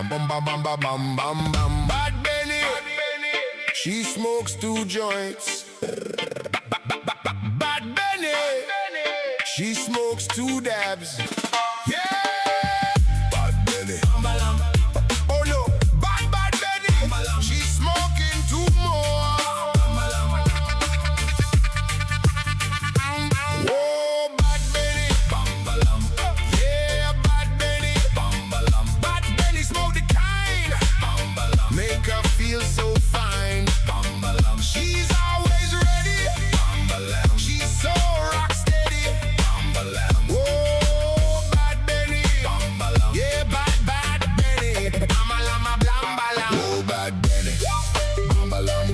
Bad Benny, she smokes 2 joints. Bad Benny, she smokes 2 dabs. Yeah, Bad Benny. Oh no, Bad Benny, she's smoking 2 more. Oh, Bad Benny, yeah, Bad Benny, Bad Benny smoke the kind, make her feel so fine. She's always ready, she's so rock steady. Oh, Bad Benny, yeah, Bad Benny. Oh, Bad Benny,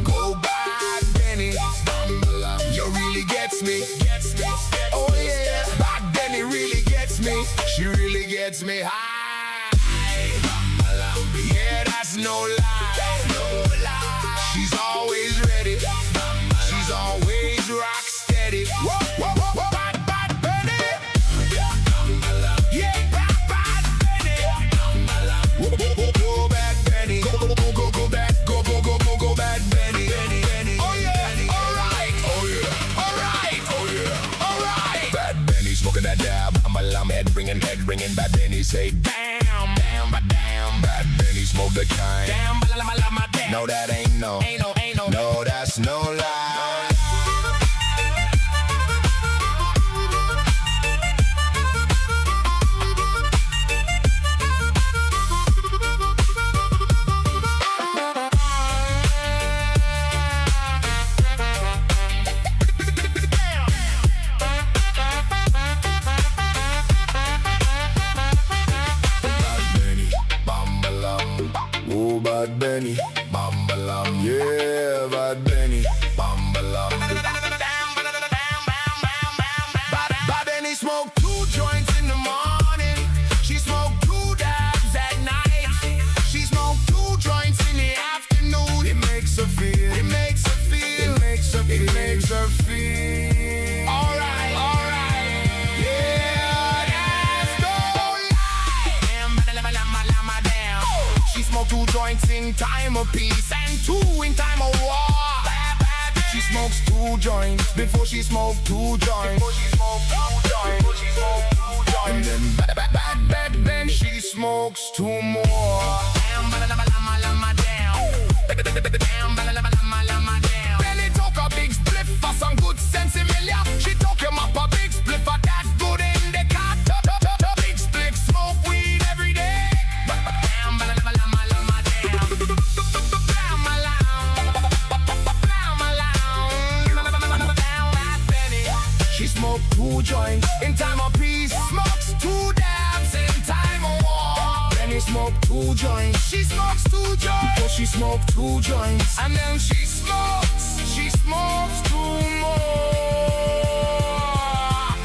go Bad Benny. You really gets me. Oh yeah, Bad Benny really gets me. She really gets me high. Yeah, that's no lie. She's always ready. She's always rock steady. Whoa, Bad Benny. Yeah, Bad Benny. Go Bad Benny. Go Bad Benny. Oh yeah, alright. Alright. Bad Benny smoking that dab. I'm head ringing. Bad Benny say damn. Bad Benny smoke the kind. No, that ain't no. No, that's no lie. Oh, Bad Benny, bambalam, yeah, Bad Benny, bambalam. Bad Benny smoke 2 joints in the morning. She smoke 2 dabs at night. She smoke 2 joints in the afternoon. It makes her feel. Alright. Yeah, that's no lie. She smoke 2 joints in time of peace and 2 in time of war. She smokes 2 joints before she smoke 2 joints. And then Bad Benny, she smokes 2 more. Benny took a big spliff for some good sense emilia. She took him up a big spliff for that good indicator. Big spliff smoke weed every day. She smoked 2 joints in time of peace. Smokes 2 dabs in time of war. Benny smoked 2 joints. She smokes 2 joints before she smoked 2 joints. And then she smokes 2 more.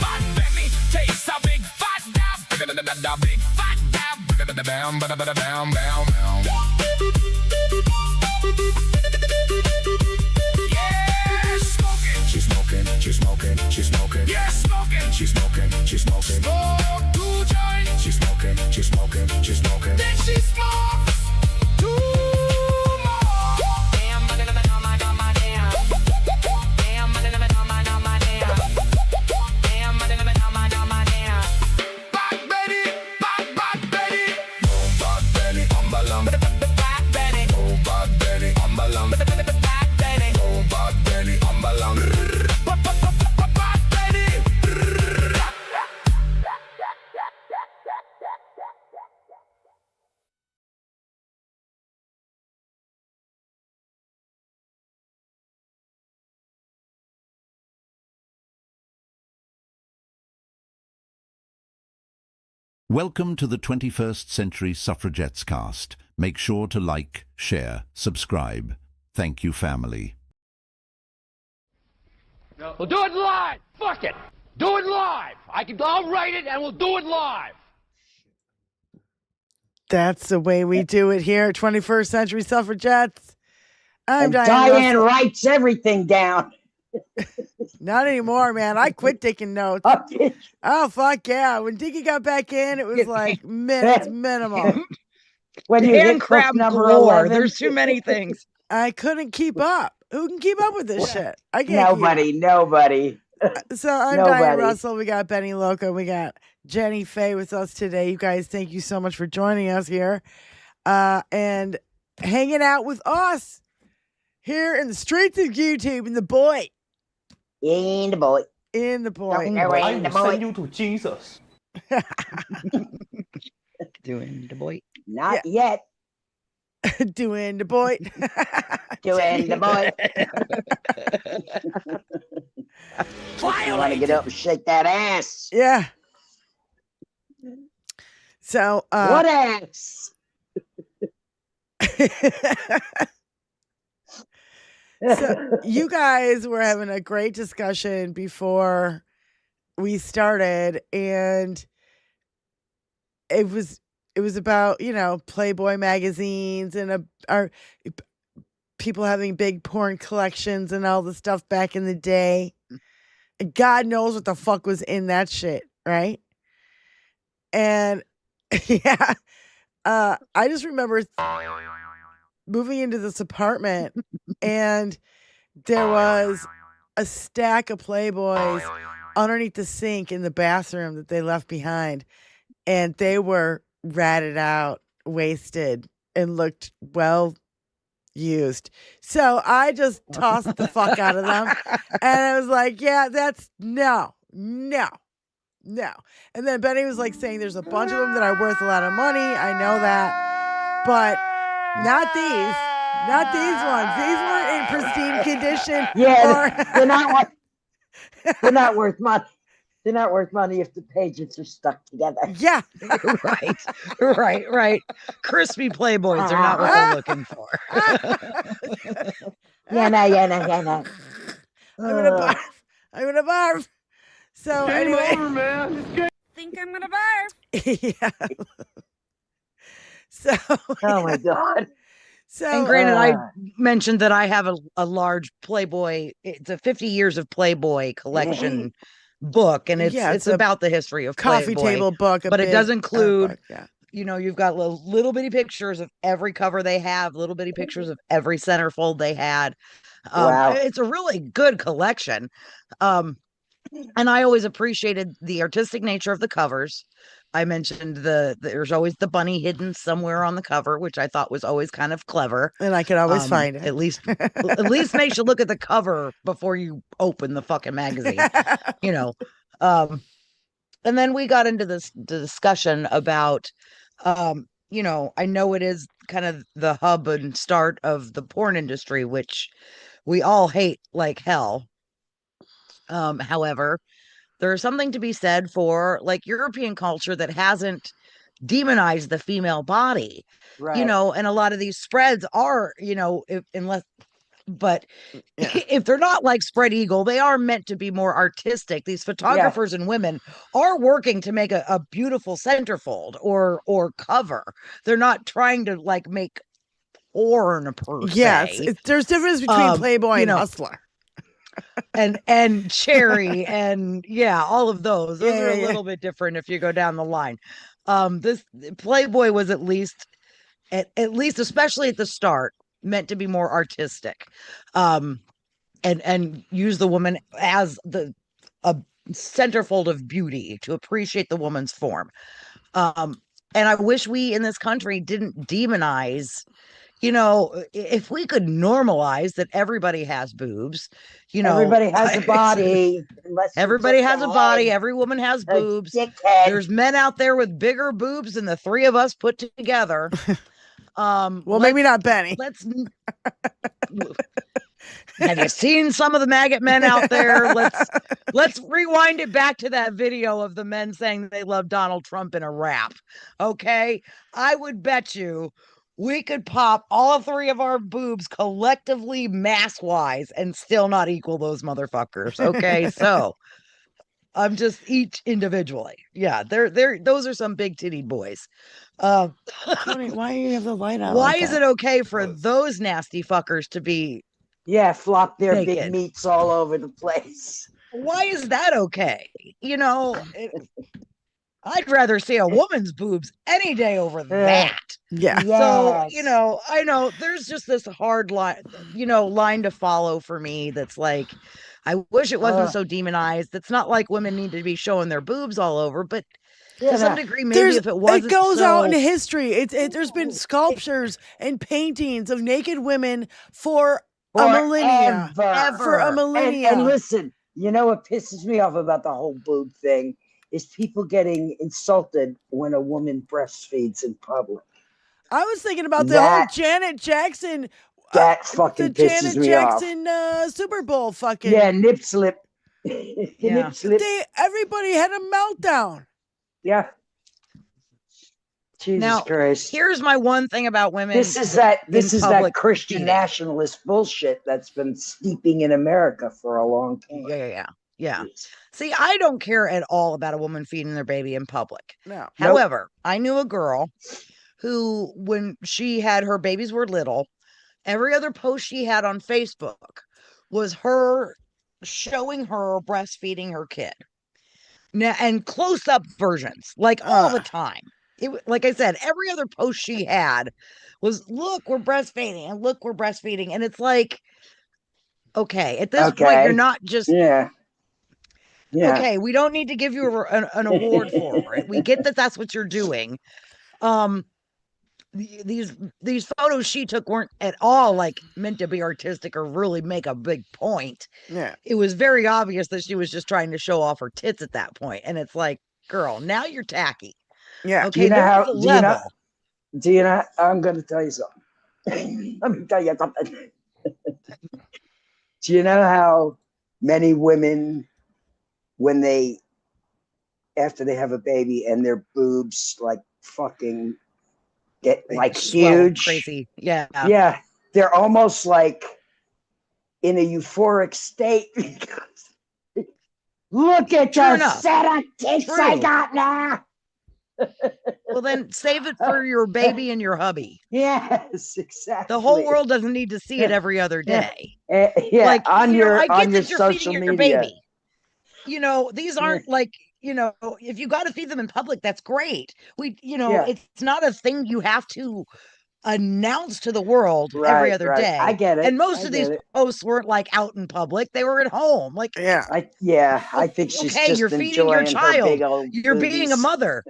Bad Benny takes a big fat dab. Big fat dab. Bam. Yeah, smoking. She's smoking. Yeah, smoking. She's smoking. Smoke 2 joints. She's smoking. Then she smokes 2 more. Damn, Bad Benny. Oh, Bad Benny, ambalam. Bad Benny. Oh, Bad Benny, ambalam. Bad Benny. Oh, Bad Benny, ambalam. Welcome to the 21st Century Suffragettes cast. Make sure to like, share, subscribe. Thank you, family. We'll do it live! Fuck it! Do it live! I'll write it and we'll do it live! That's the way we do it here at 21st Century Suffragettes. I'm And Diane Diane Russell. writes everything down. Not anymore, man. I quit taking notes. Oh, fuck yeah. When Dickie got back in, it was like minutes minimum. When you Hand hit book crab number galore. 11, There's too many things. I couldn't keep up. Who can keep up with this shit? I can't nobody. keep up. So I'm Diane Nobody. Russell. We got Benny Loco. We got Jenny Faye with us today. You guys, thank you so much for joining us here and hanging out with us here in the streets of YouTube in the boy. In the boy. In the boy. Don't go in the boy. you to Jesus. Doing the boy. Not yet. Doing the boy. Doing the boy. You want to get up and shake that ass? Yeah. So What ass? So you guys were having a great discussion before we started, and it was about, you know, Playboy magazines and our people having big porn collections and all the stuff back in the day. God knows what the fuck was in that shit, right? And yeah, I just remember moving into this apartment and there was a stack of Playboys underneath the sink in the bathroom that they left behind, and they were ratted out, wasted, and looked well used. So I just tossed the fuck out of them, and I was like, yeah, that's no. And then Benny was like saying there's a bunch of them that are worth a lot of money. I know that, but not these ones. These weren't in pristine condition. Yeah, they're not worth money. They're not worth money if the pages are stuck together. Yeah. Right. Crispy Playboys are not what they're looking for. Yeah, no. I'm gonna barf. So anyway, Think I'm gonna barf. yeah. So Oh my God. So And granted, I mentioned that I have a large Playboy. It's a 50 years of Playboy collection book, and it's a about the history of coffee Playboy, table book, but it does include, book, you know, you've got little bitty pictures of every cover they have, little bitty pictures of every centerfold they had. Wow. It's a really good collection. And I always appreciated the artistic nature of the covers. I mentioned there's always the bunny hidden somewhere on the cover, which I thought was always kind of clever. And I could always find it. At least makes you look at the cover before you open the fucking magazine, you know. And then we got into the discussion about, you know, I know it is kind of the hub and start of the porn industry, which we all hate like hell. However, there's something to be said for like European culture that hasn't demonized the female body, Right. you know, and a lot of these spreads are, you know, if they're not like Spread Eagle, they are meant to be more artistic. These photographers and women are working to make a beautiful centerfold or cover. They're not trying to like make porn per se. There's difference between Playboy and Hustler. and Cherry and all of those are a little bit different if you go down the line. This Playboy was at least especially at the start meant to be more artistic, and use the woman as a centerfold of beauty to appreciate the woman's form. And I wish we in this country didn't demonize. You know, if we could normalize that everybody has boobs, you know, everybody has a body. Everybody has a body. Every woman has boobs. There's men out there with bigger boobs than the three of us put together. Well, maybe not Benny. Have you seen some of the maggot men out there? Let's rewind it back to that video of the men saying they love Donald Trump in a rap. Okay, I would bet you we could pop all three of our boobs collectively mass-wise and still not equal those motherfuckers. Okay, so I'm just each individually. Yeah, those are some big titty boys. Tony, why do you have the light on? Why is it okay for those nasty fuckers to be flop their naked? Big meats all over the place? Why is that okay? You know, I'd rather see a woman's boobs any day over that. Yeah. So, Yes. I know there's just this hard line, line to follow for me that's like, I wish it wasn't Uh, so demonized. It's not like women need to be showing their boobs all over, but yeah, to some no. degree, maybe if it wasn't goes out in so, history. There's been sculptures and paintings of naked women for a millennia. Forever. For a ever. millennia. And listen, you know what pisses me off about the whole boob thing is people getting insulted when a woman breastfeeds in public. I was thinking about the whole That Janet Jackson, that fucking pisses me off. Super Bowl fucking. Yeah, nip slip. Yeah. Nip slip. Everybody had a meltdown. Yeah. Jesus Now, Christ. here's my one thing about women. This is that public Christian feeding. nationalist bullshit that's been steeping in America for a long time. Yeah. See, I don't care at all about a woman feeding their baby in public. No. However, I knew a girl who, when she had her babies were little, every other post she had on Facebook was her showing her breastfeeding her kid. Now, and close-up versions, like all the time. Like I said, every other post she had was, look, we're breastfeeding, and look, we're breastfeeding. And it's like, okay, at this point, you're not just... Yeah. Okay, we don't need to give you an award for it. We get that that's what you're doing. These photos she took weren't at all like meant to be artistic or really make a big point. Yeah. It was very obvious that she was just trying to show off her tits at that point. And it's like, girl, now you're tacky. Yeah. Okay, there's a level. Do you know? I'm going to tell you something. Let me tell you something. Do you know how many women, when after they have a baby and their boobs like fucking get like huge, crazy, yeah, they're almost like in a euphoric state because look at the set of tits I got now. Well, then save it for your baby and your hubby. Yes, exactly. The whole world doesn't need to see it every other day. Like on your social media. Baby. These aren't like, if you got to feed them in public, that's great. It's not a thing you have to announce to the world every other day. I get it. And most of these posts weren't like out in public; they were at home. Like, I think she's just you're feeding your child. You're being a mother.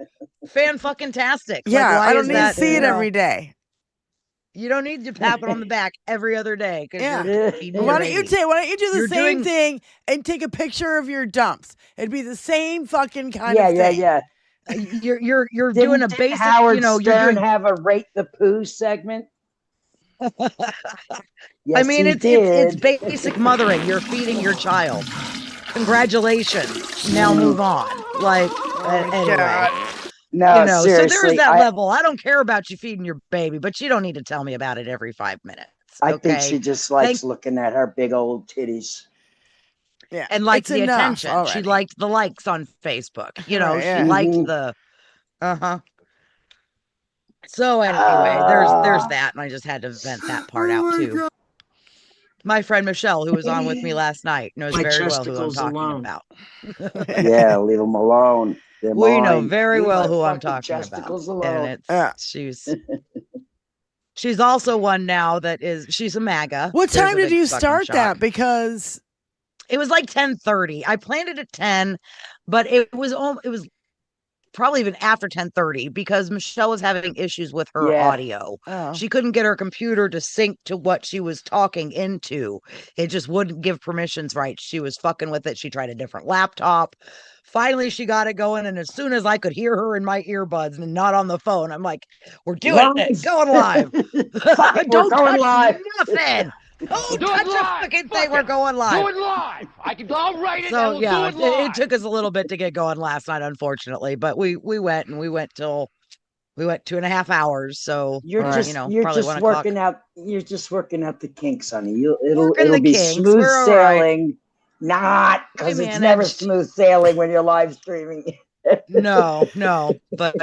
Fan-fucking-tastic. Yeah, like, I don't need to see it every day. You don't need to tap it on the back every other day. Yeah. Why don't you do the same thing and take a picture of your dumps? It'd be the same fucking kind of thing. Yeah. You're doing a basic. Howard Stern have a rate the poo segment. Yes, I mean, it's basic mothering. You're feeding your child. Congratulations. Now move on. Like, anyway. No, seriously. So there's that level. I don't care about you feeding your baby, but you don't need to tell me about it every 5 minutes. I think she just likes looking at her big old titties. Yeah, and liked the attention. Already. She liked the likes on Facebook. She liked the So anyway, there's that, and I just had to vent that part out too. My friend Michelle, who was on with me last night, knows very well who I'm talking about. Yeah, leave them alone. We know very well who I'm talking about. And she's also one now she's a MAGA. What time did you start that? Because it was like 10:30. I planned it at 10, but it was probably even after 10:30 because Michelle was having issues with her audio. Oh. She couldn't get her computer to sync to what she was talking into. It just wouldn't give permissions right. She was fucking with it. She tried a different laptop. Finally, she got it going, and as soon as I could hear her in my earbuds and not on the phone, I'm like, we're doing it. Going live. Don't touch nothing. Don't touch a fucking thing. We're going live. Do it live. I'll write it and we'll do it live. It took us a little bit to get going last night, unfortunately, but we went 2.5 hours. So you're just working out the kinks, honey. It'll be kinks. Smooth sailing. Right. Not because it's never smooth sailing when you're live streaming. No, but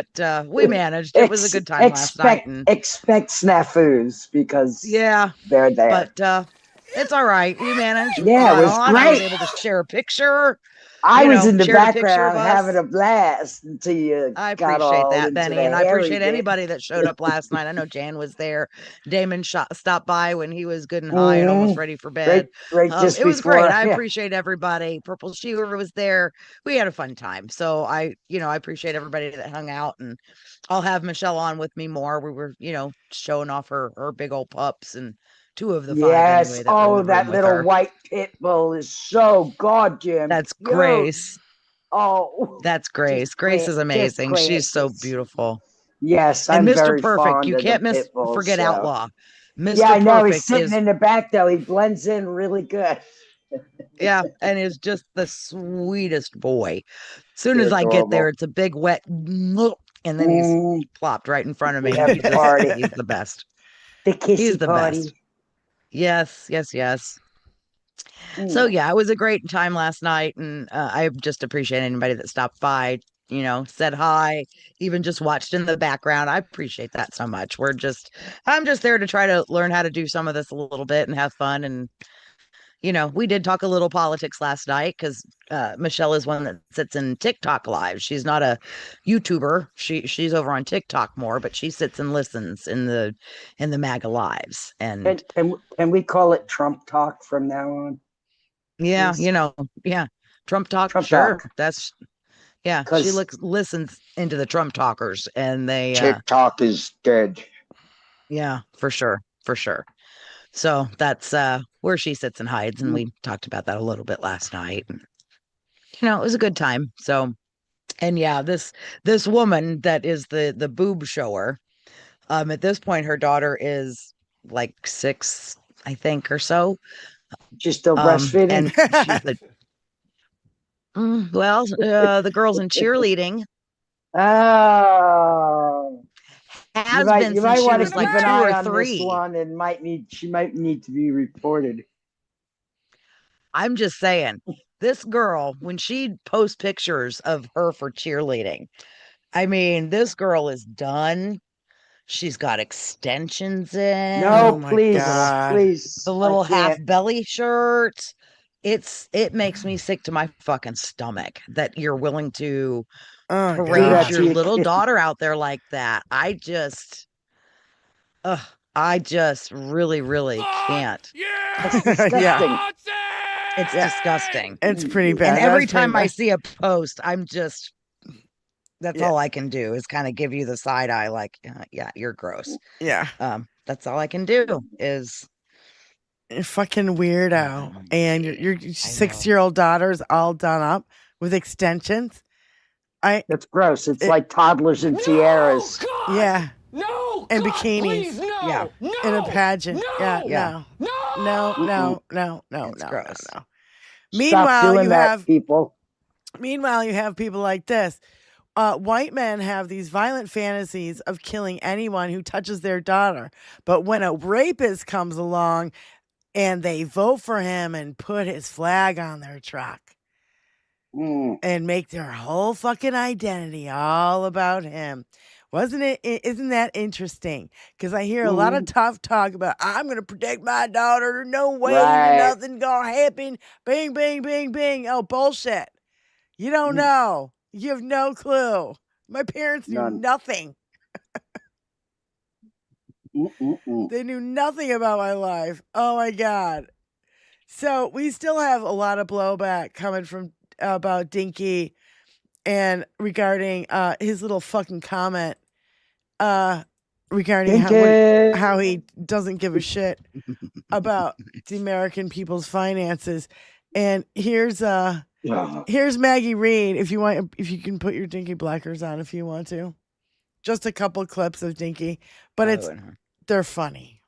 we managed. It was a good time last night. Expect snafus because they're there. But it's all right. We managed. Yeah, it was great. I was able to share a picture I was in the shared a picture of background us. having a blast until you I got appreciate all that, into Benny, the and I hairy appreciate bit. anybody that showed up last night. I know Jan was there. Damon stopped by when he was good and high and almost ready for bed. Right, just It was great. before. I Yeah. appreciate everybody. Purple Shooter was there. We had a fun time. So I appreciate everybody that hung out, and I'll have Michelle on with me more. We were, showing off her big old pups, and 2 of the 5 Yes. anyway that were in Oh, the that room with little her. white pit bull is so gorgeous. That's Cute. Grace. Oh, That's Grace. Grace is amazing. She's so beautiful. Yes, And I'm Mr. very Perfect, fond you of the can't pit bulls. forget So. Outlaw. Yeah, Mr. I know. He's Perfect sitting is, in the back though. He blends in really good. yeah, and is just the sweetest boy. As soon They're as I get there, adorable. it's a big wet, and then he's plopped right in front of me. We have He the party. he's the best. The He's kissy the party. best. Yes, yes, yes. So yeah, it was a great time last night, and I just appreciate anybody that stopped by, said hi, even just watched in the background. I appreciate that so much. I'm just there to try to learn how to do some of this a little bit and have fun. And we did talk a little politics last night because Michelle is one that sits in TikTok live. She's not a YouTuber. She's over on TikTok more, but she sits and listens in the MAGA lives. And Can we call it Trump talk from now on? yeah, Please? yeah. Trump talk, Trump sure. talk. That's she 'Cause listens into the Trump talkers, and they TikTok is dead. yeah, for sure, for sure. So that's where she sits and hides, and we talked about that a little bit last night. And, it was a good time. So, and yeah, this woman that is the boob shower. At this point, her daughter is like 6, I think, or so. She's still breastfeeding. And she's the girls in cheerleading Oh, has been you since might she want to was keep like an 2 eye or on this 3. one, and she might need to be reported. I'm just saying, this girl, when she posts pictures of her for cheerleading, I mean, this girl is done. She's got extensions in. No, Oh my please, God. please. The little I half can't. belly shirt. It makes me sick to my fucking stomach that you're willing to Oh parade that God. your to your little kid. daughter out there like that. I just really, really can't. That's disgusting. Yeah. It's disgusting. It's pretty bad. And every That's pretty time I bad. see a post, that's Yeah. all I can do is kind of give you the side eye, like, yeah, you're gross. Yeah. That's all I can do is You're fucking weirdo. And your I know. 6-year-old daughter's all done up with extensions. That's gross. It's like toddlers and tiaras. Yeah. No! And God, bikinis. please, no! Yeah. No! In a pageant. Yeah. Yeah. No. No! No. It's gross. Stop Meanwhile, doing you that, have people. people like this. White men have these violent fantasies of killing anyone who touches their daughter. But when a rapist comes along and they vote for him and put his flag on their truck and make their whole fucking identity all about him. Isn't that interesting? Because I hear a lot of tough talk about, I'm going to protect my daughter. No way, nothing going to happen. Bing, bing, bing, bing. Oh, bullshit. You don't know. You have no clue. My parents knew nothing. They knew nothing about my life. Oh my God. So we still have a lot of blowback coming from about Dinky and regarding his little fucking comment regarding how he doesn't give a shit about the American people's finances. And here's Maggie Reed. If you can put your Dinky Blackers on if you want to. Just a couple clips of Dinky, but they're funny.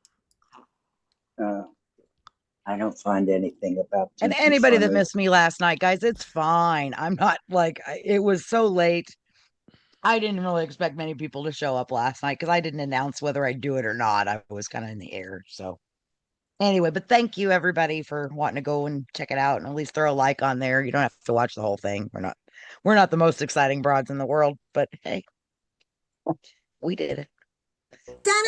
I don't find anything about and Dinky anybody that funny. missed me last night, guys, it's fine. I'm not like it was so late. I didn't really expect many people to show up last night because I didn't announce whether I'd do it or not. I was kind of in the air. So anyway, but thank you everybody for wanting to go and check it out and at least throw a like on there. You don't have to watch the whole thing. We're not the most exciting broads in the world, but hey, we did it.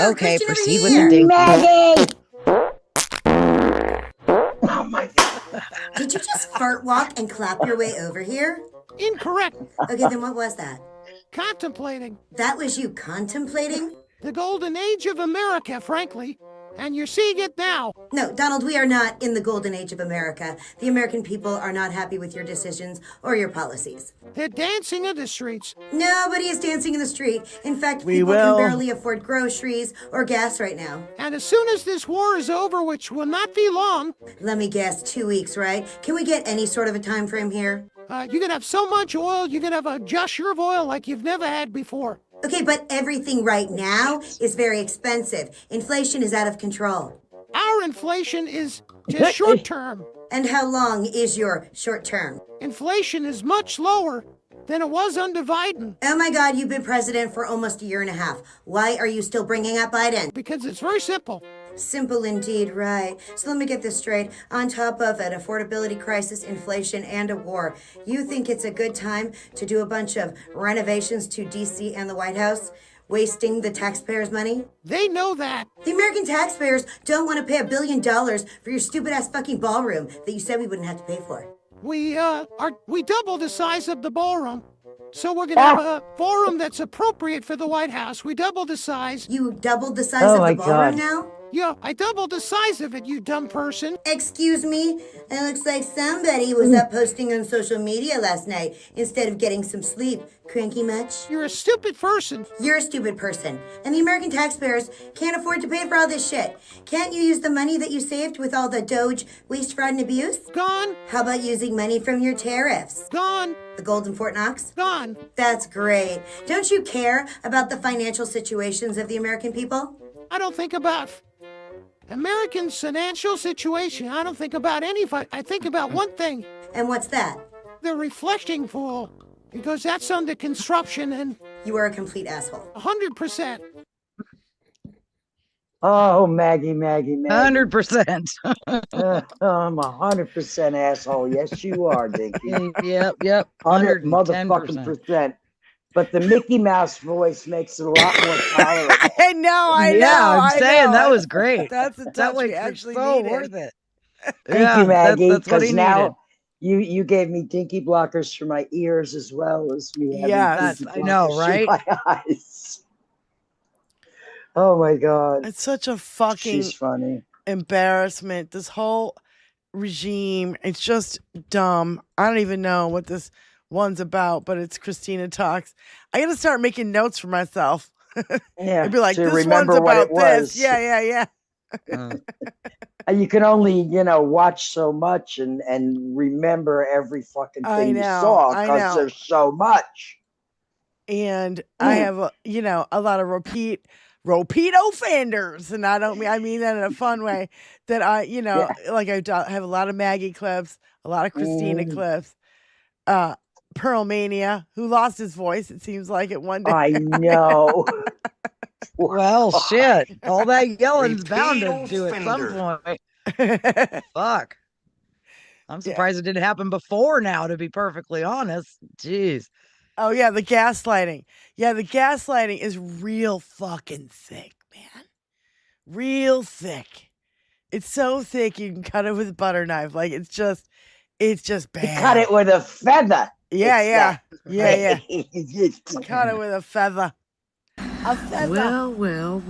Okay, proceed with the ding. Maggie! Oh my God. Did you just fart walk and clap your way over here? Incorrect. Okay, then what was that? Contemplating. That was you contemplating? The golden age of America, frankly. And you're seeing it now. No, Donald, we are not in the golden age of America. The American people are not happy with your decisions or your policies. They're dancing in the streets. Nobody is dancing in the street. In fact, We people will. can barely afford groceries or gas right now. And as soon as this war is over, which will not be long, Let me guess, 2 weeks, right? Can we get any sort of a time frame here? you're going to have so much oil, you're going to have a gusher of oil like you've never had before. Okay, but everything right now is very expensive. Inflation is out of control. Our inflation is just short term. And how long is your short term? Inflation is much lower than it was under Biden Oh my God, you've been president for almost a year and a half. Why are you still bringing up Biden? because it's very simple. Simple indeed, right. So let me get this straight. On top of an affordability crisis, inflation, and a war, you think it's a good time to do a bunch of renovations to DC and the White House, wasting the taxpayers' money? They know that. The American taxpayers don't want to pay $1 billion for your stupid-ass fucking ballroom that you said we wouldn't have to pay for. We doubled the size of the ballroom. So we're going to have a ballroom that's appropriate for the White House. We doubled the size. You doubled the size Oh of my the ballroom God. now? Yeah, I doubled the size of it, you dumb person. Excuse me? It looks like somebody was up posting on social media last night instead of getting some sleep. Cranky much? You're a stupid person. You're a stupid person. And the American taxpayers can't afford to pay for all this shit. Can't you use the money that you saved with all the Doge waste, fraud, and abuse? Gone, How about using money from your tariffs? gone, The gold in Fort Knox? gone. That's great. Don't you care about the financial situations of the American people? I don't think about Americans' financial situation. I don't think about I think about one thing, And what's that? the reflecting pool, because that's under construction and You are a complete asshole. 100%. Oh, Maggie. 100%. I'm 100% asshole. Yes, you are, Dinky. Yep. 100 motherfucking percent. But the Mickey Mouse voice makes it a lot more tolerable. I know. Yeah, I'm saying know. that was great. That's a That touch was we actually so needed. worth it. Thank you, Maggie. That's what he Because now needed. you gave me dinky blockers for my ears as well as me having Yes. dinky I know, blockers right? for my eyes. Oh my God. It's such a fucking She's funny. embarrassment. This whole regime, it's just dumb. I don't even know what this one's about, but it's Christina Talks. I gotta start making notes for myself. Yeah. I'd be like, to this one's remember what about it was. this. Yeah. You can only, watch so much and remember every fucking I thing you know, saw I because know. there's so much. And I have a lot of repeat offenders, and I mean that in a fun way. That I like I have a lot of Maggie clips, a lot of Christina clips. Pearl Mania, who lost his voice, it seems like at one day. I know. Well, shit. All that yelling's bound to do at some point. Fuck. I'm surprised it didn't happen before now, to be perfectly honest. Jeez. Oh yeah, the gaslighting. Yeah, the gaslighting is real fucking thick, man. Real thick. It's so thick you can cut it with a butter knife. Like it's just bad. Cut it with a feather. Yeah. It's Cut it with a feather. A feather. Well.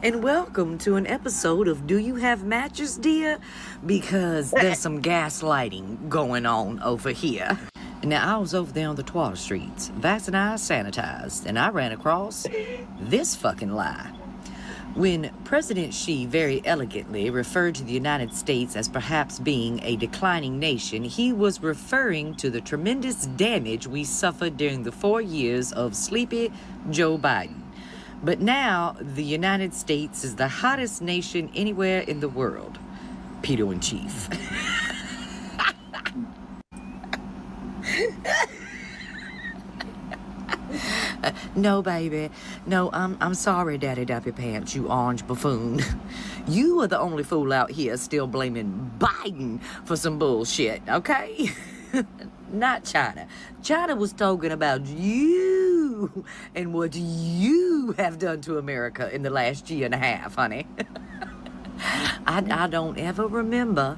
And welcome to an episode of Do You Have Matches, dear? Because there's some gaslighting going on over here. Now, I was over there on the Twitter streets, vaccinated, sanitized, and I ran across this fucking lie. When President Xi very elegantly referred to the United States as perhaps being a declining nation, he was referring to the tremendous damage we suffered during the 4 years of sleepy Joe Biden. But now, the United States is the hottest nation anywhere in the world. Peter in chief. No, baby. No, I'm sorry, Daddy Dappy Pants, you orange buffoon. You are the only fool out here still blaming Biden for some bullshit, okay? Not China. China was talking about you and what you have done to America in the last year and a half, honey. I don't ever remember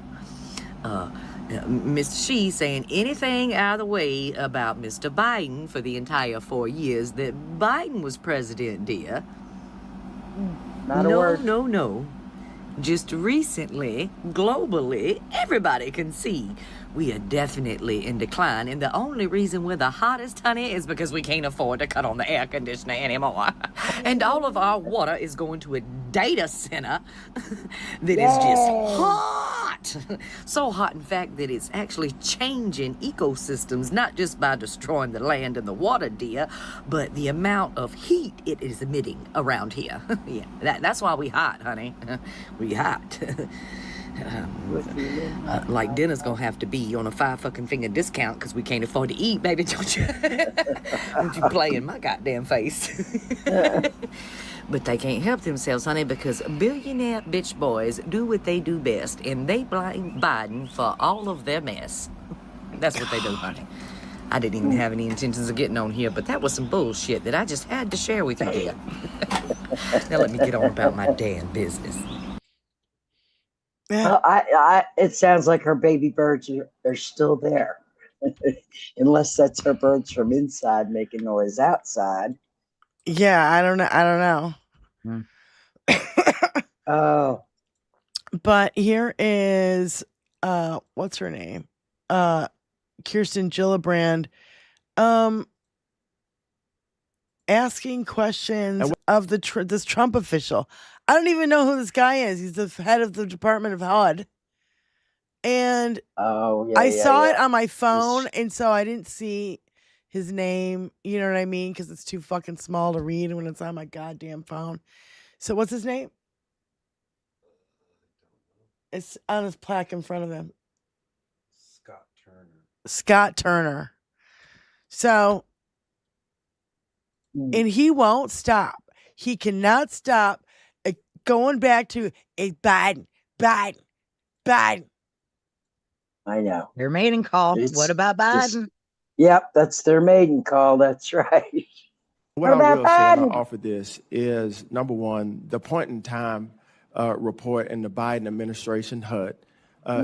Mr. Xi saying anything out of the way about Mr. Biden for the entire 4 years that Biden was president, dear. Not a No, word. no, no. Just recently, globally, everybody can see we are definitely in decline. And the only reason we're the hottest, honey, is because we can't afford to cut on the air conditioner anymore. And all of our water is going to a data center that is just hot. So hot, in fact, that it's actually changing ecosystems, not just by destroying the land and the water, dear, but the amount of heat it is emitting around here. Yeah, that's why we hot, honey. We hot. Like dinner's gonna have to be on a 5 fucking finger discount because we can't afford to eat, baby. Don't you? Don't you play in my goddamn face. But they can't help themselves, honey, because billionaire bitch boys do what they do best, and they blame Biden for all of their mess. That's what they do, honey. I didn't even have any intentions of getting on here, but that was some bullshit that I just had to share with you, dear. Now let me get on about my damn business. It sounds like her baby birds are still there. Unless that's her birds from inside making noise outside. Yeah, I don't know. Oh. But here is what's her name? Kirsten Gillibrand asking questions of this Trump official. I don't even know who this guy is. He's the head of the Department of HUD. And I saw it on my phone, and so I didn't see his name. You know what I mean? Because it's too fucking small to read when it's on my goddamn phone. So what's his name? It's on his plaque in front of him. Scott Turner. So, and he won't stop. He cannot stop going back to Biden. I know. Their maiden call. What about Biden? Yep, that's their maiden call. That's right. What I will say, and I'll offer this, is number one, the point in time report in the Biden administration, HUD,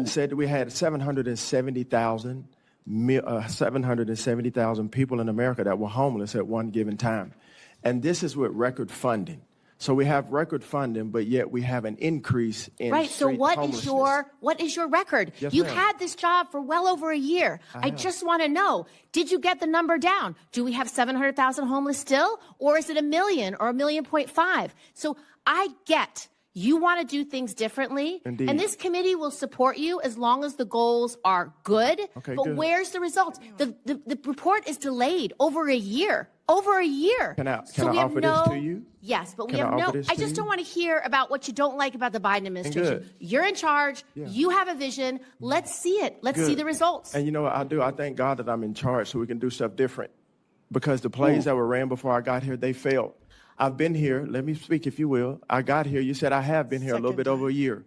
said that we had 770,000 people in America that were homeless at one given time. And this is with record funding. So we have record funding, but yet we have an increase in Right. So what is your record? Yes, You've ma'am. had this job for well over a year. I just want to know, did you get the number down? Do we have 700,000 homeless still? Or is it 1 million or 1.5 million? So I get you want to do things differently. Indeed. And this committee will support you as long as the goals are good. Okay, but good. where's the results? The report is delayed over a year. Over a year. Can I So we have offer this to you? Yes, but we Can I have offer no. this I to just you? don't want to hear about what you don't like about the Biden administration. good. You're in charge. Yeah. You have a vision. Let's see it. Let's see Good. the results. And you know what I do? I thank God that I'm in charge so we can do stuff different. Because the plays that were ran before I got here, they failed. I've been here. Let me speak, if you will. I got here. You said I have been here a little bit over a year.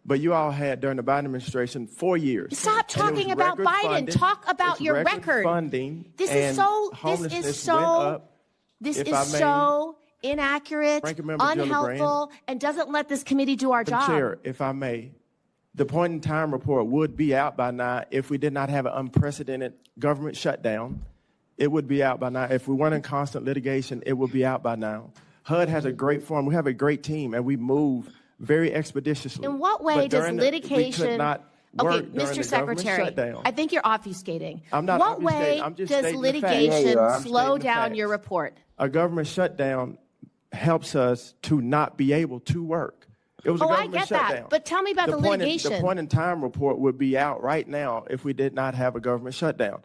But you all had, during the Biden administration, 4 years. Stop talking about record Biden. funding. Talk about It's your record funding. This and is so. homelessness This is went so. up, This if is I may. so inaccurate, Ranking Member unhelpful, and doesn't let this committee do our Madam job. Chair, if I may, the point in time report would be out by now if we did not have an unprecedented government shutdown. It would be out by now. If we weren't in constant litigation, it would be out by now. HUD has a great form. We have a great team, and we move very expeditiously. In what way But does during we litigation? could not Okay, work during Mr. the government Secretary, shutdown. I think you're obfuscating. I'm not What obfuscating. way I'm just does stating the facts. litigation Yeah, you are. I'm slow stating the down facts. your report? A government shutdown helps us to not be able to work. It was a Oh, I government get shutdown. that. But tell me about the litigation. The point in time report would be out right now if we did not have a government shutdown.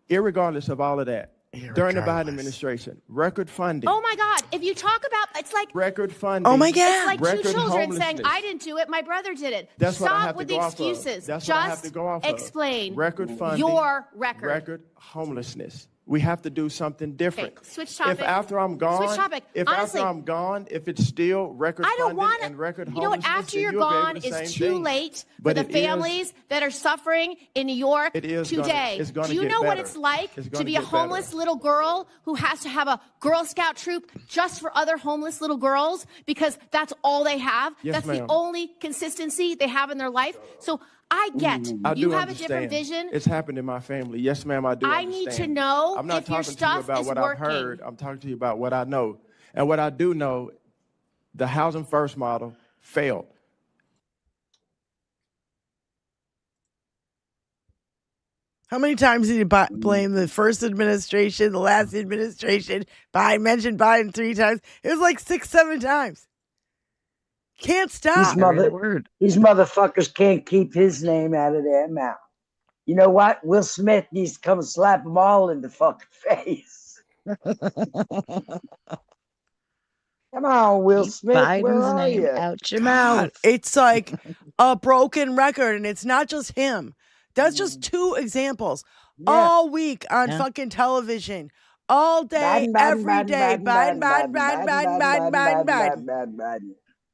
Irregardless of all of that, during the Biden administration, record funding. Oh my God! If you talk about, it's like Record funding. Oh my God. it's like Record two children saying, homelessness. "I didn't do it. My brother did it." That's what I Stop have to with go the off of. excuses. That's Just what I have to go off of. explain Record funding. your record. Record homelessness. We have to do something different. Okay, switch topic. If after I'm gone, Switch topic. if Honestly, after I'm gone, if it's still record I don't funding want and record You know what? homelessness, After then you're you'll be able gone to the is same too thing. late for But the it is- families that are suffering in New York It is today. it's gonna Do you get know what better. it's like It's to gonna be a get better. homeless little girl who has to have a Girl Scout troop just for other homeless little girls because that's all they have? Yes, That's the ma'am. only consistency they have in their life. So I get I you do have a different understand. vision. It's happened in my family. Yes, ma'am, I do I understand. need to know I'm not if your talking to you stuff about is what working. I've heard. I'm talking to you about what I know. And what I do know, the housing first model failed. How many times did you blame the first administration, the last administration? Biden mentioned Biden 3 times. It was like 6, 7 times. Can't stop. These motherfuckers can't keep his name out of their mouth. You know what? Will Smith needs to come and slap them all in the fucking face. Come on, Will Smith. Where Biden's are name you? out your God, mouth. it's like a broken record, and it's not just him. That's just 2 examples. All week on fucking television. All day, every day. Biden.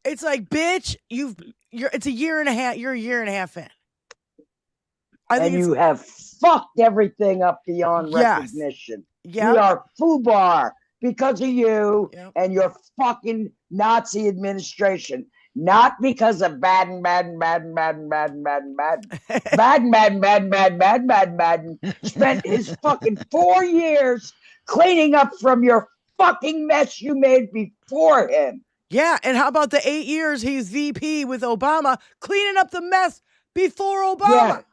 It's like, bitch, it's a year and a half. You're a year and a half in. And you have fucked everything up beyond recognition. Yep. We are FUBAR because of you and your fucking Nazi administration. Not because of Baden spent his fucking 4 years cleaning up from your fucking mess you made before him. Yeah, and how about the 8 years he's VP with Obama, cleaning up the mess before Obama?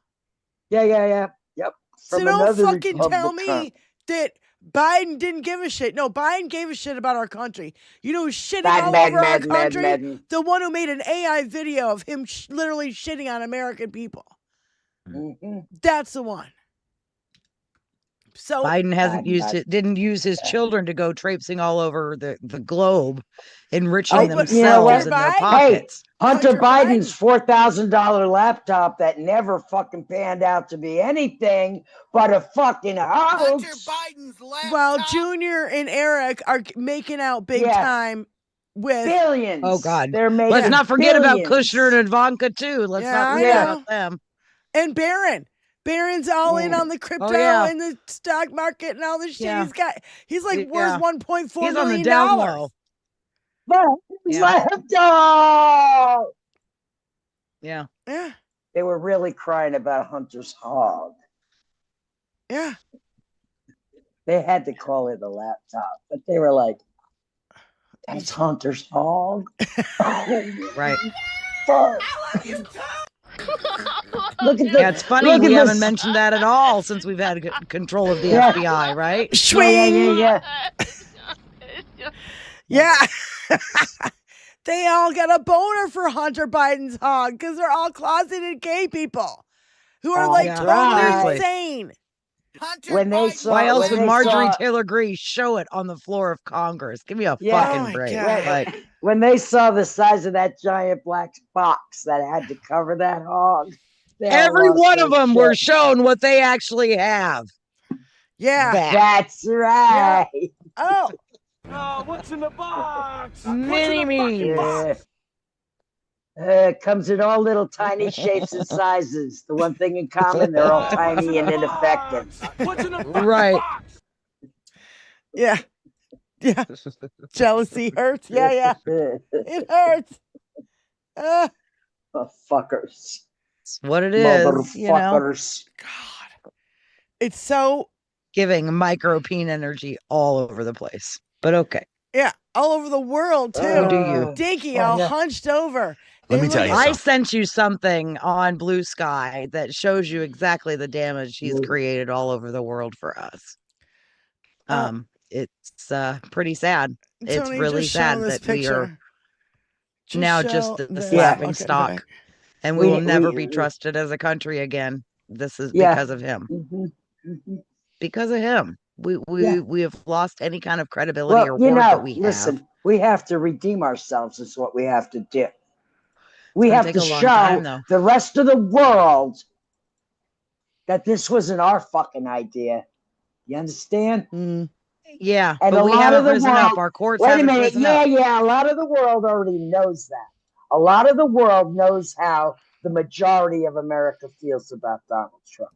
Yeah. Yep. So don't fucking tell me that Biden didn't give a shit. No, Biden gave a shit about our country. You know who's shitting all over our country? The one who made an AI video of him literally shitting on American people. That's the one. So Biden didn't use his children to go traipsing all over the globe, enriching themselves in their pockets. Hey, Hunter Biden's $4,000 laptop that never fucking panned out to be anything but a fucking hoax. Well, Junior and Eric are making out big time with billions. Oh God, they're making. Let's not forget about billions. Kushner and Ivanka too. Let's not forget about them. And Barron's all in on the crypto and the stock market and all this shit. He's like worth $1.4 million. He's on the down low. Let go. Yeah. They were really crying about Hunter's hog. Yeah. They had to call it a laptop, but they were like, "That's Hunter's hog." Right. Fuck. Look at it's funny we haven't mentioned that at all since we've had control of the FBI, right? Yeah. They all got a boner for Hunter Biden's hog because they're all closeted gay people who are totally insane. Why else would Marjorie Taylor Greene show it on the floor of Congress? Give me a fucking break. When they saw the size of that giant black box that had to cover that hog, every one of them were shown what they actually have. Yeah, that's right. Yeah. Oh, what's in the box? Mini-me. It comes in all little tiny shapes and sizes. The one thing in common, they're all tiny and ineffective. What's in the right. Yeah. Yeah. Jealousy hurts. Yeah. It hurts. Fuckers. It's what it is. You know? God. It's so giving micro-peen energy all over the place. But okay. Yeah. All over the world, too. Do you? Dinky, all hunched over. Let me tell you I sent you something on Blue Sky that shows you exactly the damage he's created all over the world for us. It's pretty sad. It's really sad that we are now just the laughing stock, and we will never be trusted as a country again. This is because of him. Because of him, we have lost any kind of credibility or word that we have. We have to redeem ourselves. Is what we have to do. We have to show the rest of the world that this wasn't our fucking idea. You understand? Yeah, and but we haven't risen up. Our courts haven't risen up. Yeah. A lot of the world already knows that. A lot of the world knows how the majority of America feels about Donald Trump.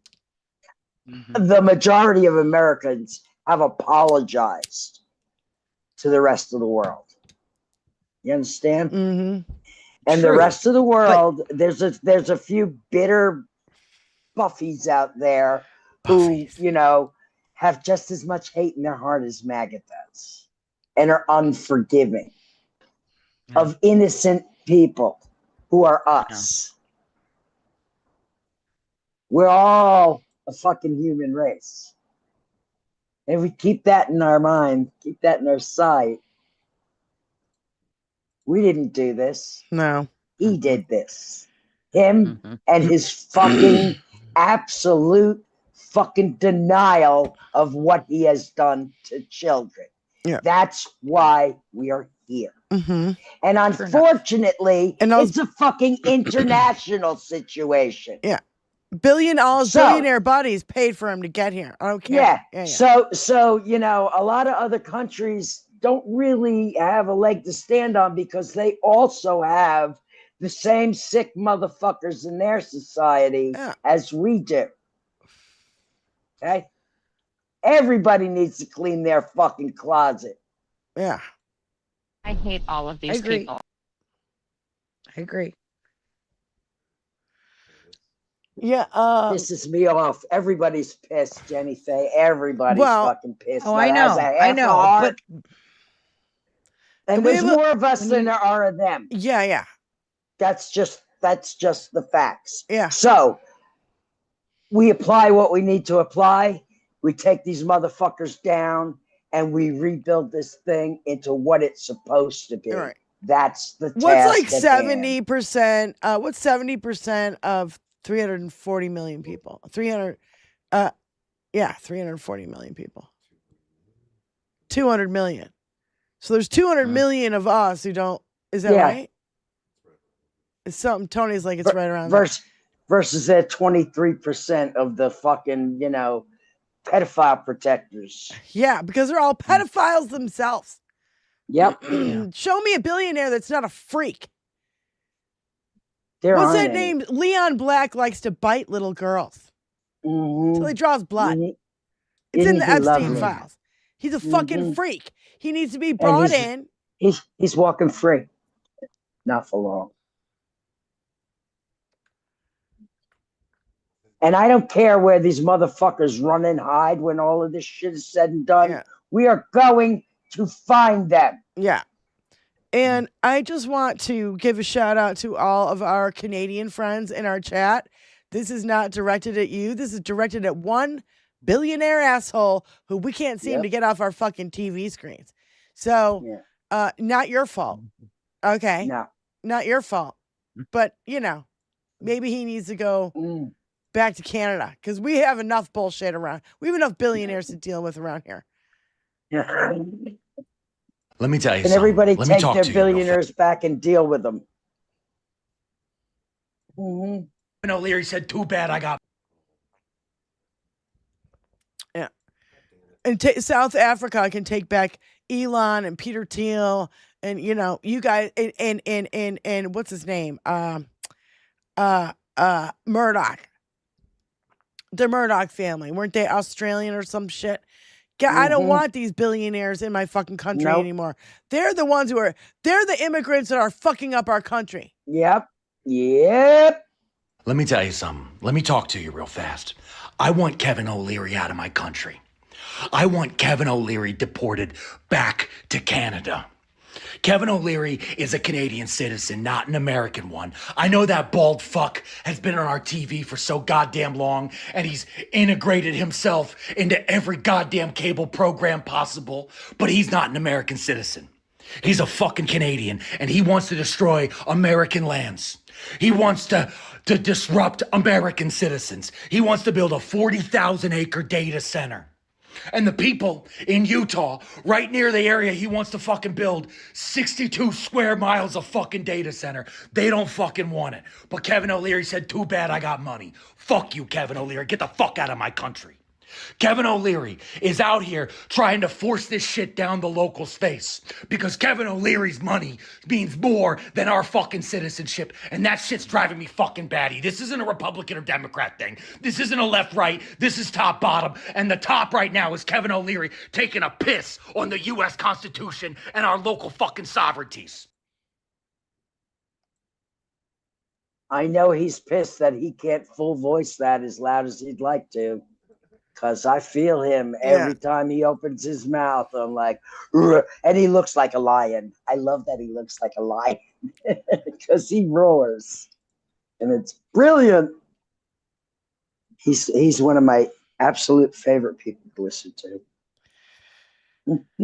The majority of Americans have apologized to the rest of the world. You understand? And True, the rest of the but world, there's a few bitter buffies out there who, Puffies. you know, have just as much hate in their heart as MAGA does and are unforgiving of innocent people who are us. We're all a fucking human race. And if we keep that in our mind, keep that in our sight, we didn't do this. No. He did this. Him and his fucking absolute fucking denial of what he has done to children. Yeah. That's why we are here. Mm-hmm. And unfortunately, And it's a fucking international situation. Yeah. Billionaire buddies paid for him to get here. I don't care. Yeah. So, you know, a lot of other countries don't really have a leg to stand on because they also have the same sick motherfuckers in their society as we do. Okay? Everybody needs to clean their fucking closet. Yeah. I hate all of these people. I agree. Yeah. Pisses me off. Everybody's pissed, Jenny Faye. Everybody's fucking pissed. Oh, that I know. has a half I a know. heart. But And there's more of us than there are of them. Yeah, yeah. That's just the facts. Yeah. So we apply what we need to apply. We take these motherfuckers down and we rebuild this thing into what it's supposed to be. Right. That's the task. What's like at hand. 70%? What's 70% of 340 million people? 340 million people. 200 million. So there's 200 million of us who don't. Is that right? It's something. Tony's like it's right around there. Versus that 23% of the fucking, you know, pedophile protectors. Yeah, because they're all pedophiles themselves. Yep. Show me a billionaire that's not a freak. There What's aren't that any. name? Leon Black likes to bite little girls until he draws blood. It's in Isn't the he Epstein lovely? files. He's a fucking freak. He needs to be And brought in. He's walking free. Not for long. And I don't care where these motherfuckers run and hide when all of this shit is said and done. Yeah. We are going to find them. Yeah. And I just want to give a shout out to all of our Canadian friends in our chat. This is not directed at you. This is directed at one billionaire asshole who we can't seem to get off our fucking TV screens. So, not your fault. Okay. No. Not your fault. But, you know, maybe he needs to go back to Canada because we have enough bullshit around. We have enough billionaires to deal with around here. Yeah. Let me tell you And something. everybody Let me take talk their to you real billionaires back and deal with them. fast. O'Leary said, too bad I got. Yeah. And South Africa can take back Elon and Peter Thiel and, you know, you guys and what's his name? Murdoch. The Murdoch family. Weren't they Australian or some shit? I don't want these billionaires in my fucking country anymore. They're the ones they're the immigrants that are fucking up our country. Yep. Let me tell you something. Let me talk to you real fast. I want Kevin O'Leary out of my country. I want Kevin O'Leary deported back to Canada. Kevin O'Leary is a Canadian citizen, not an American one. I know that bald fuck has been on our TV for so goddamn long, and he's integrated himself into every goddamn cable program possible, but he's not an American citizen. He's a fucking Canadian, and he wants to destroy American lands. He wants to disrupt American citizens. He wants to build a 40,000 acre data center. And the people in Utah, right near the area he wants to fucking build 62 square miles of fucking data center, they don't fucking want it. But Kevin O'Leary said, too bad I got money. Fuck you, Kevin O'Leary. Get the fuck out of my country. Kevin O'Leary is out here trying to force this shit down the locals' face because Kevin O'Leary's money means more than our fucking citizenship, and that shit's driving me fucking batty. This isn't a Republican or Democrat thing. This isn't a left-right. This is top-bottom, and the top right now is Kevin O'Leary taking a piss on the U.S. Constitution and our local fucking sovereignties. I know he's pissed that he can't full voice that as loud as he'd like to. Because I feel him every time he opens his mouth. I'm like, "Rrr," and he looks like a lion. I love that he looks like a lion because he roars. And it's brilliant. He's one of my absolute favorite people to listen to.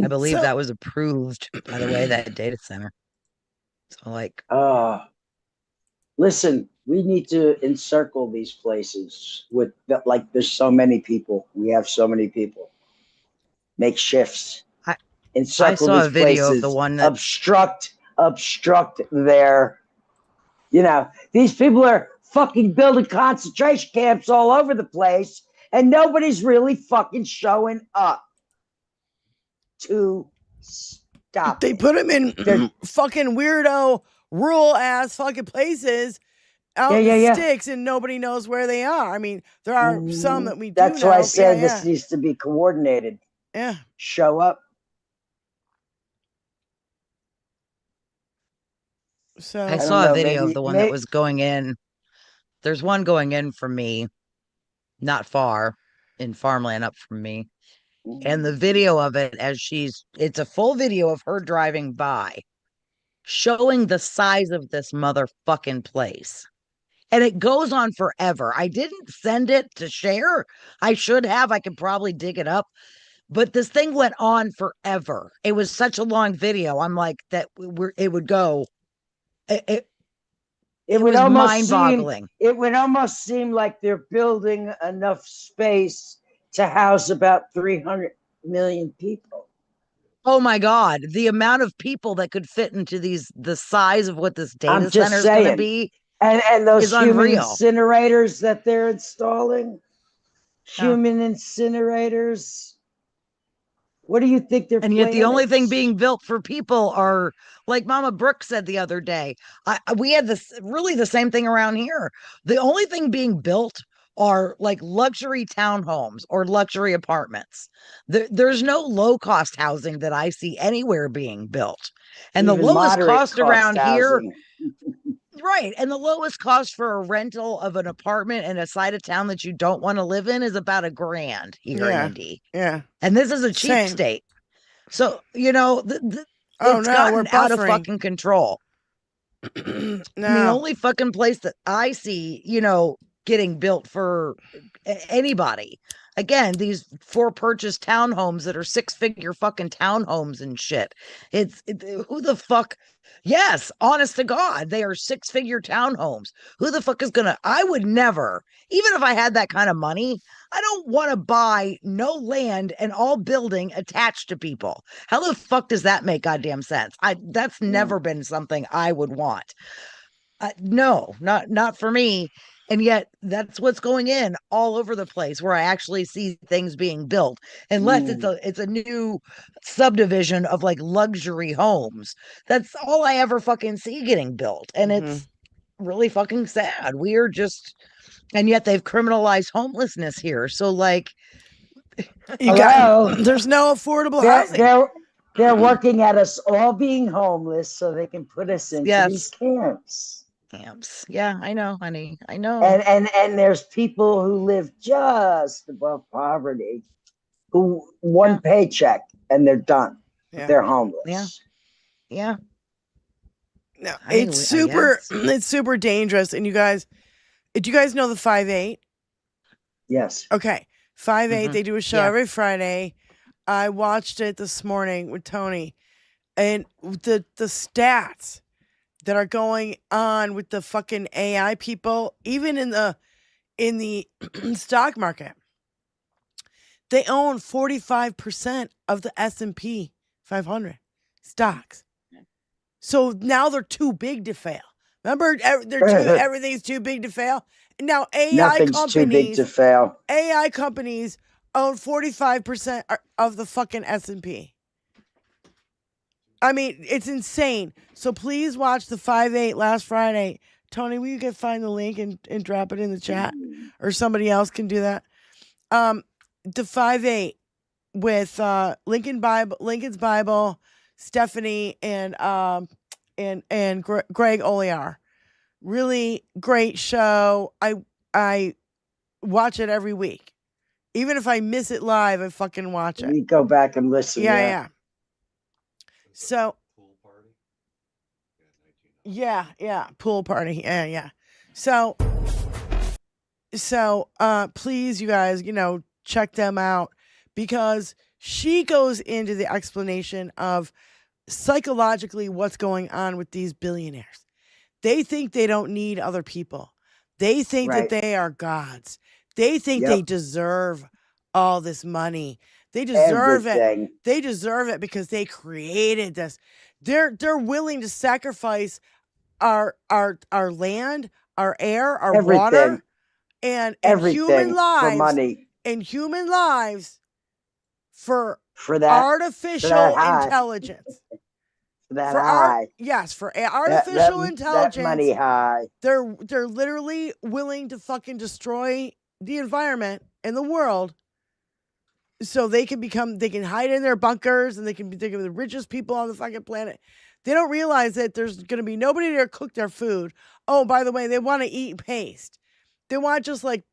I believe that was approved, by the way, that data center. So, like, listen, we need to encircle these places with like. There's so many people. We have so many people. Make shifts. Encircle saw these a video of places. the one that Obstruct their. You know, these people are fucking building concentration camps all over the place, and nobody's really fucking showing up to stop. They put them in fucking weirdo, rural ass fucking places out in the sticks, and nobody knows where they are. I mean, there are some that we do know. That's why I said this needs to be coordinated. Yeah. Show up. So I saw a video of the one that was going in. There's one going in from me, not far, in farmland up from me. And the video of it it's a full video of her driving by, showing the size of this motherfucking place. And it goes on forever. I didn't send it to share. I should have. I could probably dig it up. But this thing went on forever. It was such a long video. I'm like, it would go. It would was almost mind-boggling. It would almost seem like they're building enough space to house about 300 million people. Oh my God. The amount of people that could fit into the size of what this data center is going to be. And those human unreal. incinerators that they're installing. Human incinerators. What do you think they're? And yet the only thing being built for people are, like Mama Brooke said the other day, we had the same thing around here. The only thing being built are like luxury townhomes or luxury apartments. There's no low-cost housing that I see anywhere being built. And Even the lowest cost around housing. here, right, and the lowest cost for a rental of an apartment in a side of town that you don't want to live in is about $1,000 here in Indy. Yeah. And this is a cheap state. So, you know, it's gotten out of fucking control. No. The only fucking place that I see, you know, getting built for anybody. Again, these for purchase townhomes that are 6-figure fucking townhomes and shit. Who the fuck? Yes, honest to God, they are 6-figure townhomes. Who the fuck is I would never, even if I had that kind of money, I don't want to buy no land and all building attached to people. How the fuck does that make goddamn sense? That's never been something I would want. No, not for me. And yet that's what's going in all over the place where I actually see things being built, unless it's a new subdivision of like luxury homes. That's all I ever fucking see getting built. And it's really fucking sad. And yet they've criminalized homelessness here. So like, there's no affordable housing. They're working at us all being homeless so they can put us into these camps. Yeah, I know, honey. I know. And there's people who live just above poverty, who one paycheck and they're done. Yeah. They're homeless. Yeah. No, it's super dangerous. And do you guys know the 5-8? Yes. Okay. 5-8, they do a show every Friday. I watched it this morning with Tony, and the stats that are going on with the fucking AI people, even in the stock market, they own 45% of the S&P 500 stocks. So now they're too big to fail. Remember, everything's too big to fail. Now Nothing's too big to fail. AI companies own 45% of the fucking S&P. I mean, it's insane. So please watch the 5-8 last Friday. Tony, will you find the link and drop it in the chat? Or somebody else can do that. The 5-8 with Lincoln's Bible, Stephanie, and Greg Olear. really great show. I watch it every week. Even if I miss it live, I fucking watch it. We go back and listen. Yeah. So, yeah, pool party. Yeah. So, please, you guys, check them out, because she goes into the explanation of psychologically what's going on with these billionaires. They think they don't need other people. They think that they are gods. They think they deserve all this money. They deserve it. They deserve it because they created this. They're willing to sacrifice our land, our air, our water, and human lives for money. And human lives for that artificial intelligence. For high. For artificial intelligence. That money high. They're literally willing to fucking destroy the environment and the world, so they can hide in their bunkers, and they can be the richest people on the fucking planet. They don't realize that there's going to be nobody there to cook their food. Oh, by the way, they want to eat paste. They want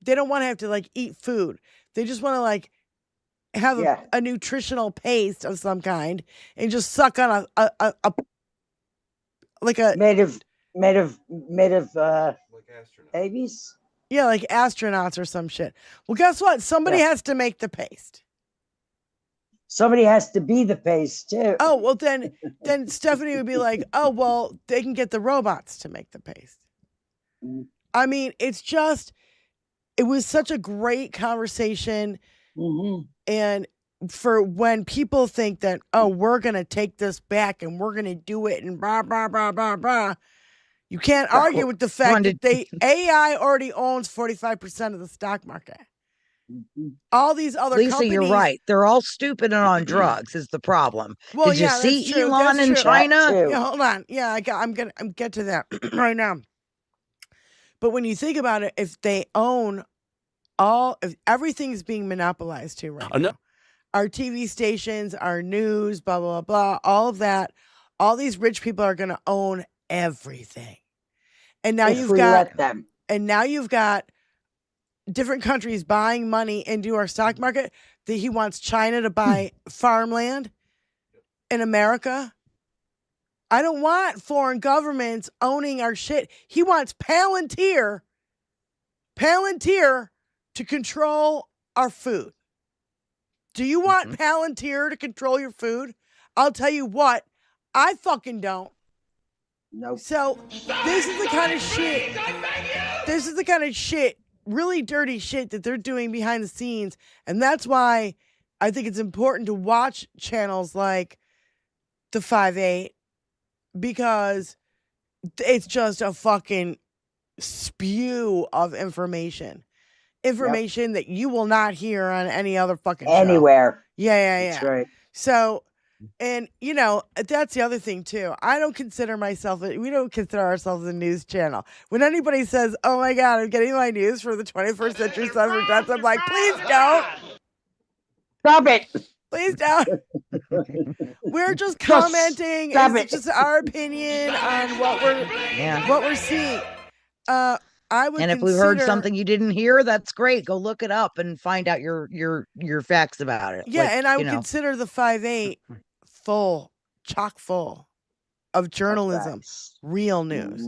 they don't want to have to eat food. They just want to have a nutritional paste of some kind and just suck on a made of babies. Yeah, like astronauts or some shit. Well, guess what? Somebody has to make the paste. Somebody has to be the paste too. Oh, well then Stephanie would be like, oh, well, they can get the robots to make the paste. I mean, it was such a great conversation. And for when people think that, oh, we're going to take this back and we're going to do it and blah, blah, blah, blah, blah. You can't argue with the fact that AI already owns 45% of the stock market. All these other Lisa, companies. you're right. They're all stupid and on drugs is the problem. Well, Did you see Elon in China? Yeah, hold on. Yeah, I'm get to that right now. But when you think about it, if they own if everything's being monopolized too right now. Our TV stations, our news, blah, blah, blah, all of that, all these rich people are going to own everything. And now you've got different countries buying money into our stock market. That he wants China to buy farmland in America. I don't want foreign governments owning our shit. He wants Palantir to control our food. Do you want Palantir to control your food? I'll tell you what, I fucking don't. Nope. So this is the kind of shit. This is the kind of shit, really dirty shit that they're doing behind the scenes. And that's why I think it's important to watch channels like the 5/8, because it's just a fucking spew of information that you will not hear on any other fucking show. Anywhere. Yeah. That's right. So, and that's the other thing too. We don't consider ourselves a news channel. When anybody says, oh my God, I'm getting my news for the 21st century suffragettes, I'm like, please don't. Stop it. Please don't. We're just commenting. It's just our opinion on what we're seeing. If we heard something you didn't hear, that's great. Go look it up and find out your facts about it. Yeah, and I would consider the 5/8 chock full of journalism, real news.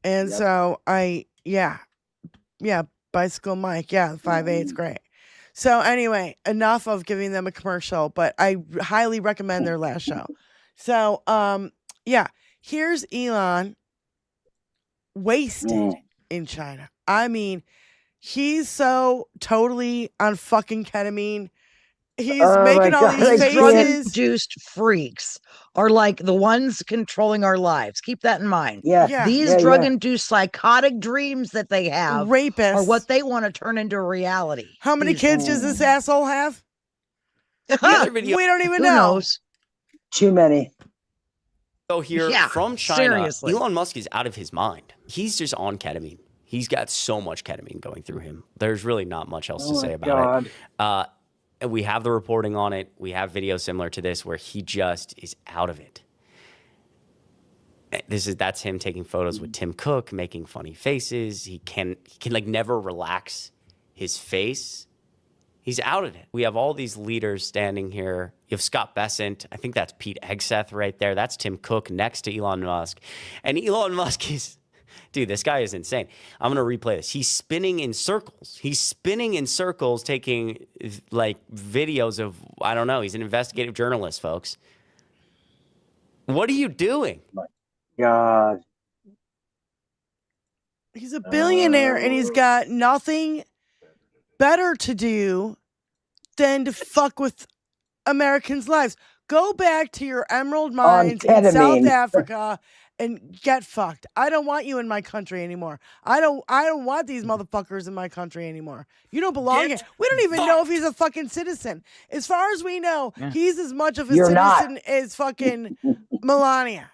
And so Bicycle Mike, the 5/8 is great. So anyway, enough of giving them a commercial, but I highly recommend their last show. So here's Elon wasted in China. I mean, he's so totally on fucking ketamine. He's making all these faces. Drug-induced freaks are like the ones controlling our lives. Keep that in mind. These drug-induced psychotic dreams that they have rapists are what they want to turn into reality. How many kids does this asshole have? We don't even know. Who knows? Too many. So here from China, seriously. Elon Musk is out of his mind. He's just on ketamine. He's got so much ketamine going through him. There's really not much else to say about it. And we have the reporting on it. We have videos similar to this where he just is out of it. That's him taking photos with Tim Cook, making funny faces. He can like never relax his face. He's outed it. We have all these leaders standing here. You have Scott Bessent. I think that's Pete Hegseth right there. That's Tim Cook next to Elon Musk. And Elon Musk is, dude, this guy is insane. I'm going to replay this. He's spinning in circles. Taking like videos of, I don't know. He's an investigative journalist, folks. What are you doing? My God. He's a billionaire and he's got nothing better to do than to fuck with Americans' lives. Go back to your emerald mines in South Africa and get fucked. I don't want you in my country anymore. I don't want these motherfuckers in my country anymore. You don't belong here. We don't even know if he's a fucking citizen. As far as we know, he's as much of a citizen as fucking Melania.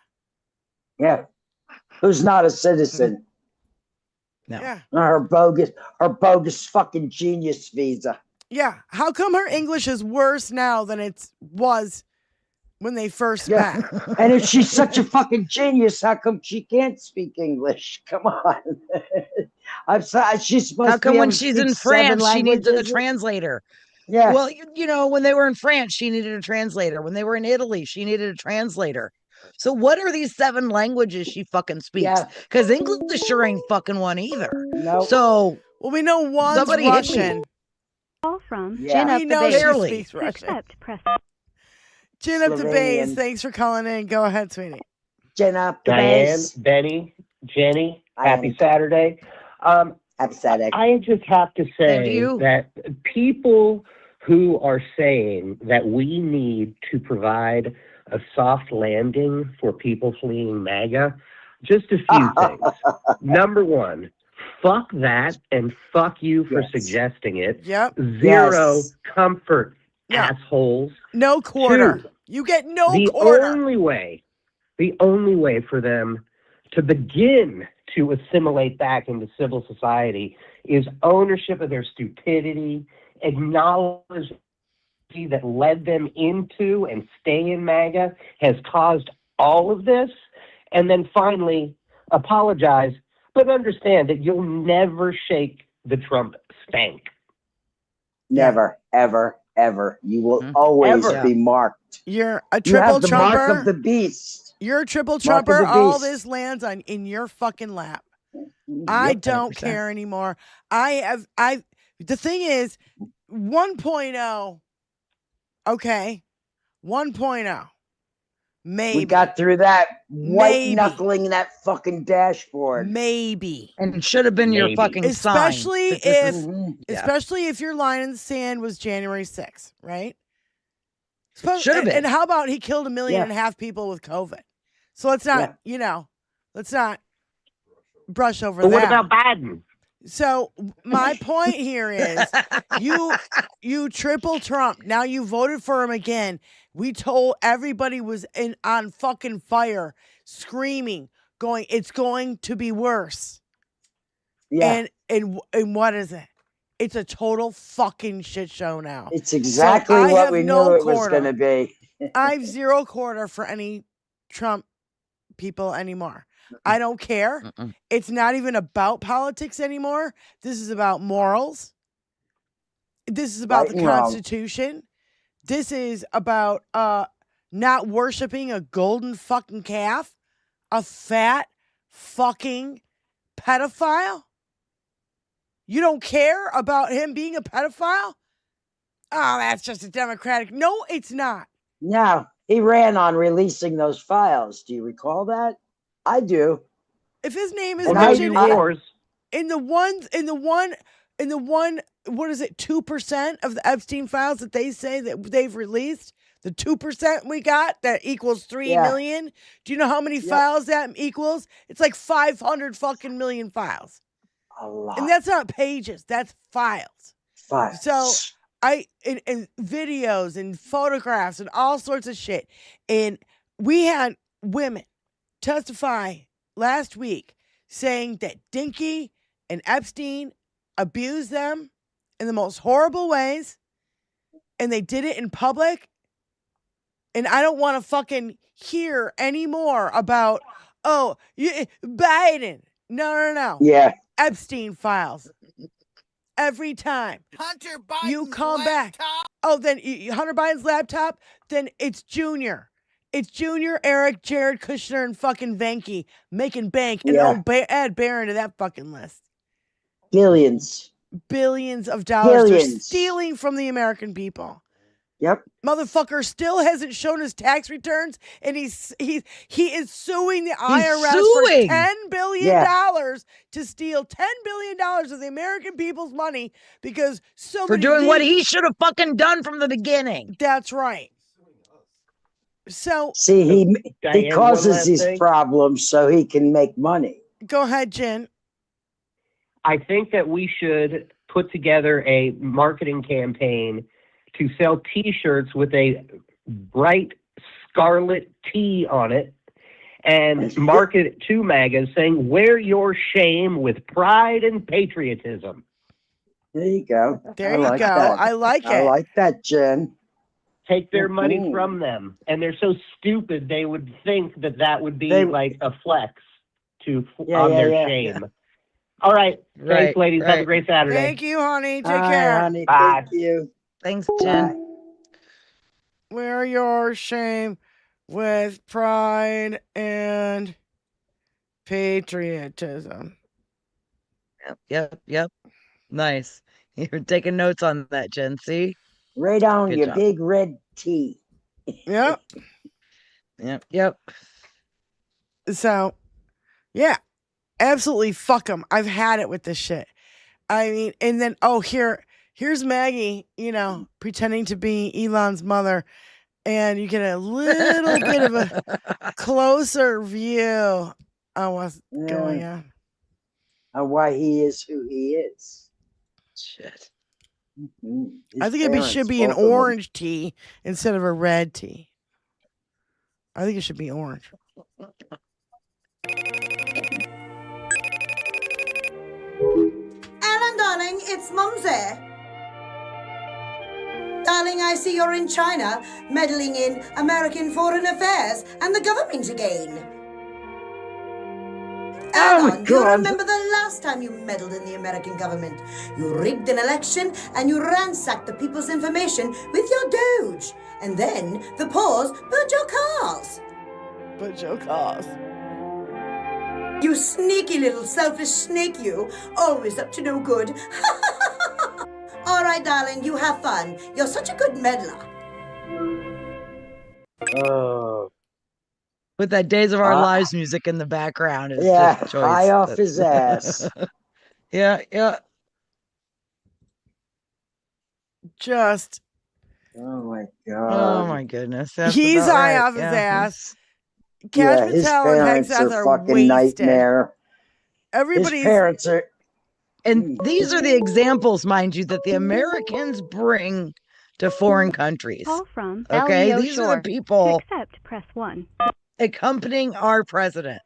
Yeah. Who's not a citizen? No. Yeah. Her bogus fucking genius visa. Yeah. How come her English is worse now than it was when they first met? And if she's such a fucking genius, how come she can't speak English? Come on. She's supposed How come to be when able to she's speak in 7 France, she needs a languages? translator? Yeah. Well, you know, when they were in France, she needed a translator. When they were in Italy, she needed a translator. So what are these 7 languages she fucking speaks? Because English sure ain't fucking one either. No. So, well, we know one's somebody Russian. Call from Yeah. Gin We Up know the she Base. speaks To Russian. accept, press. Chin up the base. Slovenian. Thanks for calling in. Go ahead, sweetie. Jen up the Diane, base. Benny, Jenny, Hi, happy Annie. Saturday. Happy Saturday. I just have to Same to say you. that people who are saying that we need to provide a soft landing for people fleeing MAGA, just a few things. Number one, fuck that and fuck you for suggesting it. Yep. Zero Yes. comfort, Yeah. assholes. No quarter. Two, You get no the quarter. only way for them to begin to assimilate back into civil society is ownership of their stupidity, acknowledge that led them into and stay in MAGA has caused all of this, and then finally apologize, but understand that you'll never shake the Trump stank. Never, ever, ever. You will always Ever. be marked. You're a You triple have the mark trumper. of the beast. You're a triple Mark of trumper. the All beast. this lands in your fucking lap. I don't 100%. care anymore. The thing is, 1.0, okay, 1.0, maybe. We got through that white Maybe. knuckling that fucking dashboard. Maybe. And it should have been your Maybe. fucking Especially sign. Especially if your line in the sand was January 6th, right? Should have been. And how about he killed 1.5 million Yeah. people with COVID? So let's not, let's not brush over But that. what about Biden? So my point here is you triple Trump. Now you voted for him again. We told everybody was on fucking fire, screaming, going, it's going to be worse. Yeah. And what is it? It's a total fucking shit show now. It's exactly I what have we no knew it was quarter. going to be. I have 0 quarter for any Trump people anymore. I don't care. It's not even about politics anymore. This is about morals. This is about Right the and wrong. Constitution. This is about not worshiping a golden fucking calf, a fat fucking pedophile. You don't care about him being a pedophile? Oh, that's just a Democratic. No, it's not. No, he ran on releasing those files. Do you recall that? I do. If his name is And mentioned Wars. in the one, what is it, 2% of the Epstein files that they say that they've released, the 2% we got that equals 3 million. Do you know how many files that equals? It's like 500 fucking million files. A lot. And that's not pages, that's files. Files. So and videos and photographs and all sorts of shit. And we had women testify last week saying that Dinky and Epstein abused them in the most horrible ways, and they did it in public. And I don't want to fucking hear any more about, Oh, Biden. No. Yeah. Epstein files. Every time. Hunter Biden. You come back. Oh, then Hunter Biden's laptop, then it's Junior. It's Junior, Eric, Jared Kushner, and fucking Venky making bank. And add Barron to that fucking list. Billions of dollars. They're Billions. stealing from the American people. Yep. Motherfucker still hasn't shown his tax returns, and he is suing the IRS for $10 billion to steal $10 billion of the American people's money because for doing what he should have fucking done from the beginning. That's right. So see, he Diane, causes these thing. problems so he can make money. Go ahead, Jen. I think that we should put together a marketing campaign to sell T-shirts with a bright scarlet T on it and market it to MAGA saying, wear your shame with pride and patriotism. There you go. There you go. That. I like it. I like that, Jen. Take their money from them. And they're so stupid, they would think that that would be like a flex on their shame. Yeah. All right. Thanks, ladies. Have a great Saturday. Thank you, honey. Take care. Honey. Bye. Thank you. Thanks, Jen. Wear your shame with pride and patriotism. Yep. Nice. You're taking notes on that, Jen. See? Right on Good your job. big red T. Yep. So, yeah. Absolutely fuck them. I've had it with this shit. I mean, and then, here's Maggie, pretending to be Elon's mother. And you get a little bit of a closer view of what's going on. And why he is who he is. Shit. I think it should be an orange tea instead of a red tea. I think it should be orange. Alan, darling, it's Mumsy. Darling, I see you're in China, meddling in American foreign affairs and the government again. Alan, you remember the last time you meddled in the American government? You rigged an election and you ransacked the people's information with your Doge. And then the paws burnt your cars. You sneaky little selfish snake, you. Always up to no good. All right, darling, you have fun. You're such a good meddler. Oh. With that Days of Our Lives music in the background is just choice. High off his ass. Yeah. Just. Oh my God. Oh my goodness. That's He's about high right. off his Yeah. ass. Cash his Patel and parents Texas are are fucking wasted. nightmare. Everybody's His parents are. And these are the examples, mind you, that the Americans bring to foreign countries. Call from Okay, Elio these are Shore. the people To accept, press 1. accompanying our president.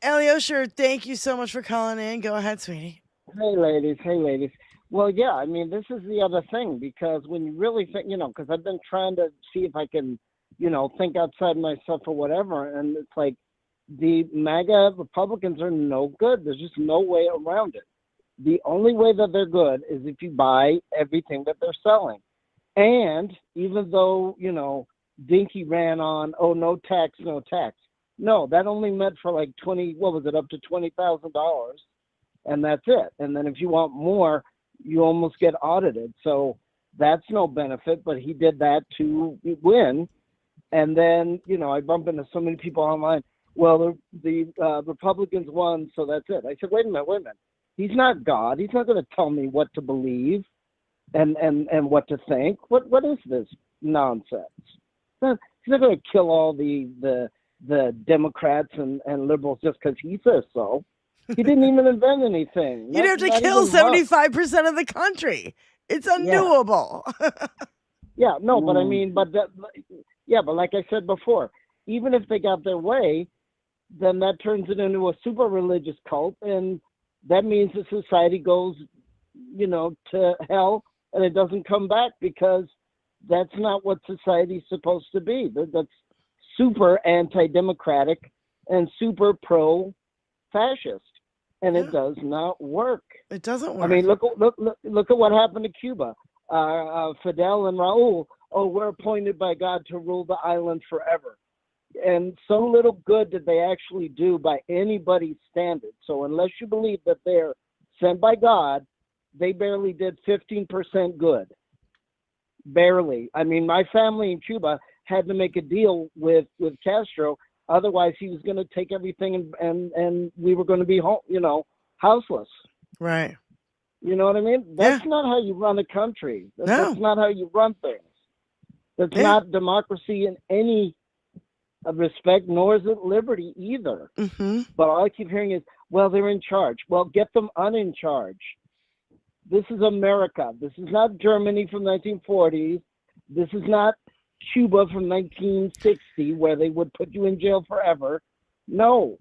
Elio, sure. Thank you so much for calling in. Go ahead, sweetie. Hey, ladies. Well, yeah, I mean, this is the other thing, because when you really think, because I've been trying to see if I can, think outside myself or whatever, and it's like the MAGA Republicans are no good. There's just no way around it. The only way that they're good is if you buy everything that they're selling. And even though, Dinky ran on, no tax. No, that only meant for like up to $20,000. And that's it. And then if you want more, you almost get audited. So that's no benefit, but he did that to win. And then, I bump into so many people online. Well, the Republicans won, so that's it. I said, wait a minute. He's not God. He's not going to tell me what to believe and what to think. What is this nonsense? He's not going to kill all the Democrats and liberals just because he says so. He didn't even invent anything. You'd have to kill 75% of the country. It's undoable. Yeah, no, but I mean, but like I said before, even if they got their way, then that turns it into a super religious cult, and that means the society goes, to hell, and it doesn't come back, because that's not what society's supposed to be. That's super anti-democratic, and super pro-fascist, and it does not work. It doesn't work. I mean, look at what happened to Cuba. Fidel and Raul, we're appointed by God to rule the island forever. And so little good did they actually do by anybody's standards. So unless you believe that they're sent by God, they barely did 15% good. Barely. I mean, my family in Cuba had to make a deal with Castro. Otherwise, he was going to take everything and we were going to be, houseless. Right. You know what I mean? That's not how you run a country. That's not how you run things. That's not democracy in any respect, nor is it liberty either. Mm-hmm. But all I keep hearing is, well, they're in charge. Well, get them in charge. This is America. This is not Germany from 1940s. This is not Cuba from 1960, where they would put you in jail forever. No.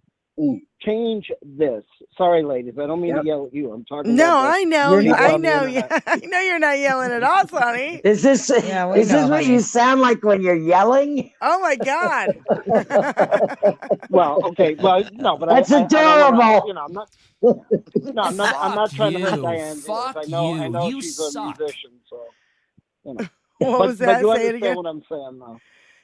Change this. Sorry, ladies. I don't mean to yell at you. I'm talking about I know. I know. I know you're not yelling at us, honey. Is this what you sound like when you're yelling? Oh my God. Well, okay. Well, no, but that's adorable. I'm not. No, I'm not trying to hurt Diane. I know she's a musician, so. What was that? But you Say it understand again. what I'm saying, though.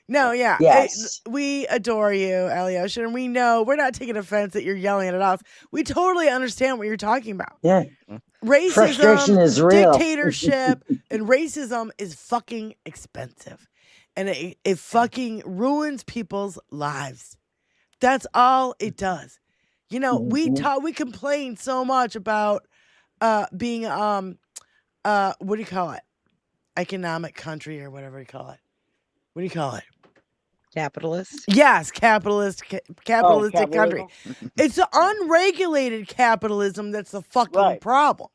No, yeah. Yes. We adore you, Alyosha, and we know we're not taking offense that you're yelling at us. We totally understand what you're talking about. Yeah. Racism, Frustration is real. dictatorship, and racism is fucking expensive. And it fucking ruins people's lives. That's all it does. We complain so much about being what do you call it? Economic country or whatever you call it. What do you call it? Capitalist? Yes, capitalistic country. Capitalism? It's the unregulated capitalism that's the fucking problem.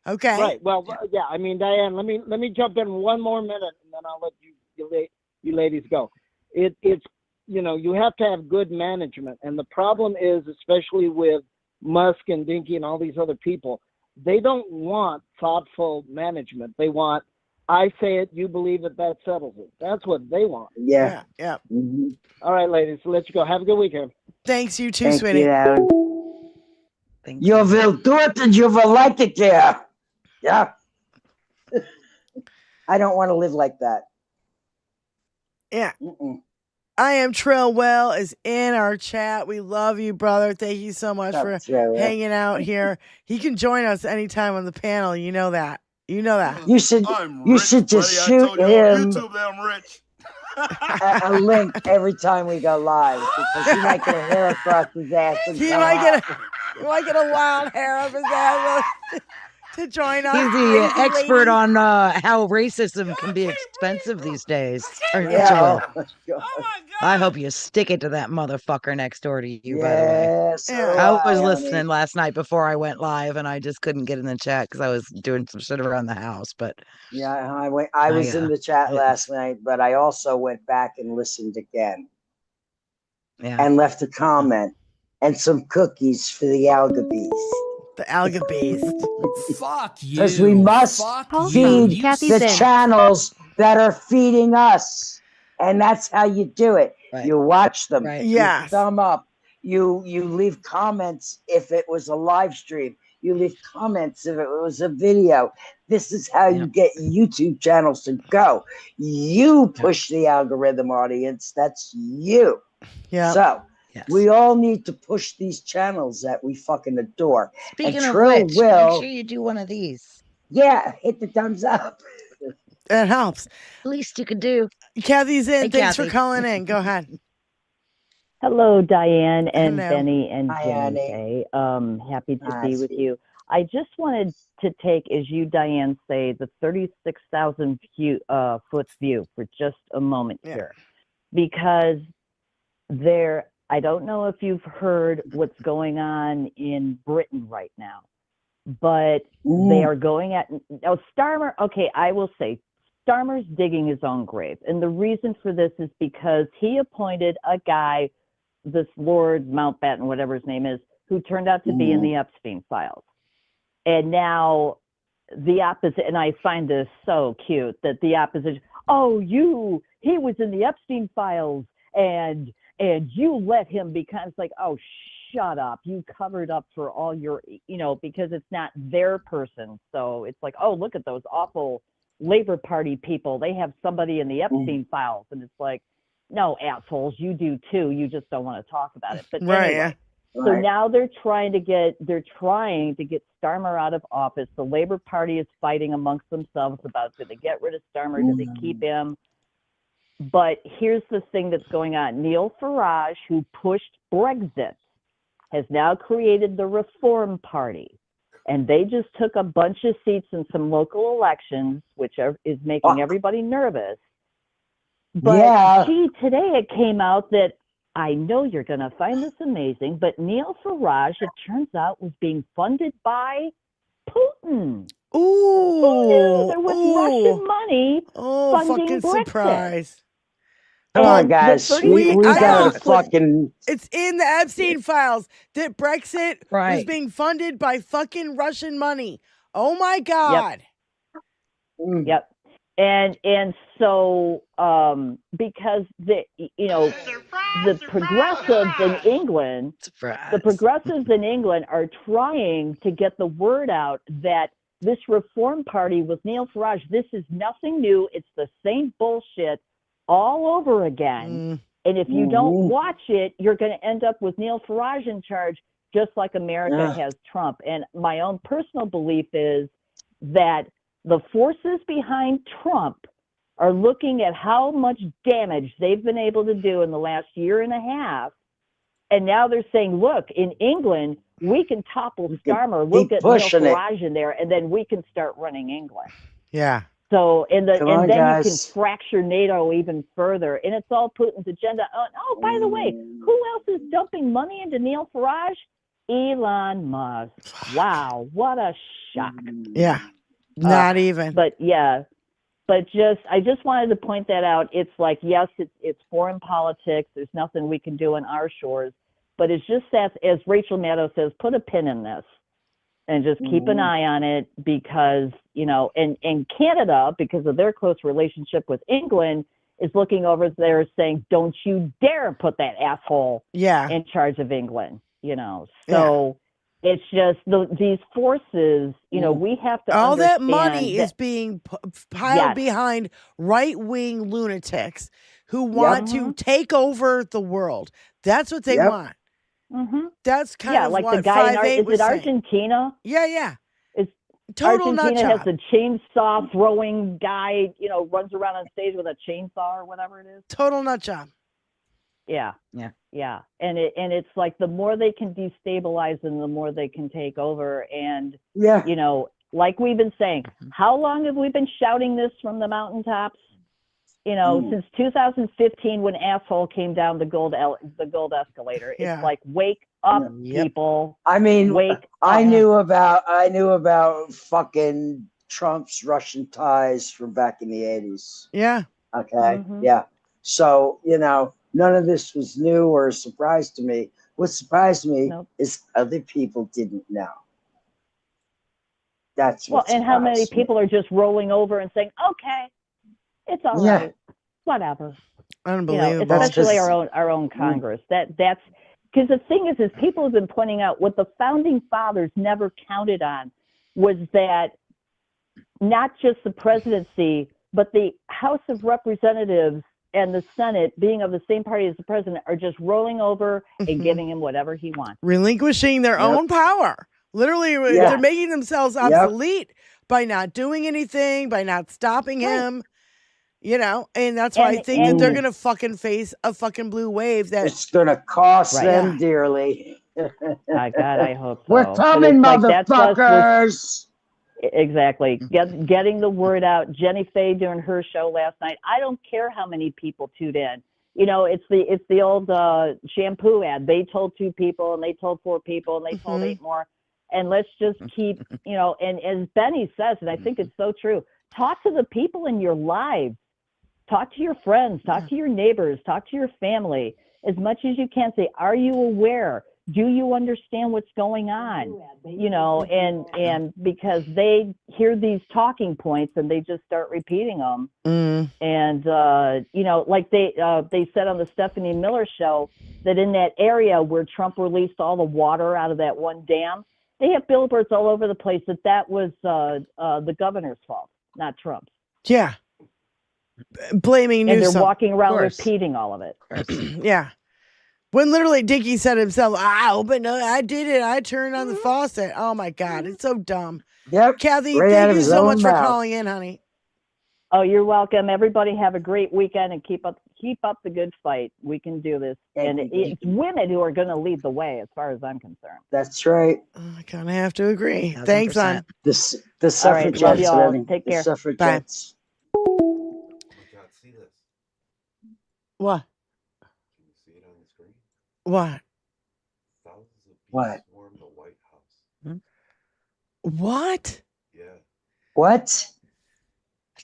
Okay. Right. Well, yeah. I mean, Diane, let me jump in one more minute, and then I'll let you ladies go. It's you have to have good management, and the problem is, especially with Musk and Dinky and all these other people, they don't want thoughtful management. They want, I say it, you believe it, that settles it. That's what they want. Yeah. Mm-hmm. All right, ladies, let you go. Have a good weekend. Thanks, you too, Thank sweetie. you, Adam. You will do it and you will like it there. Yeah. I don't want to live like that. Yeah. I am Trill Well is in our chat. We love you, brother. Thank you so much for hanging out here. He can join us anytime on the panel. You know that. You know that. You should just shoot him a link every time we go live because he might get a hair across his ass. And he might get a wild hair up his ass to join us. He's the expert on how racism can be expensive these days. Yeah. I hope you stick it to that motherfucker next door to you, by the way. I was listening last night before I went live, and I just couldn't get in the chat because I was doing some shit around the house. But yeah, I was in the chat last night, but I also went back and listened again. Yeah. And left a comment and some cookies for the Alga Beast. The Alga Beast. Fuck you. Because we must feed the channels that are feeding us. And that's how you do it. Right. You watch them. Right. You thumb up. You leave comments if it was a live stream. You leave comments if it was a video. This is how you get YouTube channels to go. You push the algorithm, audience. That's you. Yeah. So we all need to push these channels that we fucking adore. Speaking and of Trill which, will, make sure you do one of these. Yeah, hit the thumbs up. It helps. Least you could do. Kathy's in. Hey, Thanks Kathy. for calling in. Go ahead. Hello, Diane and Hello. Benny and Hi, Jenny. Happy to Hi, be with sweet. you. I just wanted to take, as you, Diane, say, the 36,000 foot view for just a moment here. Because I don't know if you've heard what's going on in Britain right now, but they are going at, now Starmer, okay, I will say, Starmer's digging his own grave. And the reason for this is because he appointed a guy, this Lord Mountbatten, whatever his name is, who turned out to be in the Epstein files. And now the opposite, and I find this so cute, that the opposition, he was in the Epstein files, and and you let him become. It's like, oh, shut up. You covered up for all your, because it's not their person. So it's like, oh, look at those awful Labor Party people. They have somebody in the Epstein files. And it's like, no, assholes, you do too. You just don't want to talk about it. But anyway, so now they're trying to get Starmer out of office. The Labor Party is fighting amongst themselves about, do they get rid of Starmer? Do they keep him? But here's the thing that's going on. Neil Farage, who pushed Brexit, has now created the Reform Party. And they just took a bunch of seats in some local elections, which is making everybody nervous. But today it came out that, I know you're going to find this amazing, but Neil Farage, it turns out, was being funded by Putin. Ooh. Who knew there was Russian money funding fucking Brexit? surprise. Come on, guys. We got to fucking... It's in the Epstein files that Brexit was being funded by fucking Russian money. Oh, my God. Yep. And so because the progressives in England, are trying to get the word out that this Reform Party with Neil Farage, this is nothing new. It's the same bullshit all over again. And if you don't watch it, you're going to end up with Neil Farage in charge, just like America has Trump. And my own personal belief is that the forces behind Trump are looking at how much damage they've been able to do in the last year and a half. And now they're saying, look, in England, we can topple Starmer. We'll get Neil Farage in there, and then we can start running England. Yeah. So, and then you can fracture NATO even further. And it's all Putin's agenda. Oh, by the way, who else is dumping money into Neil Farage? Elon Musk. Wow, what a shock. Yeah. Not even. But I just wanted to point that out. It's like, yes, it's foreign politics. There's nothing we can do on our shores. But it's just that, as Rachel Maddow says, put a pin in this and just keep an eye on it, because, and Canada, because of their close relationship with England, is looking over there saying, don't you dare put that asshole in charge of England, So it's just these forces, we have to all that understand money is being piled behind right-wing lunatics who want to take over the world. That's what they want. That's kind of like what the guy 5'8" is was it saying. Argentina? Yeah. It's total Argentina nut has the chainsaw throwing guy, runs around on stage with a chainsaw or whatever it is. Total nut job. Yeah. And it's like the more they can destabilize them, the more they can take over. And like we've been saying, how long have we been shouting this from the mountaintops? Since 2015, when asshole came down the gold escalator. It's like, wake up, people. I mean, wake I up. knew about fucking Trump's Russian ties from back in the 80s. Yeah. Okay. Yeah. So, none of this was new or a surprise to me. What surprised me is other people didn't know. That's what and how many people are just rolling over and saying, okay, it's all right, whatever. Unbelievable. Especially our own Congress. That's because the thing is people have been pointing out what the founding fathers never counted on was that not just the presidency, but the House of Representatives and the Senate, being of the same party as the president, are just rolling over and giving him whatever he wants. Relinquishing their own power. Literally, they're making themselves obsolete by not doing anything, by not stopping him. And that's why I think that they're going to fucking face a fucking blue wave that it's going to cost them dearly. My God, I hope so. We're coming, motherfuckers. Exactly. Getting the word out. Jenny Faye doing her show last night. I don't care how many people tuned in. It's the old shampoo ad. They told 2 people, and they told 4 people, and they told 8 more. And let's just keep, and as Benny says, and I think it's so true, talk to the people in your lives. Talk to your friends, talk to your neighbors, talk to your family as much as you can. Say, are you aware? do you understand what's going on? You know, and because they hear these talking points and they just start repeating them. And, you know, like they said on the Stephanie Miller show that in that area where Trump released all the water out of that one dam, they have billboards all over the place that was the governor's fault, not Trump's. Yeah. Blaming And Newsom. they're walking around repeating all of it. Yeah. When literally Dickie said himself, I did it. I turned on the faucet. Oh my God. It's so dumb. Yep. Kathy, Right out thank of you his so own much for mouth. calling in, honey. Oh, you're welcome. Everybody have a great weekend and keep up the good fight. We can do this. And it's women who are going to lead the way as far as I'm concerned. That's right. I kind of have to agree. Thanks, hon. The All right, love suffragettes, y'all. honey. Take The care. suffragettes. What? What? What? What? What?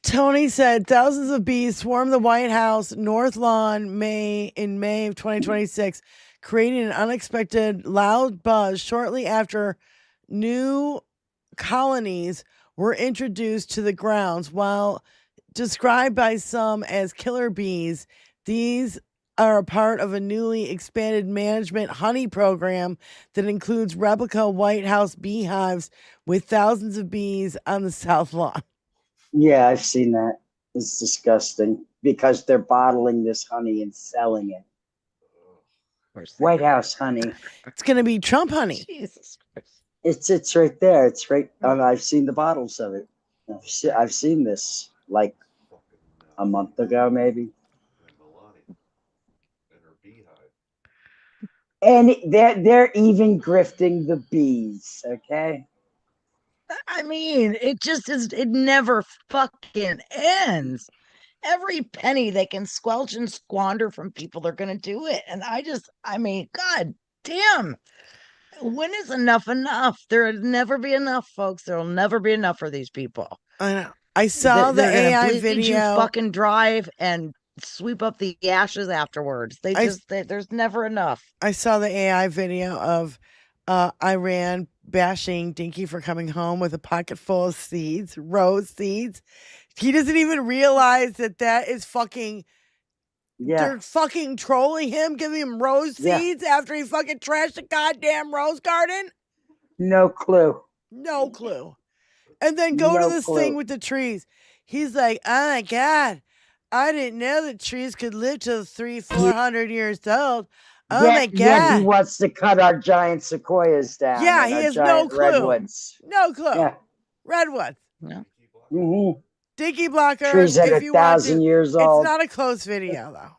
Tony said thousands of bees swarmed the White House North Lawn in May of 2026, creating an unexpected loud buzz shortly after new colonies were introduced to the grounds. While described by some as killer bees, these are a part of a newly expanded management honey program that includes replica White House beehives with thousands of bees on the South Lawn. Yeah, I've seen that. It's disgusting because they're bottling this honey and selling it. White House honey. It's going to be Trump honey. Jesus Christ. It's right there. It's right. I've seen the bottles of it. I've seen this like a month ago, maybe. And they're even grifting the bees. Okay. I mean, it never fucking ends. Every penny they can squelch and squander from people, they're going to do it. And I mean, God damn. When is enough enough? There'll never be enough, folks. There'll never be enough for these people. I know. I saw the They're gonna AI bleed video. You fucking drive and sweep up the ashes afterwards. There's never enough. I saw the AI video of Iran bashing Dinky for coming home with a pocket full of seeds, rose seeds. He doesn't even realize that is fucking. Yeah. They're fucking trolling him, giving him rose seeds after he fucking trashed the goddamn rose garden. No clue. No clue. And then go to this thing with the trees. He's like, oh my God, I didn't know that trees could live to 300-400 years old. Oh my God. Yeah, he wants to cut our giant sequoias down. Yeah, and he our has no giant clue. Redwoods. No clue. Yeah. Redwoods. No. Mm-hmm. Dinky blocker. Trees that are if you want 1,000 years old. It's not a close video, though.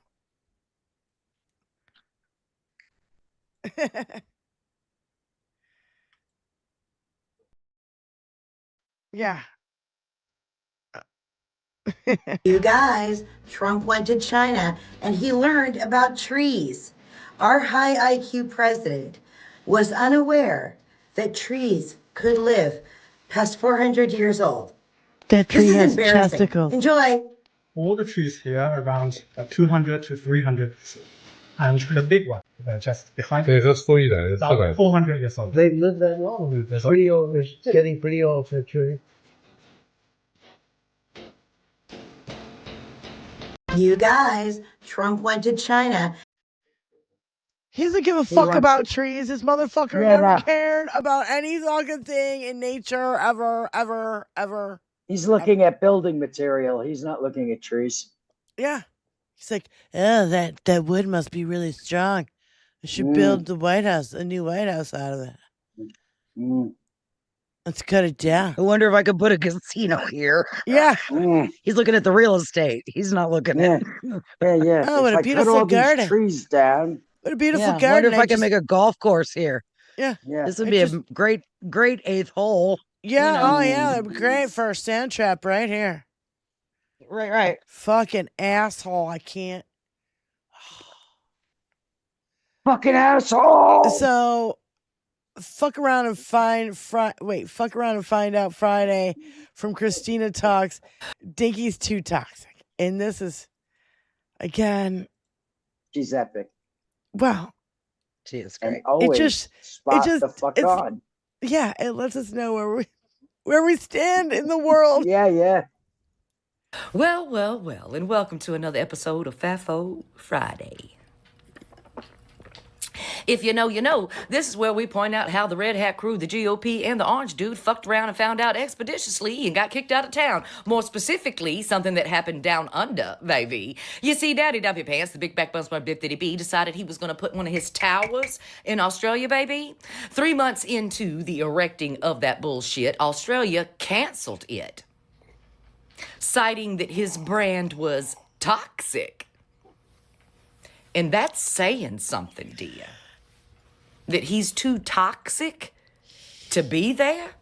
Yeah. You guys, Trump went to China and he learned about trees. Our high IQ president was unaware that trees could live past 400 years old. That This is embarrassing. Enjoy. All the trees here are around 200 to 300. And the big one, just behind. That's 400 years old. They live that long. It's pretty old. It's getting pretty old for a tree. You guys, Trump went to China. He doesn't give a fuck about trees. This motherfucker never cared about any fucking thing in nature ever, ever, ever. He's looking at building material. He's not looking at trees. Yeah. He's like, oh, that wood must be really strong. I should build the White House, a new White House out of it. Let's cut it down. I wonder if I could put a casino here. Yeah. He's looking at the real estate. He's not looking at. Yeah. Oh, what If a I beautiful cut all garden. these trees down. What a beautiful I garden. wonder if I can make a golf course here. Yeah. This would be a great eighth hole. Yeah. You know. Oh, yeah. That'd be great for a sand trap right here. Right. Fucking asshole. I can't. Fucking asshole. So, fuck around and find out Friday from Christina Talks. Dinky's too toxic. And this is, again. She's epic. Well, She is and great. always spot the fuck on. Yeah, it lets us know where we stand in the world. Yeah. Well, well, well, and welcome to another episode of FAFO Friday. If you know, you know. This is where we point out how the Red Hat crew, the GOP, and the Orange Dude fucked around and found out expeditiously and got kicked out of town. More specifically, something that happened down under, baby. You see, Daddy W Pants, the big back bus Bip Diddy B, decided he was going to put one of his towers in Australia, baby. 3 months into the erecting of that bullshit, Australia canceled it, citing that his brand was toxic. And that's saying something, dear. That he's too toxic to be there?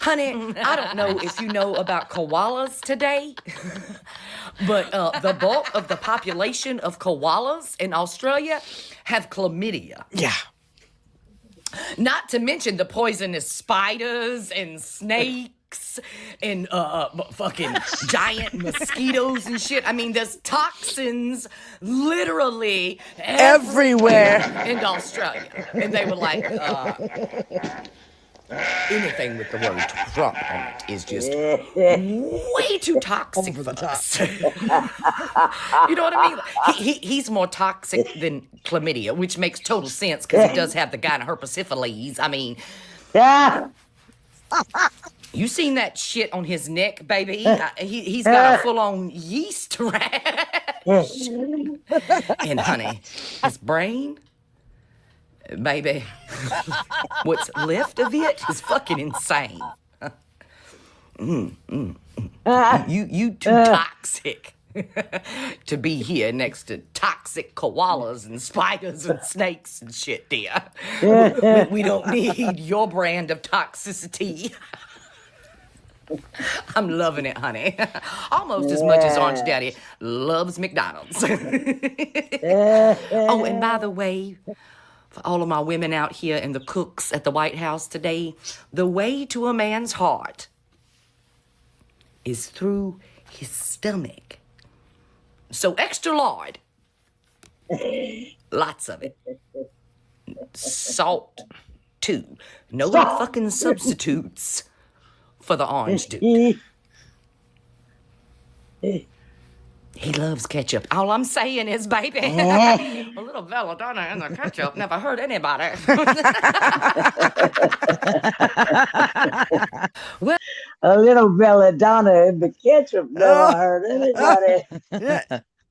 Honey, I don't know if you know about koalas today, but the bulk of the population of koalas in Australia have chlamydia. Yeah. Not to mention the poisonous spiders and snakes and fucking giant mosquitoes and shit. I mean, there's toxins literally everywhere in Australia. And they were like, anything with the word Trump on it is just way too toxic for us. You know what I mean? He's more toxic than chlamydia, which makes total sense because he does have the gynoherpes. I mean, yeah. You seen that shit on his neck, baby? He's got a full-on yeast rash. And honey, his brain, baby, what's left of it is fucking insane. You too toxic to be here next to toxic koalas and spiders and snakes and shit, dear. We don't need your brand of toxicity. I'm loving it, honey. Almost as much as Orange Daddy loves McDonald's. Oh, and by the way, for all of my women out here and the cooks at the White House today, the way to a man's heart is through his stomach. So extra lard. Lots of it. Salt, too. No fucking substitutes for the Orange Dude. He loves ketchup. All I'm saying is, baby, a little belladonna in the ketchup never hurt anybody. Well, a little belladonna in the ketchup never hurt anybody.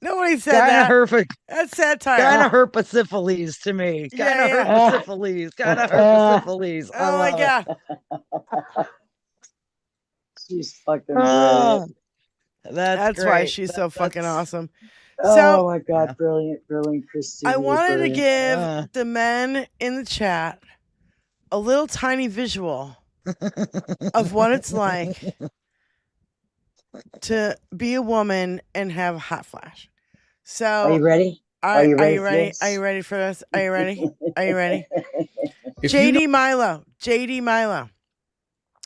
Nobody said that. Perfect. That's satire. Gynoherpes to me. Gynoherpes. Oh my God. She's fucking brilliant. That's why she's so fucking awesome. Oh my God, brilliant, Christine. I wanted to give the men in the chat a little tiny visual of what it's like to be a woman and have a hot flash. So are you ready? Are you ready? Are you ready for this? Are you ready? Are you ready? JD Milo.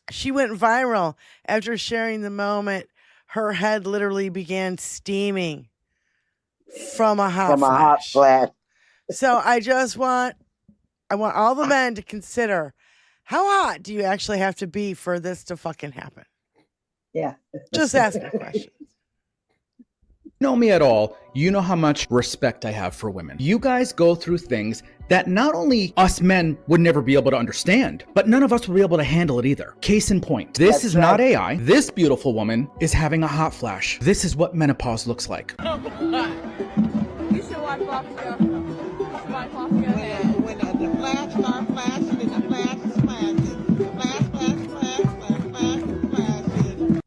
She went viral after sharing the moment her head literally began steaming from a hot flash. So I want all the men to consider, how hot do you actually have to be for this to fucking happen? Yeah. Just asking a question. Know me at all, you know how much respect I have for women. You guys go through things that not only us men would never be able to understand, but none of us would be able to handle it either. Case in point, this is not AI. This beautiful woman is having a hot flash. This is what menopause looks like. You should watch Flopsy. When the flash starts flashing and the flash is flashing. The flash.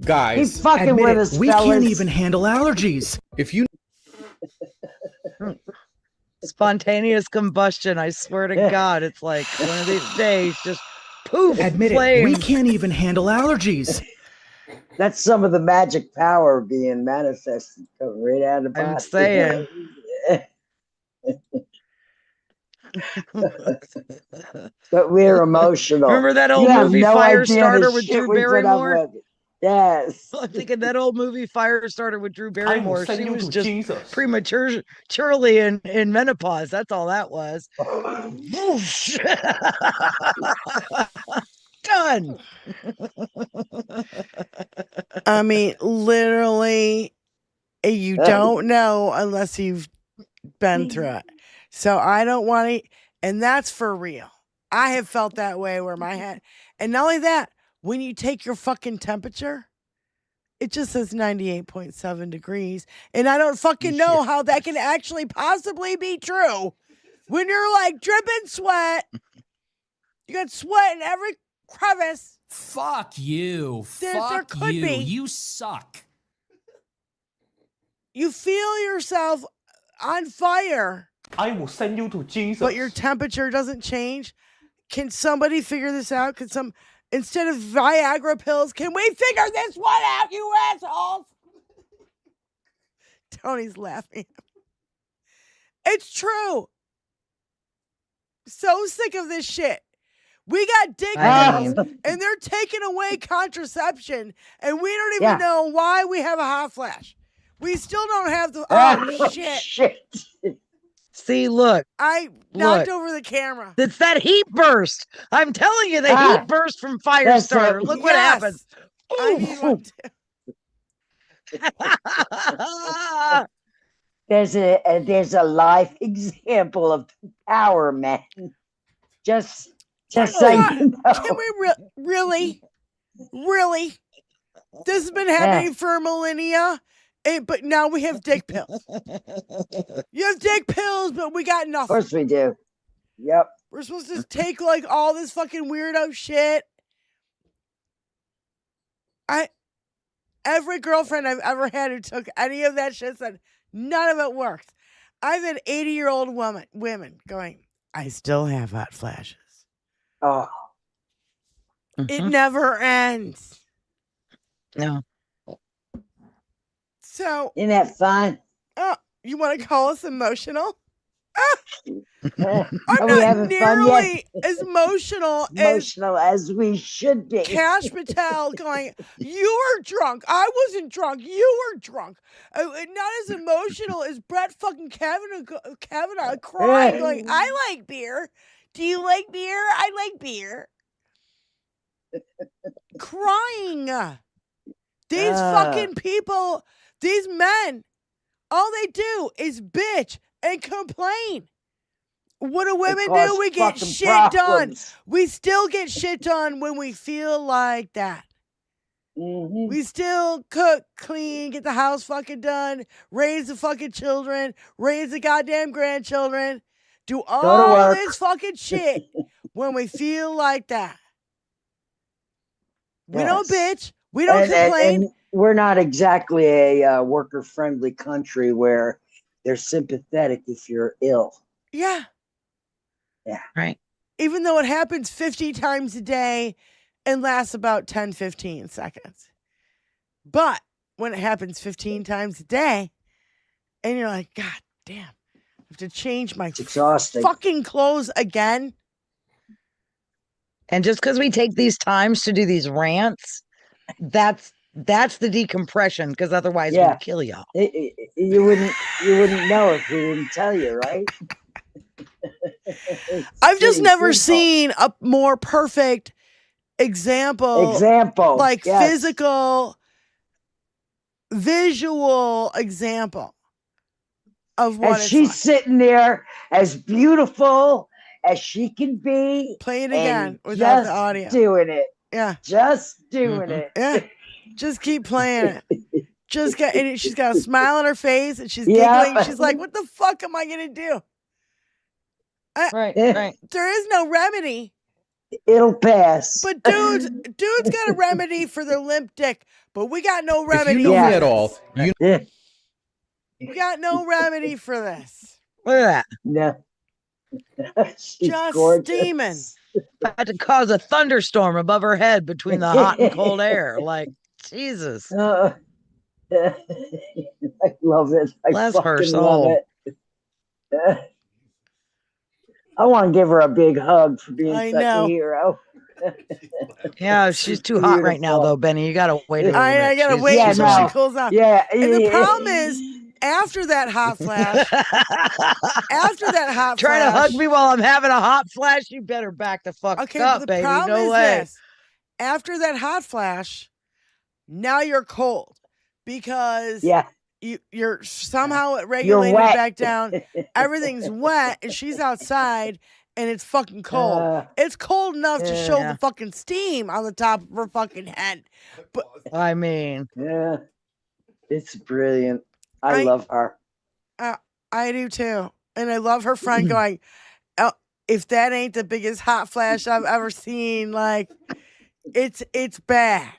Guys, He's fucking admit with it, us, we fellas. can't even handle allergies. If you Spontaneous combustion, I swear to God, it's like one of these days, just poof, admit flames. it, we can't even handle allergies. That's some of the magic power being manifested coming right out of the body. I'm saying. But we're emotional. Remember that old movie Firestarter with Drew Barrymore? Yes. I'm thinking that old movie Firestarter with Drew Barrymore. send She you was to just Jesus. prematurely in menopause. That's all that was. Done. I mean, literally, you don't know unless you've been through it. So I don't want to, and that's for real. I have felt that way where my head, and not only that, when you take your fucking temperature, it just says 98.7 degrees. And I don't fucking know how that can actually possibly be true. When you're like dripping sweat, you got sweat in every crevice. Fuck you. There Fuck could you. be. You suck. You feel yourself on fire, I will send you to Jesus. but your temperature doesn't change. Can somebody figure this out? Instead of Viagra pills, can we figure this one out, you assholes? Tony's laughing. It's true. So sick of this shit. We got dick pills, and they're taking away contraception, and we don't even know why we have a hot flash. We still don't have the. Oh, shit. See, look. I knocked over the camera. It's that heat burst. I'm telling you, the heat burst from Firestarter. Look what happens. I need one too. There's a live example of power, man. Just so you know. Can we really? This has been happening for millennia, but now we have dick pills. You have dick pills, but we got nothing. Of course we do. Yep. We're supposed to take like all this fucking weirdo shit. Every girlfriend I've ever had who took any of that shit said none of it worked. I've had 80-year-old women going, I still have hot flashes. Oh. It never ends. No. So isn't that fun? Oh, you want to call us emotional? Are we having fun yet? As emotional as we should be. Cash Patel going, you were drunk. I wasn't drunk. You were drunk. Not as emotional as Brett fucking Kavanaugh crying, going, I like beer. Do you like beer? I like beer. Crying. These fucking people, these men, all they do is bitch and complain. What do women do? We get shit done. We still get shit done when we feel like that. We still cook, clean, get the house fucking done, raise the fucking children, raise the goddamn grandchildren, do all this fucking shit when we feel like that. We don't bitch. We don't complain. And we're not exactly a worker-friendly country where they're sympathetic if you're ill. Yeah. Yeah. Right. Even though it happens 50 times a day and lasts about 10, 15 seconds. But when it happens 15 times a day and you're like, God damn, I have to change my fucking clothes again. And just because we take these times to do these rants, that's the decompression, because otherwise we'd kill y'all. You wouldn't know if we didn't tell you, right? I've just never seen a more perfect example. Like physical, visual example of what and it's she's like. sitting there as beautiful as she can be. Play it again without the audio. Doing it. Yeah. Just doing it. Yeah. Just keep playing it. She's got a smile on her face and she's giggling. She's like, what the fuck am I going to do? Right. There is no remedy. It'll pass. But dudes got a remedy for their limp dick, but we got no remedy. If you know me at all, we got no remedy for this. Look at that. No. Just gorgeous. steaming. About to cause a thunderstorm above her head between the hot and cold air. Like, Jesus. I love it. Bless her fucking soul. love it. I want to give her a big hug for being such a hero. Yeah, she's too hot right now, though, Benny. You gotta wait a little bit. I gotta She's- wait she's until hot. she cools off. Yeah, And the yeah. problem is, after that hot flash, Trying to hug me while I'm having a hot flash, you better back the fuck Okay, up, but the baby. problem No is way. this. After that hot flash, now you're cold because you're somehow regulated wet. back down. Everything's wet and she's outside and it's fucking cold. It's cold enough to show the fucking steam on the top of her fucking head. But I mean, yeah, it's brilliant. I love her. I do too. And I love her friend going, oh, if that ain't the biggest hot flash I've ever seen, like it's bad.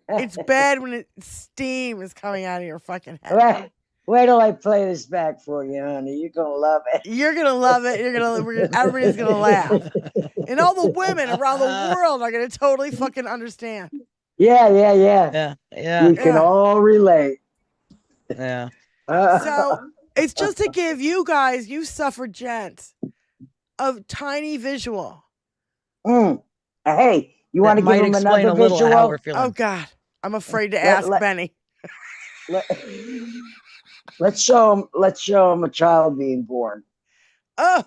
It's bad when steam is coming out of your fucking head. Wait till I play this back for you, honey. You're gonna love it. You're gonna love it. Everybody's gonna laugh, and all the women around the world are gonna totally fucking understand. Yeah. You can all relate. Yeah. So it's just to give you guys, you suffragettes, a tiny visual. Hey, you want to give them another visual? Oh God, I'm afraid to ask Benny. Let's show him a child being born. Oh.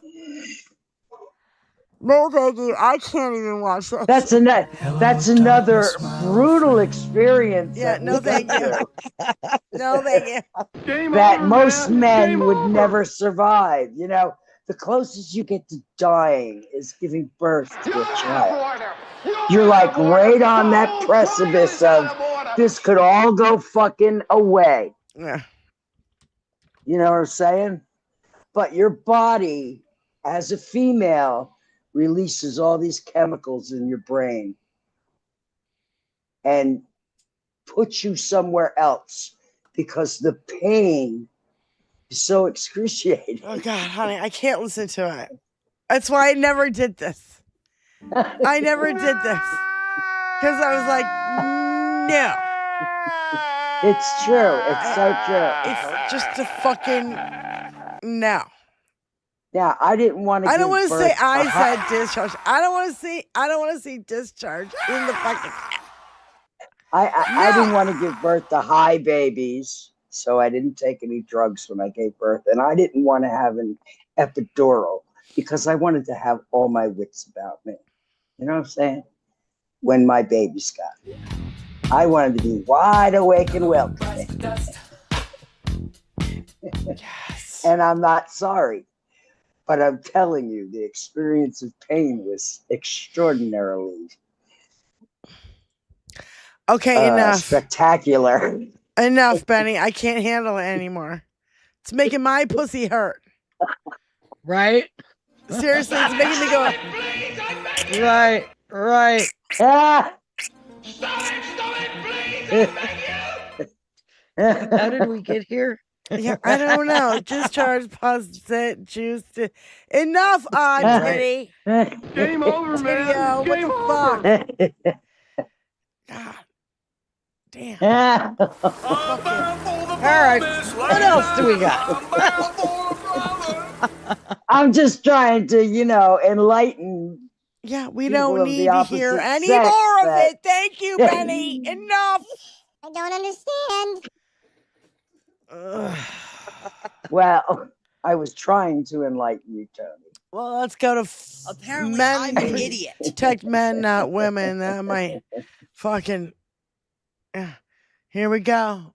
No, thank you. I can't even watch that. That's another brutal experience. Yeah, no, thank you. No, thank you. That most men would never survive. You know, the closest you get to dying is giving birth to a child. You're like right on that precipice of this could all go fucking away. Yeah. You know what I'm saying? But your body, as a female, releases all these chemicals in your brain and puts you somewhere else because the pain is so excruciating. Oh God, honey, I can't listen to it. That's why I never did this. I never did this because I was like, no. It's true. It's so true. It's just a fucking no. Yeah, I didn't want to. I don't want to say I said discharge. I don't want to see discharge in the fucking. I didn't want to give birth to high babies, so I didn't take any drugs when I gave birth, and I didn't want to have an epidural because I wanted to have all my wits about me. You know what I'm saying? When my babies got here, I wanted to be wide awake and welcome. Yes. And I'm not sorry. But I'm telling you, the experience of pain was extraordinarily enough. Spectacular. Enough, Benny. I can't handle it anymore. It's making my pussy hurt. Right? Seriously, it's making me go. Right. How did we get here? Yeah, I don't know. Discharge, positive, juice. Enough, Titty. Game over, man. What the fuck? God damn. All right. What else do we got? I'm just trying to, enlighten. Yeah, we people don't of need the to hear opposite any sex more of that- it. Thank you, Benny. Enough. I don't understand. Well, I was trying to enlighten you, Tony. Well, let's go to Apparently, men. I'm an idiot. Protect men, not women. That might fucking. Here we go.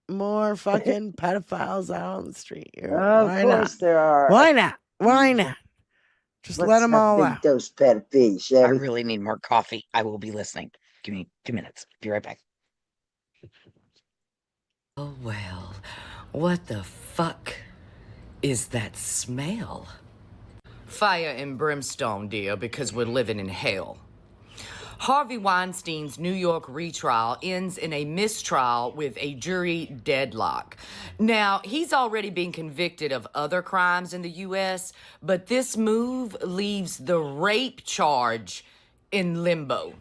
More fucking pedophiles out on the street. Of course there are. Why not? Just let them all out. Those pedophiles, I shall we? really need more coffee. I will be listening. Give me 2 minutes. Be right back. Oh, well, what the fuck is that smell? Fire and brimstone, dear, because we're living in hell. Harvey Weinstein's New York retrial ends in a mistrial with a jury deadlock. Now, he's already been convicted of other crimes in the U.S., but this move leaves the rape charge in limbo.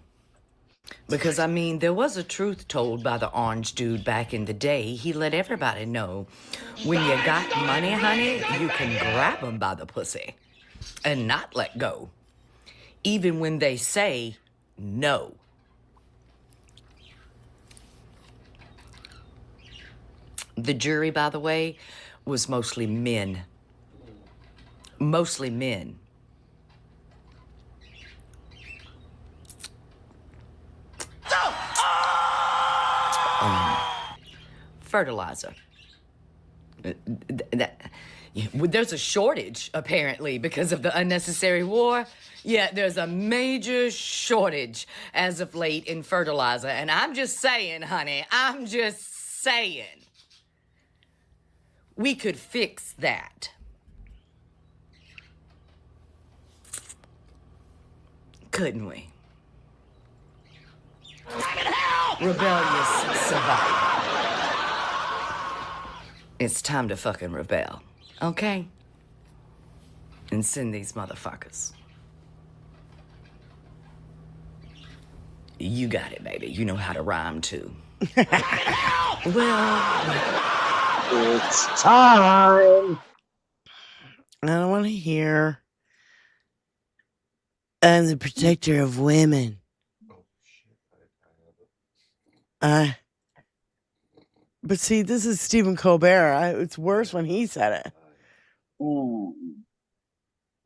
Because, I mean, there was a truth told by the orange dude back in the day. He let everybody know, when you got money, honey, you can grab them by the pussy and not let go. even when they say no. The jury, by the way, was mostly men. Mostly men. Fertilizer. There's a shortage, apparently, because of the unnecessary war. Yeah, there's a major shortage as of late in fertilizer. And I'm just saying, honey, I'm just saying. We could fix that. Couldn't we? Rebellious survivor. It's time to fucking rebel, okay? And send these motherfuckers. You got it, baby. You know how to rhyme, too. Well, it's time. I don't want to hear. I'm the protector of women. But see, this is Stephen Colbert. It's worse when he said it.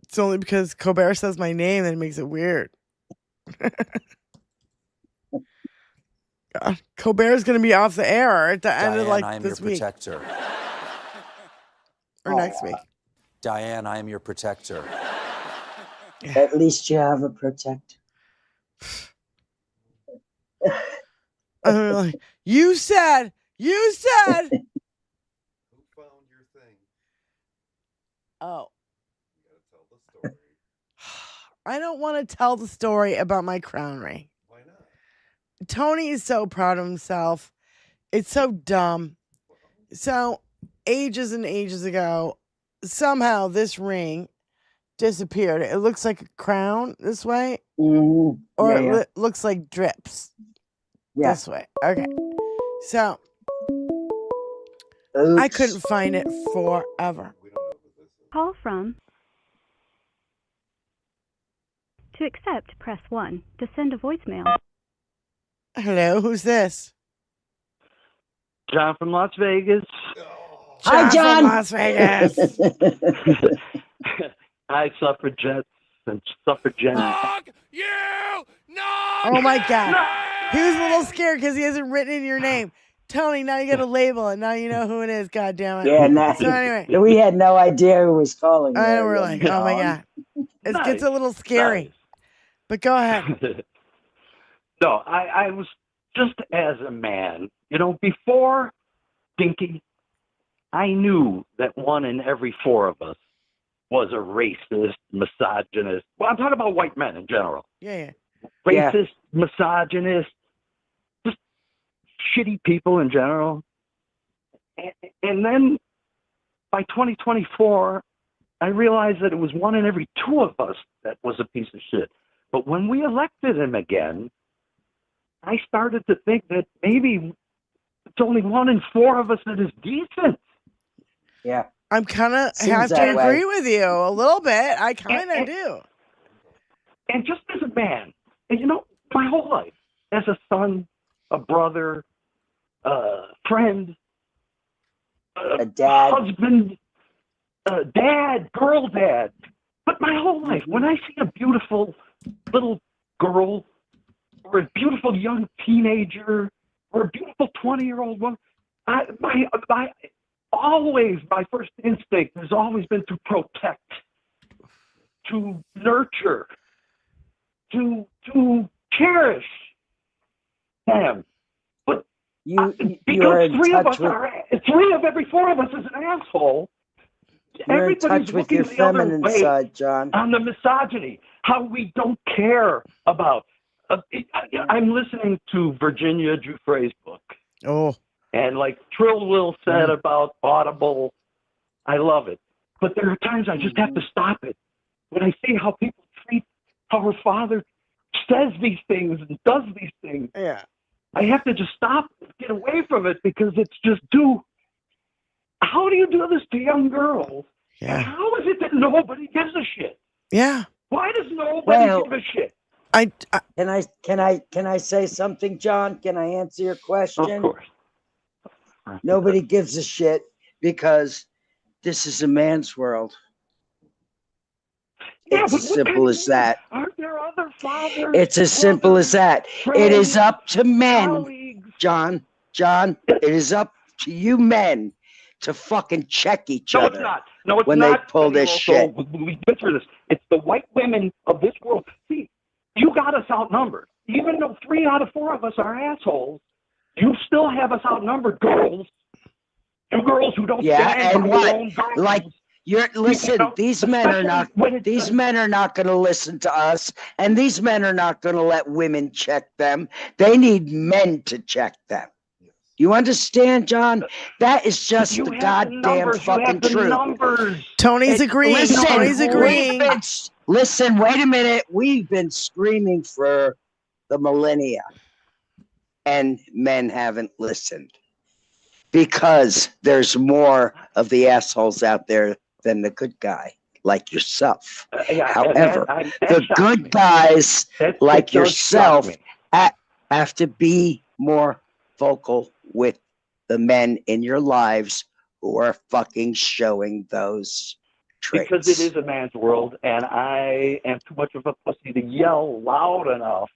It's only because Colbert says my name that it makes it weird. God, Colbert's going to be off the air at the end of Diane, I am this your week protector. or next week. Diane, I am your protector. At least you have a protector. Like, you said. Who found your thing? Oh. You gotta tell the story. I don't want to tell the story about my crown ring. Why not? Tony is so proud of himself. It's so dumb. So, ages and ages ago, somehow this ring disappeared. It looks like a crown this way, or it looks like drips this way. Okay. So, I couldn't find it forever. Call from. To accept, press 1. To send a voicemail. Hello, who's this? John from Las Vegas. Hi, John. From Las Vegas. Hi, suffragettes and suffragettes. Oh my God. He was a little scared because he hasn't written in your name. Tony, now you got to label it. Now you know who it is. God damn it. Yeah, So anyway. we had no idea who was calling. I know, there, we're like, oh my God. It gets a little scary. Nice. But go ahead. No, I was just as a man, before Dinky, I knew that one in every four of us was a racist, misogynist. Well, I'm talking about white men in general. Yeah. Racist, misogynist, just shitty people in general. And then by 2024, I realized that it was one in every two of us that was a piece of shit. But when we elected him again, I started to think that maybe it's only one in four of us that is decent. Yeah. I'm kind of have to agree with you a little bit. I kind of do. And just as a man, and my whole life, as a son, a brother, a friend, a dad, husband, dad, girl dad. But my whole life, when I see a beautiful little girl or a beautiful young teenager or a beautiful 20-year-old woman, my first instinct has always been to protect, to nurture, to cherish them. But because three of every four of us is an asshole, you're in touch with your feminine side, John. On the misogyny, how we don't care about. I'm listening to Virginia Giuffre's book. Oh. And like Trill Will said about Audible, I love it. But there are times I just have to stop it. When I see how people treat, how her father says these things and does these things, I have to just stop and get away from it because it's just how do you do this to young girls? Yeah. And how is it that nobody gives a shit? Yeah. Why does nobody give a shit? Can I say something, John? Can I answer your question? Of course. Nobody gives a shit because this is a man's world. Yeah, It's but as what simple kind as of that. Aren't there other fathers? It's as simple as that. It is up to men, colleagues? John. It is up to you men to fucking check each No, other. it's not. No, it's when not. they pull this shit. We've been through this. It's the white women of this world. See, you got us outnumbered. Even though 3 out of 4 of us are assholes, you still have us outnumbered, girls. You girls who don't stand and by what? your own girls. Like listen, these men are not going to listen to us, and these men are not going to let women check them. They need men to check them. You understand, John? That is just the goddamn fucking truth. Tony's agreeing. Listen, Tony's agreeing. Listen, wait a minute. We've been screaming for the millennia, and men haven't listened because there's more of the assholes out there than the good guy, like yourself. However, the good guys like yourself have to be more vocal with the men in your lives who are fucking showing those traits. Because it is a man's world, and I am too much of a pussy to yell loud enough.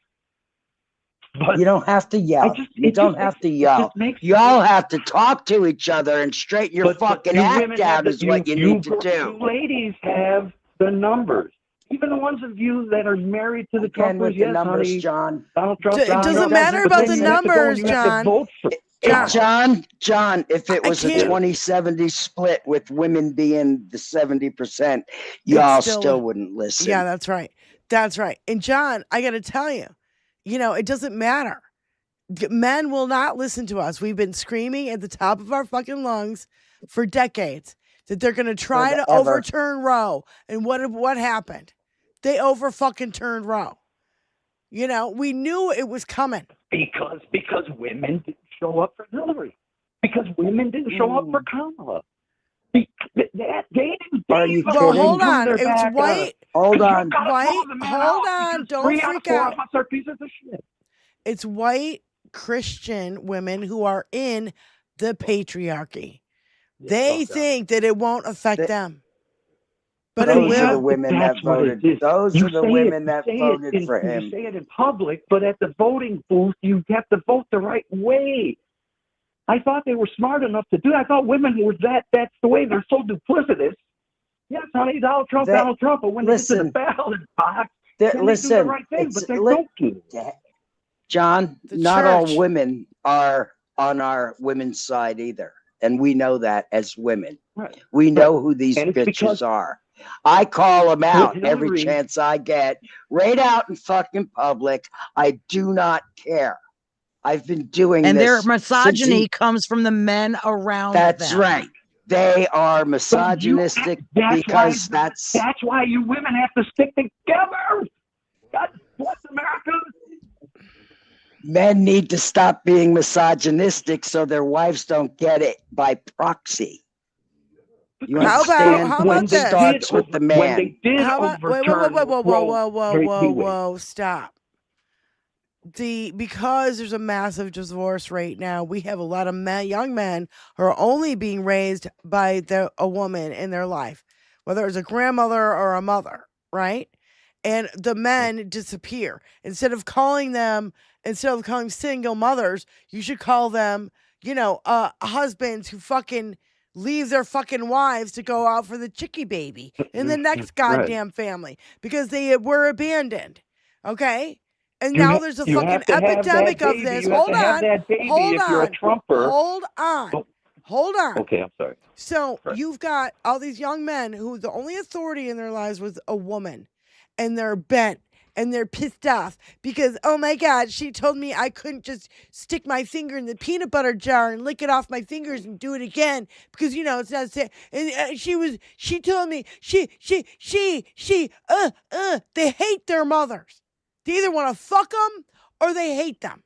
But you don't have to yell. You don't have to yell. Y'all have to talk to each other and straighten your fucking act out is what you need to do. You ladies have the numbers. Even the ones of you that are married to the Trumpers, with the numbers, honey, John. Donald Trump. It doesn't matter about the numbers, John. John, if it was a 20-70 split with women being the 70%, y'all still wouldn't listen. Yeah, that's right. That's right. And John, I got to tell you, it doesn't matter. Men will not listen to us. We've been screaming at the top of our fucking lungs for decades that they're going to try to overturn Roe. And what happened? They over-fucking-turned Roe. We knew it was coming. Because women didn't show up for Hillary. Because women didn't show up for Kamala. They didn't. Are you kidding? Well, hold on. It's white. Hold on. White. Hold on. Don't freak out. Are pieces of shit. It's white Christian women who are in the patriarchy. They think that it won't affect them. But it will. Those are the women that voted. Those are the women that voted for him. You say it in public, but at the voting booth, you have to vote the right way. I thought they were smart enough to do it. I thought women were that's the way. They're so duplicitous. Yes, honey, Donald Trump. But when they get to the ballot box, they do the right thing, but they don't do it. John, not all women are on our women's side either. And we know that as women. Right. We know who these bitches are. I call them out every chance I get. Right out in fucking public. I do not care. I've been doing and this. And their misogyny comes from the men around That's them. right. They are misogynistic because that's why you women have to stick together. God bless America. Men need to stop being misogynistic so their wives don't get it by proxy. You understand? How about this? Starts with the man. When they did whoa, stop. Because there's a massive divorce rate now, we have a lot of young men who are only being raised by a woman in their life, whether it's a grandmother or a mother, right? And the men disappear. Instead of calling single mothers, you should call them, husbands who fucking leave their fucking wives to go out for the chickie baby in the next goddamn family because they were abandoned. Okay? And now there's a fucking epidemic of this. Hold on. Okay, I'm sorry. So you've got all these young men who the only authority in their lives was a woman, and they're bent and they're pissed off because, oh my God, she told me I couldn't just stick my finger in the peanut butter jar and lick it off my fingers and do it again because, it's not safe. And she told me they hate their mothers. They either want to fuck them or they hate them.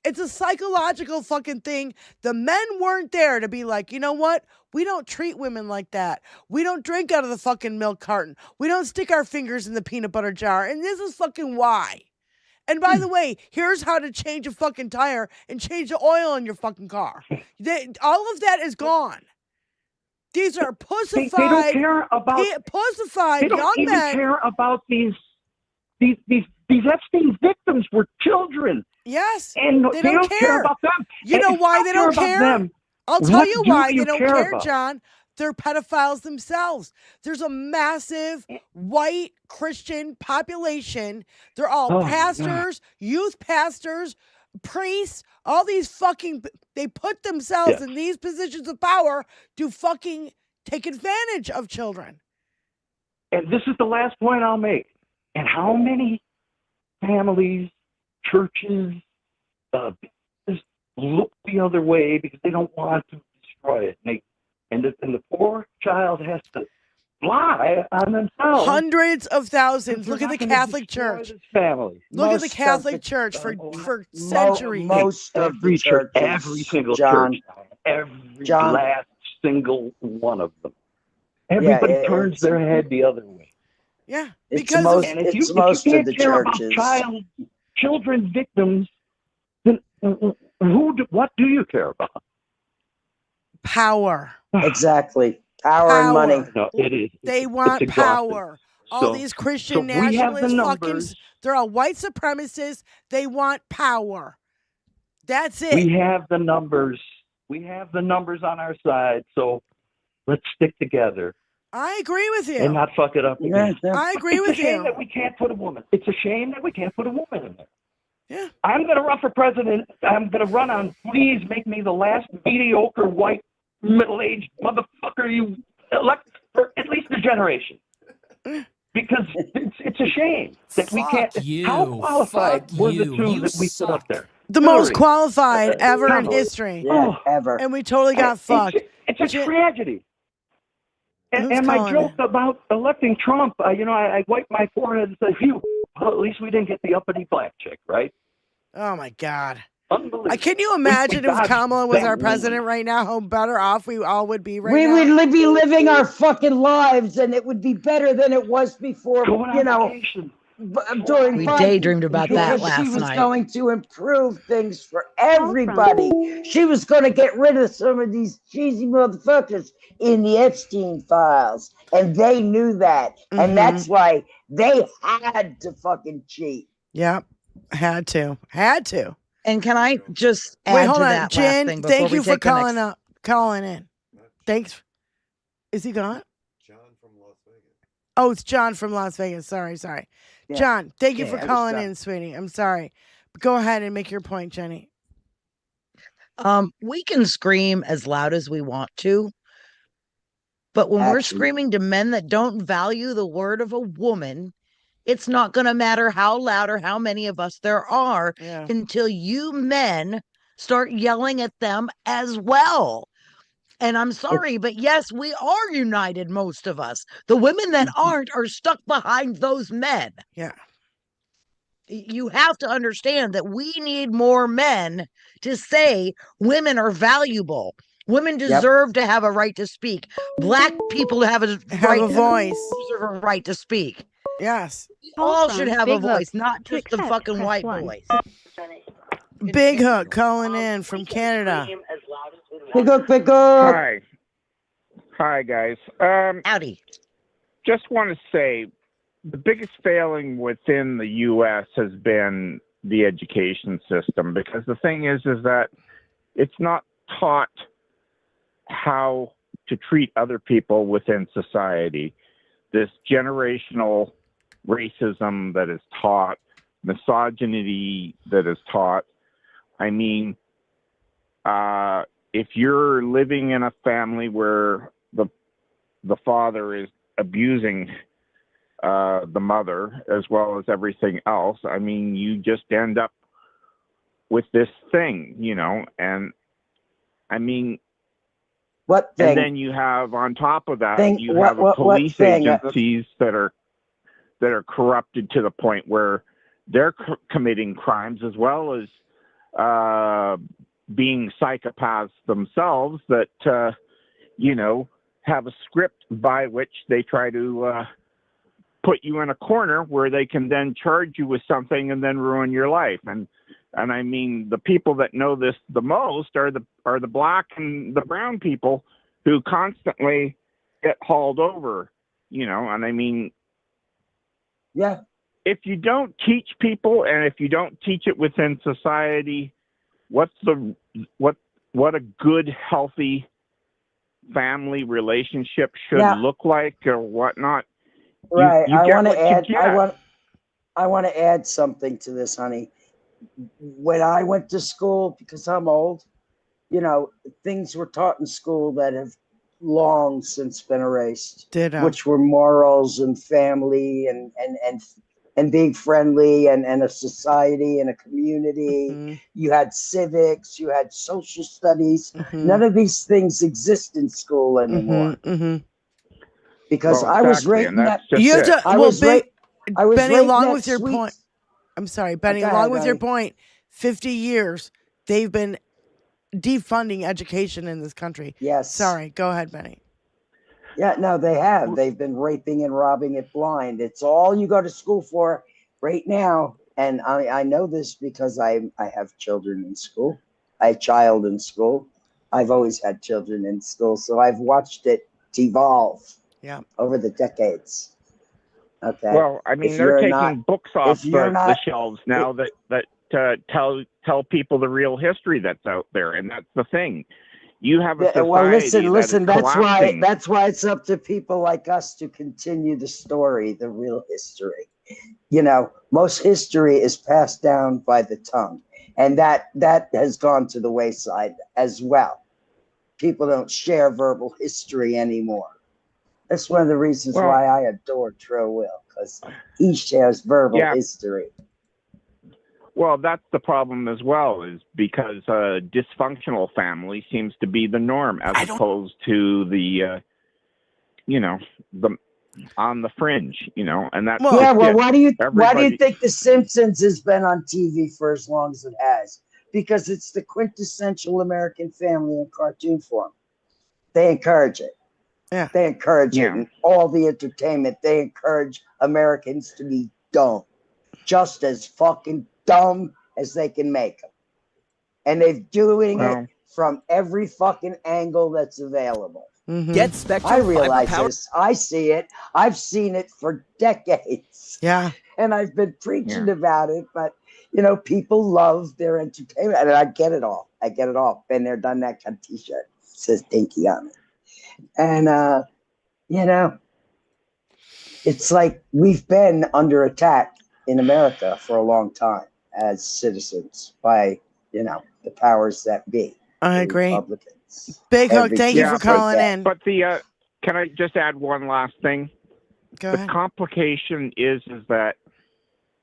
It's a psychological fucking thing. The men weren't there to be like, you know what? We don't treat women like that. We don't drink out of the fucking milk carton. We don't stick our fingers in the peanut butter jar. And this is fucking why. And by the way, here's how to change a fucking tire and change the oil in your fucking car. All of that is gone. These are pussified, they don't care about pussified they don't young even men. care about these Epstein victims were children. Yes, and they don't don't care about them. You And know if why you they don't don't care care? about them, I'll tell what you do why you they don't care care, about? John. They're pedophiles themselves. There's a massive white Christian population. They're all Oh, pastors, youth pastors, priests, all these fucking, they put themselves Yes. in these positions of power to fucking take advantage of children. And this is the last point I'll make. And how many families, churches, just look the other way because they don't want to destroy it. And the poor child has to fly on themselves. Hundreds of thousands. They're Look at not the gonna Catholic destroy Church. this family. Look at the Most of Catholic the- Church for centuries. Most of the Every church, churches, every single John, church, every John. last single one of them. Everybody turns their head the other way. Yeah, It's because most, And if you, it's if you most of can't the care about churches. children victims, then what do you care about? Power. Exactly. Power and money. No, it is. They It's want exhausting. power. All these Christian so we have the nationalists, fucking, numbers. they're all white supremacists. They want power. That's it. We have the numbers. We have the numbers on our side. So let's stick together I agree with you. and not fuck it up again. I agree it's with a shame you. that we can't put a woman. It's a shame that we can't put a woman in there. Yeah. I'm going to run for president. I'm going to run on, please make me the last mediocre white middle-aged motherfucker you elect for at least a generation. Because it's a shame that we can't. you. How qualified Fuck were the you. two You that we put up there? The most Hillary. qualified ever in Kamala. history. Yeah, ever. And we totally got fucked. It's a tragedy. Who's And my calling joke about electing Trump, I wiped my forehead and said, phew, well, at least we didn't get the uppity black chick, right? Oh my God. Unbelievable. Can you imagine if dodged Kamala was that our woman. president right now, how better off we all would be right We now? would be living our fucking lives, and it would be better than it was before. Going You on know, vacation. during We Biden, daydreamed about that because she last was night. going to improve things for everybody. She was going to get rid of some of these cheesy motherfuckers in the Epstein files, and they knew that, and that's why they had to fucking cheat. Yep. Had to. And can I just add Wait, hold to on. that last Jen, thing before thank we you for take the calling next? calling in. Thanks. Is he gone? Oh, it's John from Las Vegas. Sorry. Yeah. John, thank you Yeah, for I was calling done. in, sweetie. I'm sorry. But go ahead and make your point, Jenny. We can scream as loud as we want to, but when we're Actually. screaming to men that don't value the word of a woman, it's not going to matter how loud or how many of us there are Yeah. until you men start yelling at them as well. And I'm sorry, but yes, we are united, most of us. The women that aren't are stuck behind those men. Yeah. You have to understand that we need more men to say women are valuable. Women deserve to have a right to speak. Black people have a voice. Deserve a right to speak. Yes. All should have a Big Hook. voice, not To just the accept, fucking press white 1. boys. Big Hook calling in from Canada. Big Hook. Hi, guys. Howdy. Just want to say the biggest failing within the U.S. has been the education system, because the thing is that it's not taught how to treat other people within society. This generational racism that is taught, misogyny that is taught. I mean, if you're living in a family where the father is abusing the mother as well as everything else, I mean, you just end up with this thing, and I mean, what thing? And then you have on top of that, Thing? you What- have what police thing? agencies that are corrupted to the point where they're committing crimes as well as being psychopaths themselves. That have a script by which they try to put you in a corner where they can then charge you with something and then ruin your life. And I mean, the people that know this the most are the black and the brown people who constantly get hauled over, and I mean, yeah. If you don't teach people, and if you don't teach it within society, what a good, healthy family relationship should look like or whatnot. Right. You I get want what to you add. get. I want to add something to this, honey. When I went to school, because I'm old, things were taught in school that have long since been erased. Ditto. Which were morals and family and being friendly and a society and a community. You had civics, you had social studies. None of these things exist in school anymore. Because I was rating that. You have to. I Well, was Benny, rating along that with your sweet. point. I'm sorry, Benny. Go Along ahead, with your honey. point, 50 years they've been defunding education in this country. Yes. Sorry. Go ahead, Benny. Yeah, no, they have. They've been raping and robbing it blind. It's all you go to school for right now. And I know this because I have children in school. I have a child in school. I've always had children in school. So I've watched it devolve over the decades. Okay. Well, I mean, they're taking books off the shelves now that tell people the real history that's out there, and that's the thing. You have a society well, listen. that is collapsing. That's why it's up to people like us to continue the story, the real history. Most history is passed down by the tongue, and that has gone to the wayside as well. People don't share verbal history anymore. That's one of the reasons why I adore Tro Will, because he shares verbal history. Well, that's the problem as well, is because a dysfunctional family seems to be the norm as opposed to the, the on the fringe, and that's why do you think The Simpsons has been on TV for as long as it has? Because it's the quintessential American family in cartoon form. They encourage it. Yeah. They encourage it in all the entertainment. They encourage Americans to be dumb, just as fucking dumb as they can make them. And they're doing it from every fucking angle that's available. Get Spectrum I realize fiber this. I see it. I've seen it for decades. Yeah. And I've been preaching about it, but people love their entertainment. And I get it all. Been there, done that kind of t-shirt. It says Dinky on it. And it's like we've been under attack in America for a long time as citizens by, the powers that be. I agree. Republicans. Big Hook, thank you for calling in. But can I just add one last thing? Go the ahead. complication is that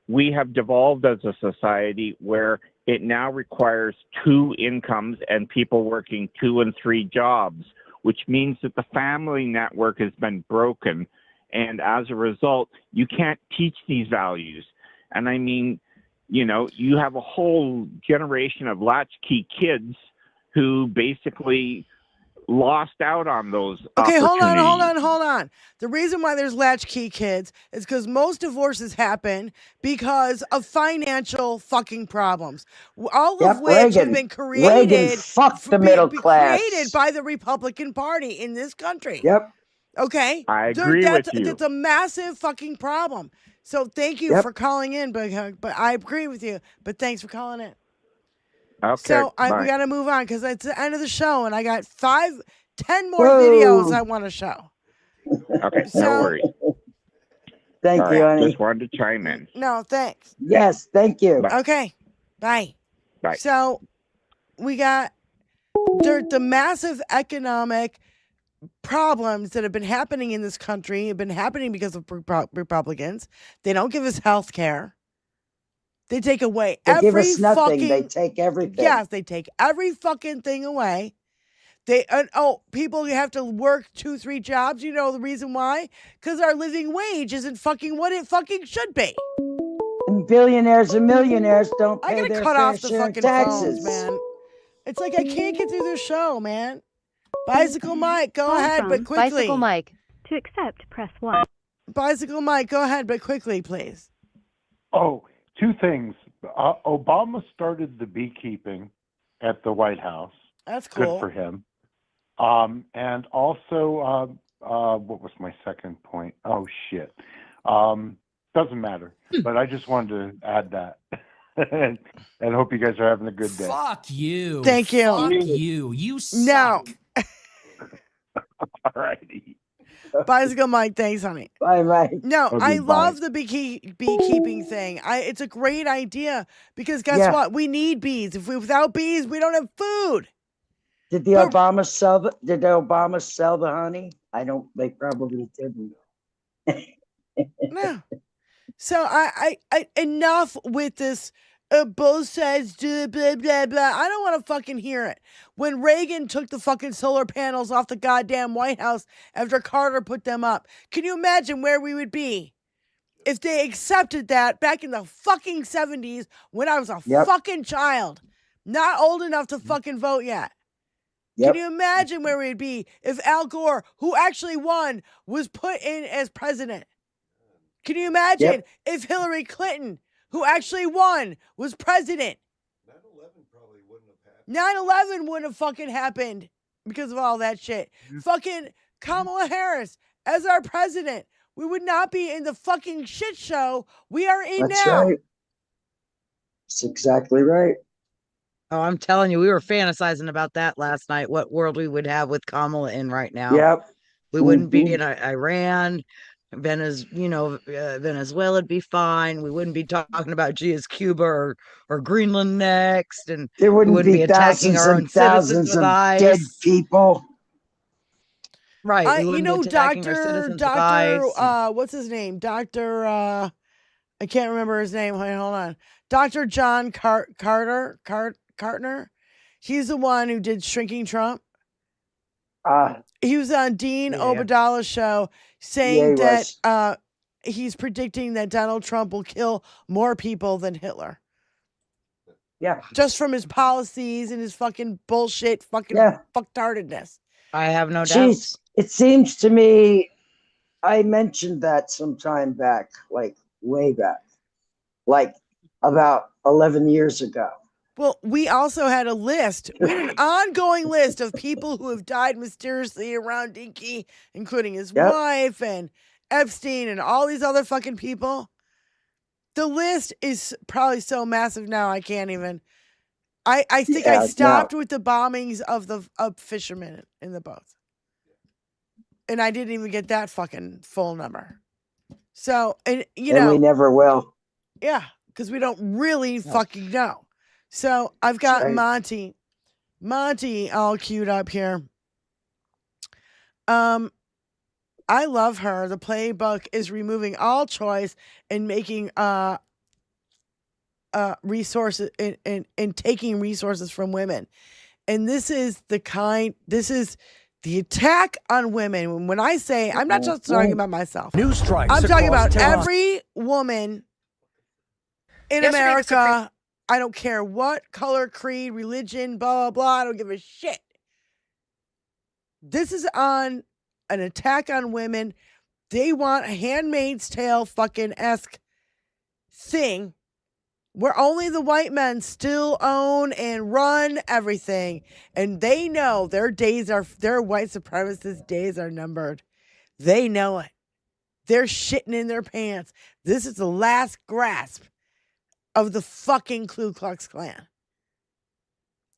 we have devolved as a society where it now requires 2 incomes and people working 2 and 3 jobs, which means that the family network has been broken. And as a result, you can't teach these values. And I mean, you have a whole generation of latchkey kids who basically lost out on those opportunities. Hold on. The reason why there's latchkey kids is because most divorces happen because of financial fucking problems. All of which have been created. Reagan fucked the middle class. Created by the Republican Party in this country. Yep. Okay. I agree with you. That's a massive fucking problem. So thank you for calling in, Big Hug. But I agree with you. But thanks for calling in. Okay. So we got to move on because it's the end of the show, and I got 10 more videos I want to show. Okay, no worries. Thank you, honey. Just wanted to chime in. No, thanks. Yes, thank you. Bye. Okay, bye. Bye. So we got the massive economic problems that have been happening in this country have been happening because of Republicans. They don't give us health care. They take away They give us nothing. They take everything. Yes, they take every fucking thing away. People have to work 2-3 jobs. You know the reason why? Because our living wage isn't fucking what it fucking should be. And billionaires and millionaires don't pay I gotta their cut fair off the share of fucking taxes. phones, man. It's like I can't get through the show, man. Bicycle Mike, go Call ahead, but from quickly. Bicycle Mike. To accept, press 1. Bicycle Mike, go ahead, but quickly, please. Oh, two things. Obama started the beekeeping at the White House. That's cool. Good for him. And also, what was my second point? Oh, shit. Doesn't matter. But I just wanted to add that. and hope you guys are having a good day. Fuck you. Thank you. Fuck you. You suck. No. All righty. Bicycle Mike, thanks, honey. Bye, Mike. No, Okay, I bye. love the beekeeping thing. It's a great idea because guess Yeah. what? We need bees. Without bees, we don't have food. Did the Obama sell the? Did the Obama sell the honey? I don't. They probably didn't. No. So I enough with this. Both sides do blah blah blah. I don't want to fucking hear it. When Reagan took the fucking solar panels off the goddamn White House after Carter put them up, can you imagine where we would be if they accepted that back in the fucking 70s when I was a fucking child, not old enough to fucking vote yet? Can you imagine where we'd be if Al Gore, who actually won, was put in as president? Can you imagine if Hillary Clinton, who actually won, was president? 9/11 wouldn't have fucking happened because of all that shit. Fucking Kamala Harris as our president. We would not be in the fucking shit show we are in That's now. right. That's exactly right. Oh, I'm telling you, we were fantasizing about that last night. What world we would have with Kamala in right now. Yep. We wouldn't be in Iran. Venezuela'd be fine. We wouldn't be talking about geez, Cuba or Greenland next, and There we wouldn't be attacking thousands our own and thousands citizens of with ICE. dead people. Right. We You wouldn't know, be attacking our citizens with ICE. what's his name? I can't remember his name. Hold on. Dr. John Cartner. He's the one who did Shrinking Trump. He was on Dean Obadala's show saying that he's predicting that Donald Trump will kill more people than Hitler. Yeah. Just from his policies and his fucking bullshit, fucking fucktardedness. I have no Jeez, it seems to me, I mentioned that some time back, like way back, like about 11 years ago. Well, we also had a list. We had an ongoing list of people who have died mysteriously around Dinky, including his wife and Epstein and all these other fucking people. The list is probably so massive now I can't even. I think I stopped with the bombings of fishermen in the boats. And I didn't even get that fucking full number. So, and you know. And we never will. Yeah, because we don't really fucking know. So I've got Monty all queued up here. I love her. The playbook is removing all choice and making resources and taking resources from women. And this is the attack on women. When I say, I'm not just talking about myself. News strikes. I'm talking about across Tehran. every woman in America. I don't care what color, creed, religion, blah, blah, blah. I don't give a shit. This is on an attack on women. They want a Handmaid's Tale fucking esque thing where only the white men still own and run everything. And they know their white supremacist days are numbered. They know it. They're shitting in their pants. This is the last grasp of the fucking Ku Klux Klan.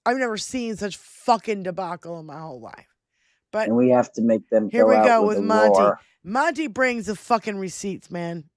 I've never seen such fucking debacle in my whole life. But and we have to make them here we go with a Monty. roar. Monty brings the fucking receipts, man.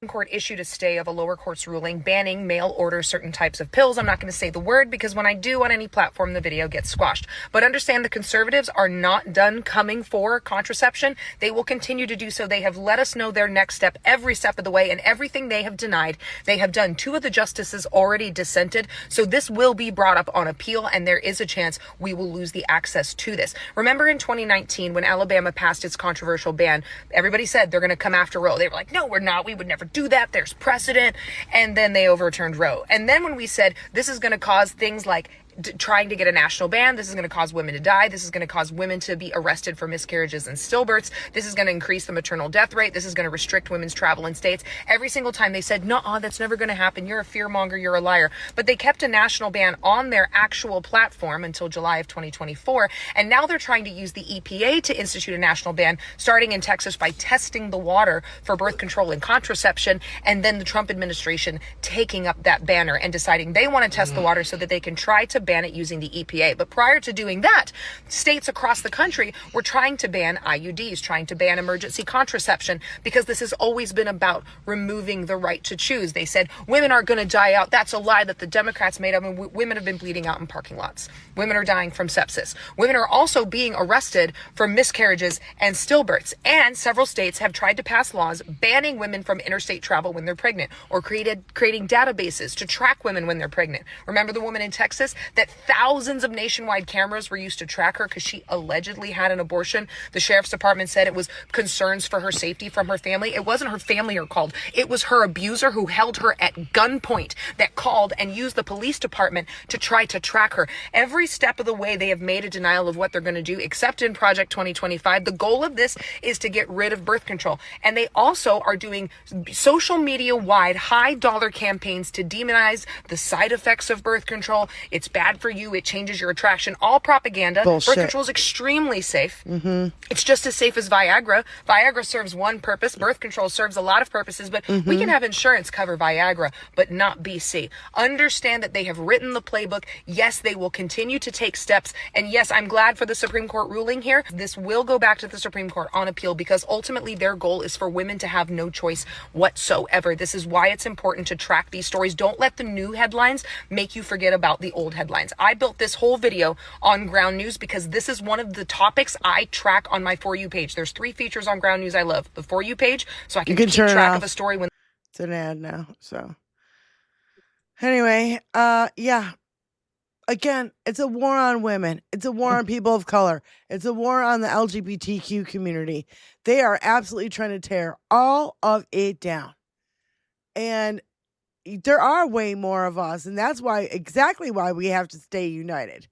Court issued a stay of a lower court's ruling banning mail order certain types of pills. I'm not going to say the word because when I do on any platform, the video gets squashed. But understand the conservatives are not done coming for contraception. They will continue to do so. They have let us know their next step every step of the way, and everything they have denied, they have done. 2 of the justices already dissented. So this will be brought up on appeal, and there is a chance we will lose the access to this. Remember in 2019 when Alabama passed its controversial ban, everybody said they're going to come after Roe. They were like, no, we're not. We would never do that. There's precedent. And then they overturned Roe. And then when we said this is going to cause things like trying to get a national ban. This is going to cause women to die. This is going to cause women to be arrested for miscarriages and stillbirths. This is going to increase the maternal death rate. This is going to restrict women's travel in states. Every single time they said, no, that's never going to happen. You're a fearmonger. You're a liar. But they kept a national ban on their actual platform until July of 2024. And now they're trying to use the EPA to institute a national ban, starting in Texas by testing the water for birth control and contraception. And then the Trump administration taking up that banner and deciding they want to test the water so that they can try to ban it using the EPA. But prior to doing that, states across the country were trying to ban IUDs, trying to ban emergency contraception, because this has always been about removing the right to choose. They said women are going to die out. That's a lie that the Democrats made up, and women have been bleeding out in parking lots. Women are dying from sepsis. Women are also being arrested for miscarriages and stillbirths. And several states have tried to pass laws banning women from interstate travel when they're pregnant, or creating databases to track women when they're pregnant. Remember the woman in Texas that thousands of nationwide cameras were used to track her because she allegedly had an abortion? The sheriff's department said it was concerns for her safety from her family. It wasn't her family who called. It was her abuser who held her at gunpoint that called and used the police department to try to track her. Every step of the way, they have made a denial of what they're going to do, except in Project 2025. The goal of this is to get rid of birth control. And they also are doing social media wide high dollar campaigns to demonize the side effects of birth control. It's bad for you. It changes your attraction. All propaganda. Bullshit. Birth control is extremely safe. It's just as safe as Viagra. Viagra serves one purpose. Birth control serves a lot of purposes, but we can have insurance cover Viagra, but not BC. Understand that they have written the playbook. Yes, they will continue to take steps. And yes, I'm glad for the Supreme Court ruling here. This will go back to the Supreme Court on appeal, because ultimately their goal is for women to have no choice whatsoever. This is why it's important to track these stories. Don't let the new headlines make you forget about the old headlines. I built this whole video on Ground News because this is one of the topics I track on my For You page. There's 3 features on Ground News I love. The For You page, so I can keep track of a story when it's an ad now. So anyway, yeah. Again, it's a war on women. It's a war on people of color. It's a war on the LGBTQ community. They are absolutely trying to tear all of it down. And there are way more of us, and that's exactly why we have to stay united.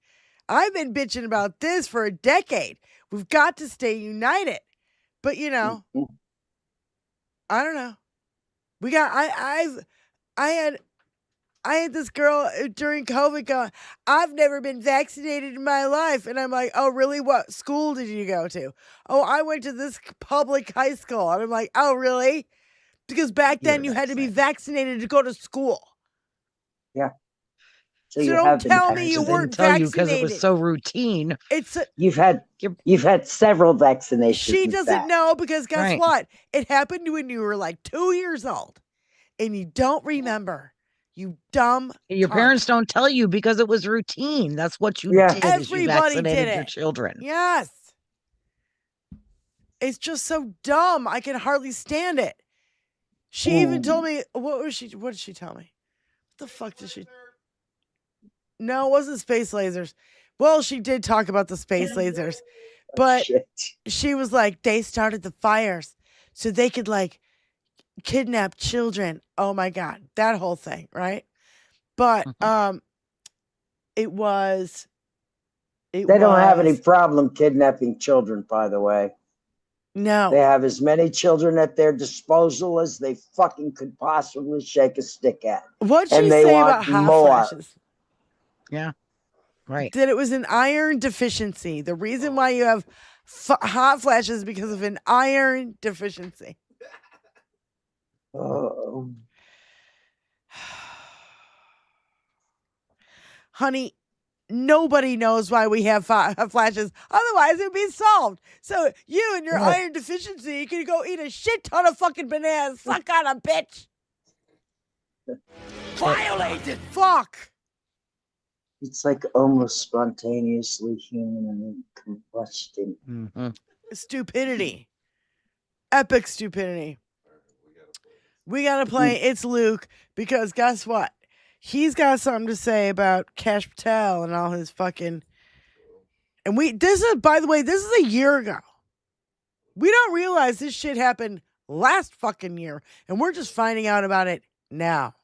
I've been bitching about this for a decade. We've got to stay united. But I don't know. I had this girl during COVID going, I've never been vaccinated in my life. And I'm like, oh, really? What school did you go to? Oh, I went to this public high school. And I'm like, oh, really? Because back then you had to be vaccinated to go to school. Yeah. So don't tell me you weren't vaccinated. Because it was so routine. You've had several vaccinations. She doesn't know, because guess what? It happened when you were like 2 years old and you don't remember. You dumb. Your parents don't tell you because it was routine. That's what you did. Everybody did it. Your children. Yes. It's just so dumb. I can hardly stand it. She even told me, what did she tell me? What the fuck did she? No, it wasn't space lasers. Well, she did talk about the space lasers, but she was like, they started the fires so they could kidnap children. Oh my God, that whole thing, right? But they don't have any problem kidnapping children, by the way. No. They have as many children at their disposal as they fucking could possibly shake a stick at. What'd she say about hot flashes? Yeah. Right. That it was an iron deficiency. The reason why you have hot flashes is because of an iron deficiency. Honey, nobody knows why we have flashes. Otherwise, it would be solved. So you and your iron deficiency, you can go eat a shit ton of fucking bananas. Suck on a bitch. Violated. Fuck. It's like almost spontaneously human combustion. Stupidity. Epic stupidity. We got to play It's Luke, because guess what? He's got something to say about Kash Patel and all his fucking... And this is, by the way, this is a year ago. We don't realize this shit happened last fucking year, and we're just finding out about it now.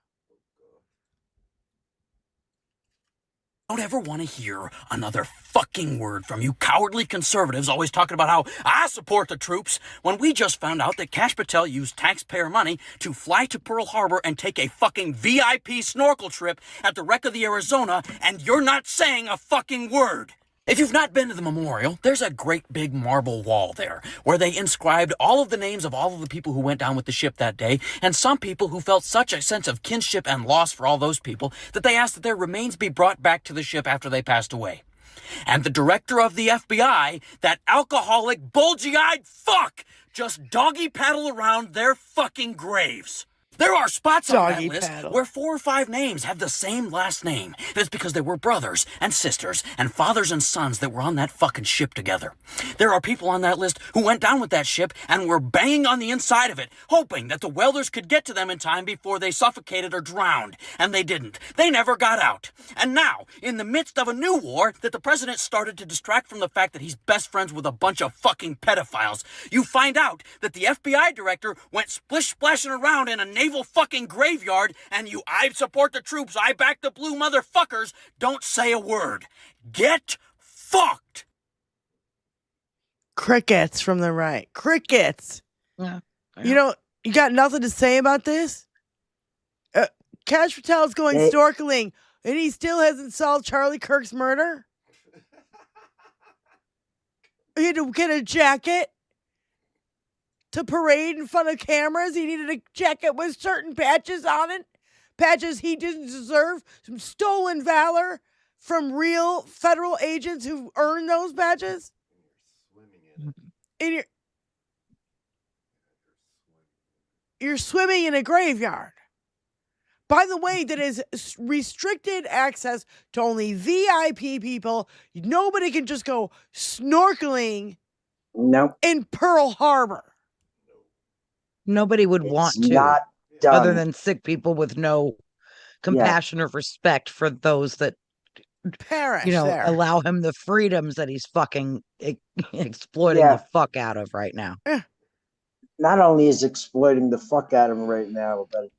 don't ever want to hear another fucking word from you cowardly conservatives always talking about how I support the troops when we just found out that Kash Patel used taxpayer money to fly to Pearl Harbor and take a fucking VIP snorkel trip at the wreck of the Arizona, and you're not saying a fucking word. If you've not been to the memorial, there's a great big marble wall there where they inscribed all of the names of all of the people who went down with the ship that day, and some people who felt such a sense of kinship and loss for all those people that they asked that their remains be brought back to the ship after they passed away. And the director of the FBI, that alcoholic, bulgy-eyed fuck, just doggy paddle around their fucking graves. There are spots on that list where 4 or 5 names have the same last name. That's because they were brothers and sisters and fathers and sons that were on that fucking ship together. There are people on that list who went down with that ship and were banging on the inside of it, hoping that the welders could get to them in time before they suffocated or drowned. And they didn't. They never got out. And now, in the midst of a new war that the president started to distract from the fact that he's best friends with a bunch of fucking pedophiles, you find out that the FBI director went splish-splashing around in a naval fucking graveyard, and you, I support the troops, I back the blue motherfuckers, don't say a word. Get fucked. Crickets from the right. Crickets. Yeah. You know, you got nothing to say about this? Kash Patel's going snorkeling, and he still hasn't solved Charlie Kirk's murder? He had to get a jacket to parade in front of cameras. He needed a jacket with certain patches on it. Patches he didn't deserve. Some stolen valor from real federal agents who earned those badges. And you're swimming in a graveyard. By the way, that is restricted access to only VIP people. Nobody can just go snorkeling in Pearl Harbor. Nobody would want to, not done. other than sick people with no compassion or respect for those that perish. There. Allow him the freedoms that he's fucking exploiting the fuck out of right now. Not only is exploiting the fuck out of him right now, but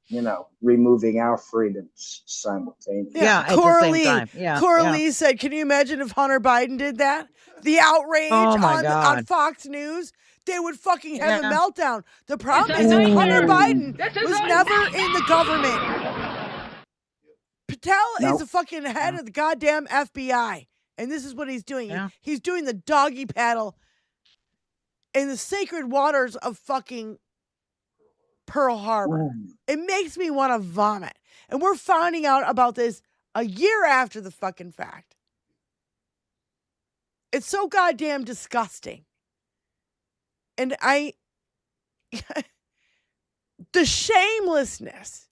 removing our freedoms simultaneously. At the same time. Cora Lee said, "Can you imagine if Hunter Biden did that? The outrage on Fox News." They would fucking have a meltdown. The problem is that Hunter Biden was never in the government. Patel is the fucking head of the goddamn FBI. And this is what he's doing. Yeah. He's doing the doggy paddle in the sacred waters of fucking Pearl Harbor. It makes me want to vomit. And we're finding out about this a year after the fucking fact. It's so goddamn disgusting. And the shamelessness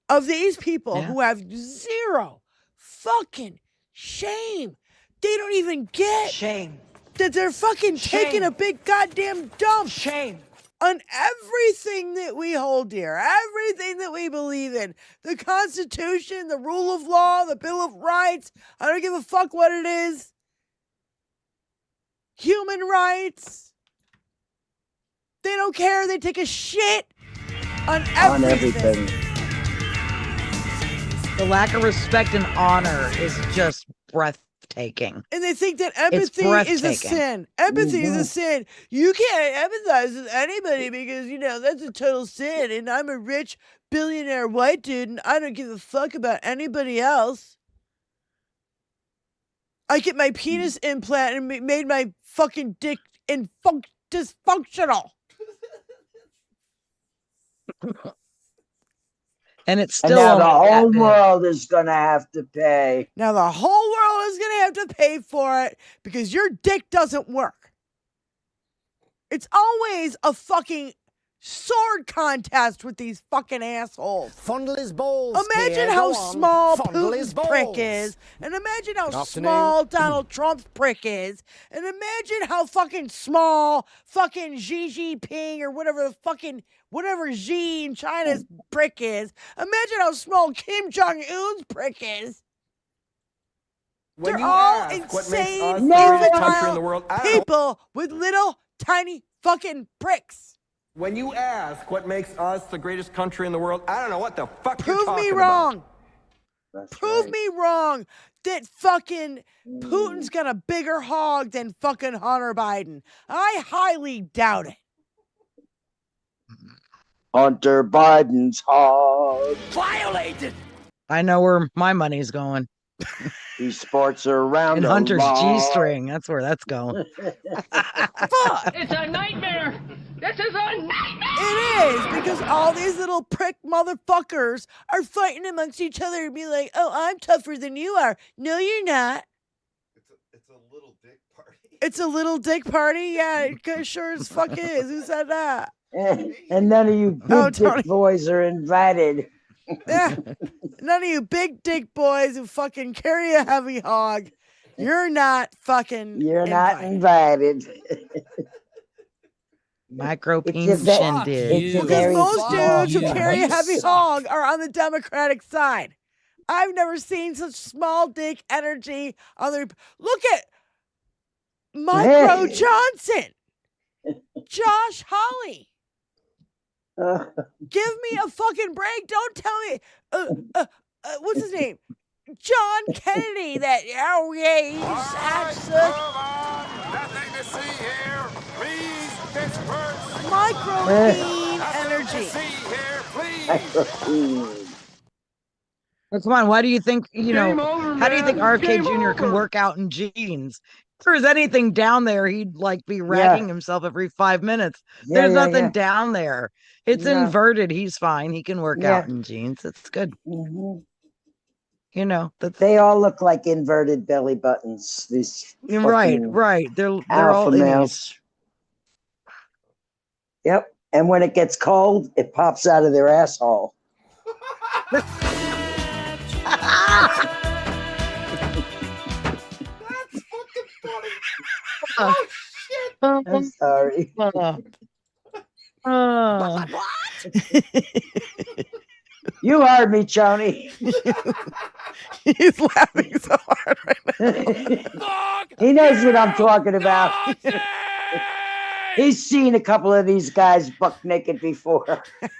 of these people who have zero fucking shame. They don't even get shame that they're fucking taking a big goddamn dump. Shame on everything that we hold dear, everything that we believe in. The Constitution, the rule of law, the Bill of Rights. I don't give a fuck what it is. Human rights. They don't care. They take a shit on everything. The lack of respect and honor is just breathtaking. And they think that empathy is a sin. Empathy is a sin. You can't empathize with anybody because, that's a total sin. And I'm a rich billionaire white dude and I don't give a fuck about anybody else. I get my penis implant and made my fucking dick dysfunctional. And it's still now the whole world is gonna have to pay. Now the whole world is gonna have to pay for it because your dick doesn't work. It's always a fucking sword contest with these fucking assholes. Fondle his balls. Imagine how small Putin's prick is, and imagine how small Donald Trump's prick is, and imagine how fucking small fucking Xi Jinping or whatever Xi in China's prick is. Imagine how small Kim Jong-un's prick is. They're all insane, infantile people with little tiny fucking pricks. When you ask what makes us the greatest country in the world, I don't know what the fuck you're talking Prove me wrong. Prove me wrong. that fucking Putin's got a bigger hog than fucking Hunter Biden. I highly doubt it. Hunter Biden's hog. Violated. I know where my money's going. He sports around In a Hunter's log. G-string. That's where that's going. Fuck. It's a nightmare. This is a nightmare. It is, because all these little prick motherfuckers are fighting amongst each other and be like, oh, I'm tougher than you are. No, you're not. It's a little dick party. It's a little dick party? Yeah, it sure as fuck is. Who said that? And none of you big dick boys are invited. Yeah. None of you big dick boys who fucking carry a heavy hog. You're not fucking not invited. Micro It's a penis ve- shindig. it's a Because very most small dudes who dick. carry a heavy hog are on the Democratic side. I've never seen such small dick energy on the. Look at Micro Hey. Johnson, Josh Hawley. Give me a fucking break. Don't tell me. What's his name? John Kennedy. That he's Nothing to see here. Please disperse. micro bean energy. See here, please. Come on, why do you think, Game over, how do you think man. RK Game Jr. can over. work out in jeans? If there was anything down there, he'd like be ragging himself every 5 minutes. Yeah, There's yeah, nothing yeah. down there. It's No. inverted. He's fine. He can work Yeah. out in jeans. It's good. Mhm. That's They all look like inverted belly buttons. These right. fucking They're all alpha innies. males. Yep. And when it gets cold, it pops out of their asshole. I'm sorry. You heard me, Joni. He's laughing so hard right now. He knows what I'm talking about. He's seen a couple of these guys buck naked before. In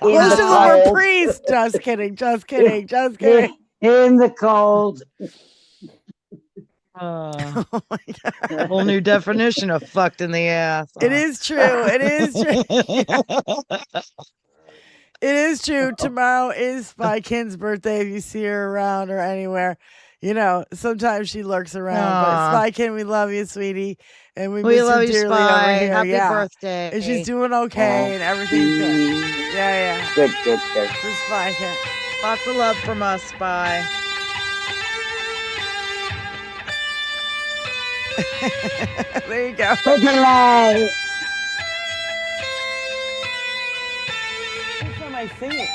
Most the of them are cold. priests. Just kidding. Just kidding. Just kidding. In the cold. Oh my God. Whole new definition of fucked in the ass. It is true. It is true. It is true. Tomorrow is Spy Kin's birthday. If you see her around or anywhere, sometimes she lurks around. But Aw. Spy Kin, we love you, sweetie, and we We miss love you you, dearly Spy. over here. Happy yeah. birthday. And she's doing okay, and everything's good. Yeah. Good. For Spy Kin. Lots of love from us, Spy. There you go. Take it away. That's not my singing.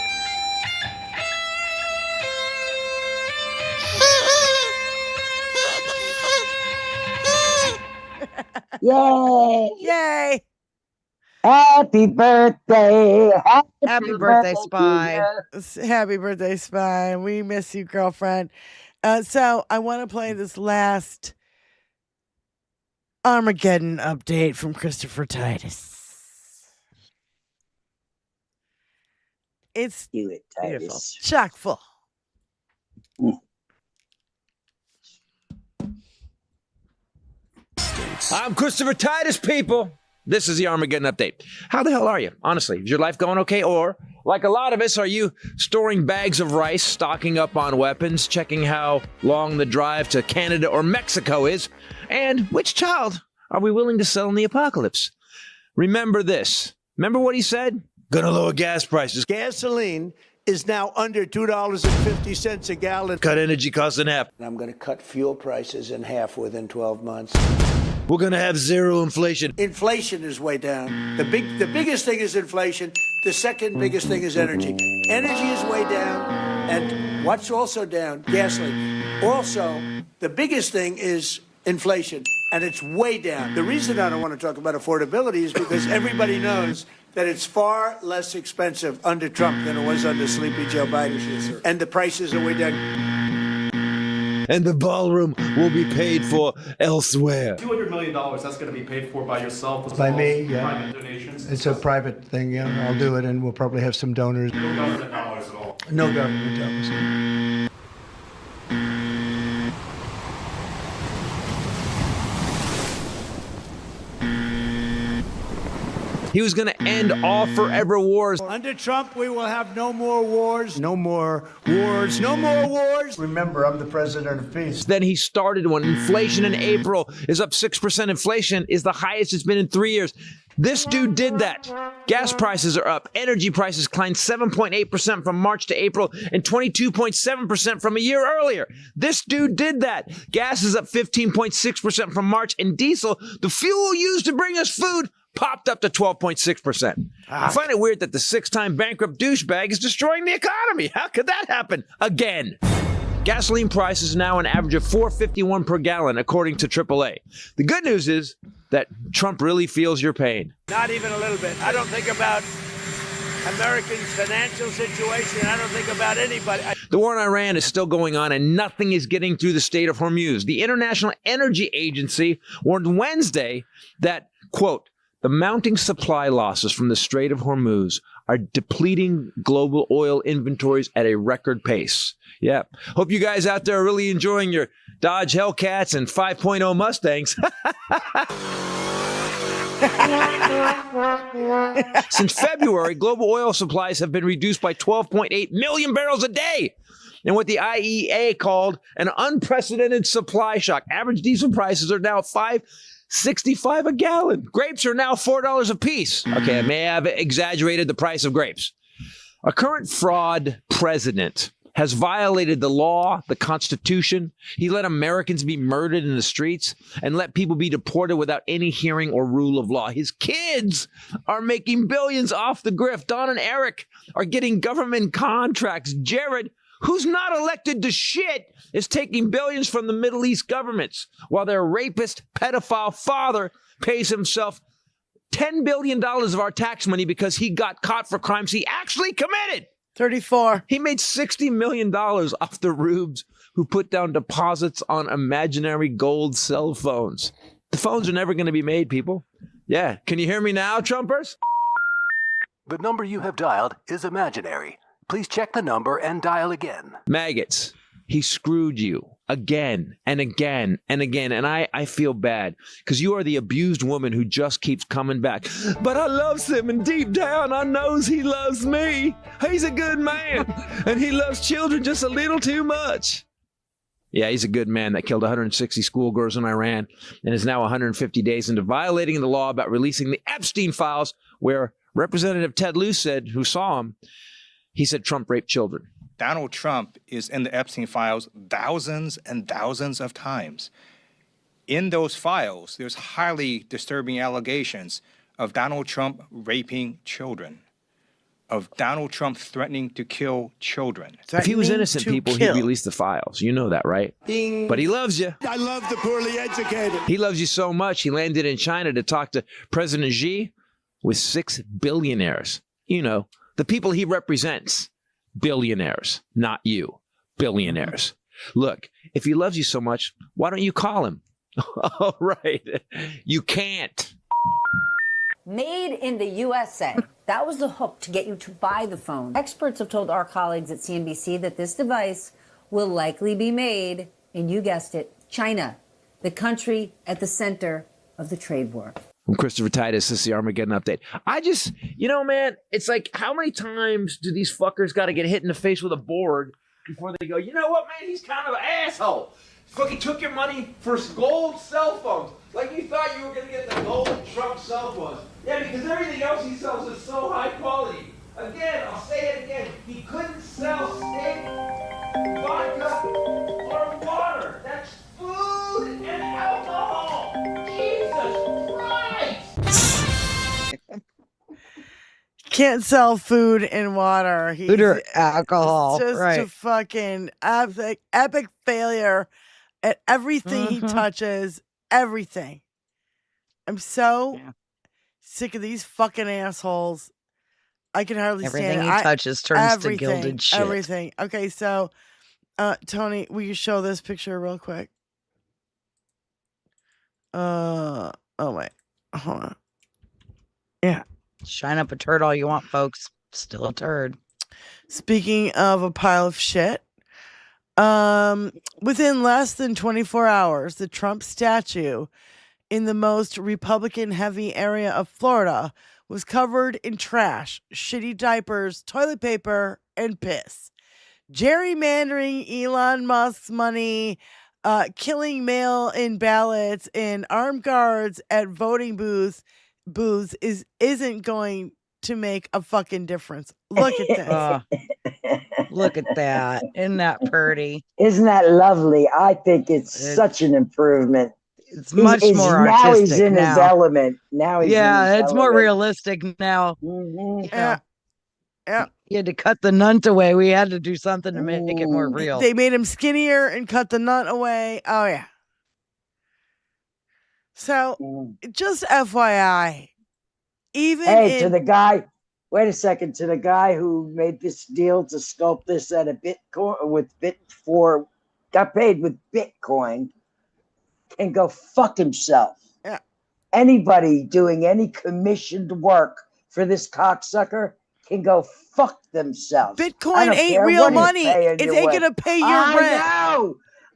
Yay. Yay. Happy birthday. Happy birthday, to Spy. you. Happy birthday, Spy. We miss you, girlfriend. So I want to play this last Armageddon update from Christopher Titus. It's Do it, beautiful. Titus. Chock full. I'm Christopher Titus, people. This is the Armageddon Update. How the hell are you? Honestly, is your life going okay? Or, like a lot of us, are you storing bags of rice, stocking up on weapons, checking how long the drive to Canada or Mexico is? And which child are we willing to sell in the apocalypse? Remember this. Remember what he said? Gonna lower gas prices. Gasoline is now under $2.50 a gallon. Cut energy costs in half. I'm going to cut fuel prices in half within 12 months. We're gonna have zero inflation. Inflation is way down. The biggest thing is inflation. The second biggest thing is energy. Energy is way down. And what's also down? Gasoline. Also, the biggest thing is inflation, and it's way down. The reason I don't want to talk about affordability is because everybody knows that it's far less expensive under Trump than it was under Sleepy Joe Biden. And the prices are way down. And the ballroom will be paid for elsewhere. $200 million, that's going to be paid for by yourself as By well me, as yeah. private donations. It's a private thing, yeah. I'll do it, and we'll probably have some donors. No government dollars at all. No government dollars. He was going to end all forever wars. Under Trump, we will have no more wars. No more wars. No more wars. Remember, I'm the president of peace. Then he started one. Inflation in April is up 6%. Inflation is the highest it's been in 3 years. This dude did that. Gas prices are up. Energy prices climbed 7.8% from March to April and 22.7% from a year earlier. This dude did that. Gas is up 15.6% from March, and diesel, the fuel used to bring us food, popped up to 12.6%. I find it weird that the 6-time bankrupt douchebag is destroying the economy. How could that happen again? Gasoline prices now an average of $4.51 per gallon, according to AAA. The good news is that Trump really feels your pain. Not even a little bit. I don't think about Americans' financial situation. I don't think about anybody. The war in Iran is still going on, and nothing is getting through the Strait of Hormuz. The International Energy Agency warned Wednesday that, quote, the mounting supply losses from the Strait of Hormuz are depleting global oil inventories at a record pace. Yeah. Hope you guys out there are really enjoying your Dodge Hellcats and 5.0 Mustangs. Since February, global oil supplies have been reduced by 12.8 million barrels a day in what the IEA called an unprecedented supply shock. Average diesel prices are now $5.65 a gallon. Grapes are now $4 a piece. Okay, I may have exaggerated the price of grapes. A current fraud president has violated the law, the Constitution. He let Americans be murdered in the streets and let people be deported without any hearing or rule of law. His kids are making billions off the grift. Don and Eric are getting government contracts. Jared, who's not elected to shit, is taking billions from the Middle East governments, while their rapist, pedophile father pays himself $10 billion of our tax money because he got caught for crimes he actually committed. 34. He made $60 million off the rubes who put down deposits on imaginary gold cell phones. The phones are never going to be made, people. Yeah. Can you hear me now, Trumpers? The number you have dialed is imaginary. Please check the number and dial again. Maggots. He screwed you again and again and again. And I feel bad because you are the abused woman who just keeps coming back. But I love him, and deep down I knows he loves me. He's a good man and he loves children just a little too much. Yeah, he's a good man that killed 160 schoolgirls in Iran and is now 150 days into violating the law about releasing the Epstein files, where Representative Ted Lieu said, who saw him, he said Trump raped children. Donald Trump is in the Epstein files thousands and thousands of times. In those files, there's highly disturbing allegations of Donald Trump raping children, of Donald Trump threatening to kill children. If he was innocent, people, he'd release the files. You know that, right? Ding. But he loves you. I love the poorly educated. He loves you so much, he landed in China to talk to President Xi with 6 billionaires. You know, the people he represents. Billionaires, not you. Billionaires. Look, if he loves you so much, why don't you call him? All right. You can't. Made in the USA. That was the hook to get you to buy the phone. Experts have told our colleagues at CNBC that this device will likely be made in, you guessed it, China, the country at the center of the trade war. I'm Christopher Titus. This is the Armageddon Update. I just, you know, man, it's like, how many times do these fuckers got to get hit in the face with a board before they go, you know what, man, he's kind of an asshole. Fucking took your money for gold cell phones. Like you thought you were going to get the gold Trump cell phones. Yeah, because everything else he sells is so high quality. Again, I'll say it again. He couldn't sell steak, vodka, or water. That's food and alcohol. Jesus Christ. Can't sell food and water. He's Food or alcohol, just right. a fucking epic failure at everything he touches. Everything. I'm so sick of these fucking assholes. I can hardly Everything stand it. he touches turns to gilded shit. Everything. Okay, so Tony, will you show this picture real quick? Oh wait. Hold on. Yeah. Shine up a turd all you want, folks. Still a turd. Speaking of a pile of shit, within less than 24 hours, the Trump statue in the most Republican heavy area of Florida was covered in trash, shitty diapers, toilet paper, and piss. Gerrymandering Elon Musk's money, killing mail-in ballots, and armed guards at voting booths isn't going to make a fucking difference. Look at this. Look at that. Isn't that pretty? Isn't that lovely? I think it's such an improvement. It's much more now artistic he's in his now. element. Now he's in his it's more element. realistic now. Yeah. Yeah. You had to cut the nunt away. We had to do something to make it more real. They made him skinnier and cut the nut away. Oh, yeah. So, just FYI, Hey, to the guy, wait a second, to the guy who made this deal to sculpt this at a Bitcoin got paid with Bitcoin, can go fuck himself. Yeah. Anybody doing any commissioned work for this cocksucker can go fuck themselves. Bitcoin ain't real money. It ain't gonna pay your rent.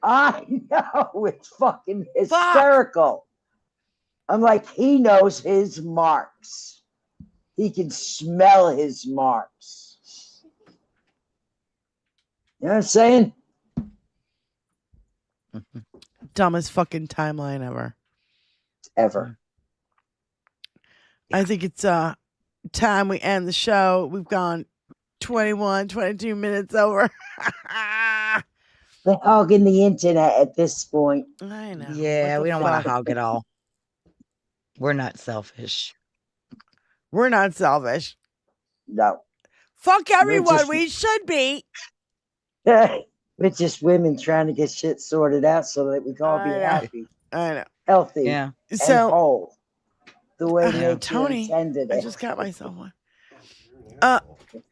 I know. It's fucking hysterical. I'm like, he knows his marks. He can smell his marks. You know what I'm saying? Dumbest fucking timeline ever. Ever. I think it's time we end the show. We've gone 21, 22 minutes over. They're hogging the internet at this point. I know. Yeah, we don't want to hog it all. We're not selfish. We're not selfish. No. Fuck everyone. just- We should be. We're just women trying to get shit sorted out so that we can all be I know. happy, I know. healthy, Yeah. and So- whole. The way nature Tony, intended I it. just got myself one.